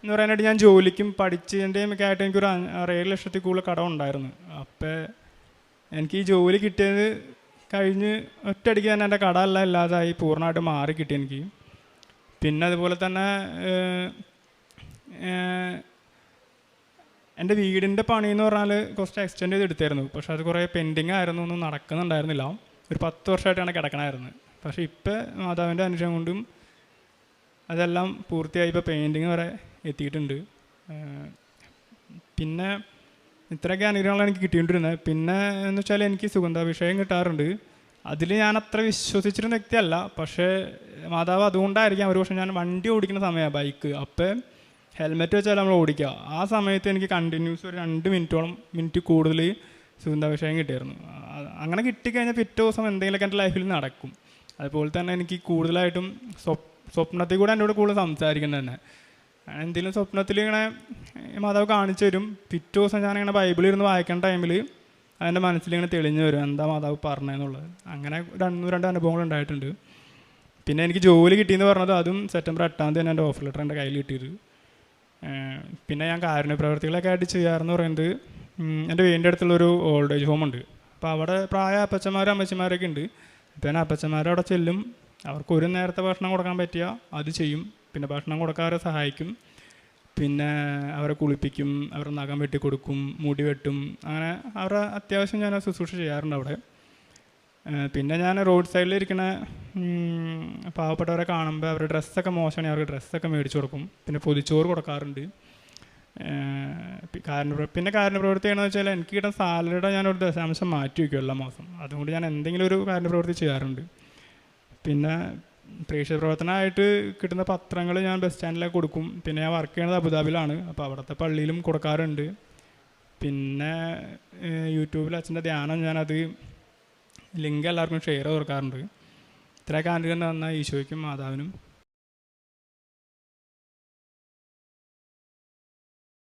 എന്ന് പറയാനായിട്ട് ഞാൻ ജോലിക്കും പഠിച്ചതിൻ്റെയും ഒക്കെ ആയിട്ട് എനിക്കൊരു 6-7 ലക്ഷത്തിൽ കൂടുതൽ കടം ഉണ്ടായിരുന്നു. അപ്പോൾ എനിക്ക് ഈ ജോലി കിട്ടിയത് കഴിഞ്ഞ് ഒറ്റയടിക്ക് തന്നെ എൻ്റെ കടമെല്ലാം ഇല്ലാതായി, പൂർണ്ണമായിട്ട് മാറി കിട്ടി എനിക്ക്. പിന്നെ അതുപോലെ തന്നെ എൻ്റെ വീടിൻ്റെ പണി എന്ന് പറഞ്ഞാൽ കുറച്ച് എക്സ്റ്റെൻഡ് ചെയ്ത് എടുത്തായിരുന്നു. പക്ഷെ അത് കുറേ പെൻഡിങ് ആയിരുന്നു, ഒന്നും നടക്കുന്നുണ്ടായിരുന്നില്ല. ഒരു 10 വർഷമായിട്ടാണ് കിടക്കണമായിരുന്നത്. പക്ഷേ ഇപ്പോൾ മാതാവിൻ്റെ അനുഗ്രഹം കൊണ്ടും അതെല്ലാം പൂർത്തിയായി, ഇപ്പോൾ പെയിൻറ്റിങ് വരെ എത്തിയിട്ടുണ്ട്. പിന്നെ ഇത്രയൊക്കെ അനുഗ്രഹങ്ങളാണ് എനിക്ക് കിട്ടിക്കൊണ്ടിരുന്നത്. പിന്നെ എന്ന് വെച്ചാൽ എനിക്ക് സുഗന്ധാഭിഷേകം കിട്ടാറുണ്ട്. അതിൽ ഞാൻ അത്ര വിശ്വസിച്ചിരുന്ന വ്യക്തിയല്ല. പക്ഷേ മാതാവ് അതുകൊണ്ടായിരിക്കാം ഒരു പക്ഷേ ഞാൻ വണ്ടി ഓടിക്കുന്ന സമയമാണ്, ബൈക്ക്. അപ്പോൾ ഹെൽമെറ്റ് വെച്ചാൽ നമ്മൾ ഓടിക്കുക. ആ സമയത്ത് എനിക്ക് കണ്ടിന്യൂസ് ഒരു 2 മിനിറ്റ് കൂടുതൽ സുഗന്ധാഭിഷേകം കിട്ടിയായിരുന്നു. അങ്ങനെ കിട്ടിക്കഴിഞ്ഞാൽ പിറ്റേ ദിവസം എന്തെങ്കിലുമൊക്കെ എൻ്റെ ലൈഫിൽ നടക്കും. അതുപോലെ തന്നെ എനിക്ക് കൂടുതലായിട്ടും സ്വപ്നത്തിൽ കൂടെ എന്നോട് കൂടുതൽ സംസാരിക്കുന്നത് തന്നെ. എന്തെങ്കിലും സ്വപ്നത്തിൽ ഇങ്ങനെ മാതാവ് കാണിച്ചു തരും. പിറ്റേ ദിവസം ഞാനിങ്ങനെ ബൈബിളിരുന്ന് വായിക്കുന്ന ടൈമിൽ അതിൻ്റെ മനസ്സിലിങ്ങനെ തെളിഞ്ഞു വരും എന്താ മാതാവ് പറഞ്ഞതെന്നുള്ളത്. അങ്ങനെ 1-2 അനുഭവങ്ങൾ ഉണ്ടായിട്ടുണ്ട്. പിന്നെ എനിക്ക് ജോലി കിട്ടിയെന്ന് പറഞ്ഞത് അതും സെപ്റ്റംബർ 8 തന്നെ എൻ്റെ ഓഫർ ലെറ്റർ എൻ്റെ കയ്യിൽ കിട്ടിയത്. പിന്നെ ഞാൻ കാരുണ്യ പ്രവർത്തികളൊക്കെ ആയിട്ട് ചെയ്യാറെന്ന് പറയുന്നത് എൻ്റെ വീടിൻ്റെ അടുത്തുള്ളൊരു ഓൾഡ് ഏജ് ഹോമുണ്ട്. അപ്പോൾ അവിടെ പ്രായ അപ്പച്ചന്മാരും അമ്മച്ചിമാരൊക്കെ ഉണ്ട്. അപ്പോൾ ഞാൻ അപ്പച്ചന്മാരും അവിടെ ചെല്ലും. അവർക്ക് ഒരു നേരത്തെ ഭക്ഷണം കൊടുക്കാൻ പറ്റിയാൽ അത് ചെയ്യും. പിന്നെ ഭക്ഷണം കൊടുക്കാതെ സഹായിക്കും. പിന്നെ അവരെ കുളിപ്പിക്കും, അവരെ നഖം വെട്ടി കൊടുക്കും, മുടി വെട്ടും, അങ്ങനെ അവരെ അത്യാവശ്യം ഞാൻ ശുശ്രൂഷ ചെയ്യാറുണ്ട് അവിടെ. പിന്നെ ഞാൻ റോഡ് സൈഡിലിരിക്കുന്ന പാവപ്പെട്ടവരെ കാണുമ്പോൾ അവരുടെ ഡ്രസ്സൊക്കെ മോശമാണെങ്കിൽ അവർക്ക് ഡ്രസ്സൊക്കെ മേടിച്ച് കൊടുക്കും. പിന്നെ പൊതിച്ചോറ് കൊടുക്കാറുണ്ട്. പിന്നെ കാരുണ്യപ്രവൃത്തി ചെയ്യണമെന്ന് വെച്ചാൽ എനിക്ക് കിട്ടുന്ന സാലറിയുടെ ഞാനൊരു ദശാംശം മാറ്റി വയ്ക്കും എല്ലാ മാസം. അതുകൊണ്ട് ഞാൻ എന്തെങ്കിലും ഒരു കാരുണ്യപ്രവൃത്തി ചെയ്യാറുണ്ട്. പിന്നെ പ്രേക്ഷിത പ്രവർത്തനമായിട്ട് കിട്ടുന്ന പത്രങ്ങൾ ഞാൻ ബസ് സ്റ്റാൻഡിലേക്ക് കൊടുക്കും. പിന്നെ ഞാൻ വർക്ക് ചെയ്യുന്നത് അബുദാബിയിലാണ്. അപ്പോൾ അവിടുത്തെ പള്ളിയിലും കൊടുക്കാറുണ്ട്. പിന്നെ യൂട്യൂബിൽ അച്ഛൻ്റെ ധ്യാനം ഞാനത് ലിങ്ക് എല്ലാവർക്കും ഷെയർ ചെയ്ത് കൊടുക്കാറുണ്ട്. ഇത്രയൊക്കെ ആനുകൂല്യം തന്ന ഈശോയ്ക്കും മാതാവിനും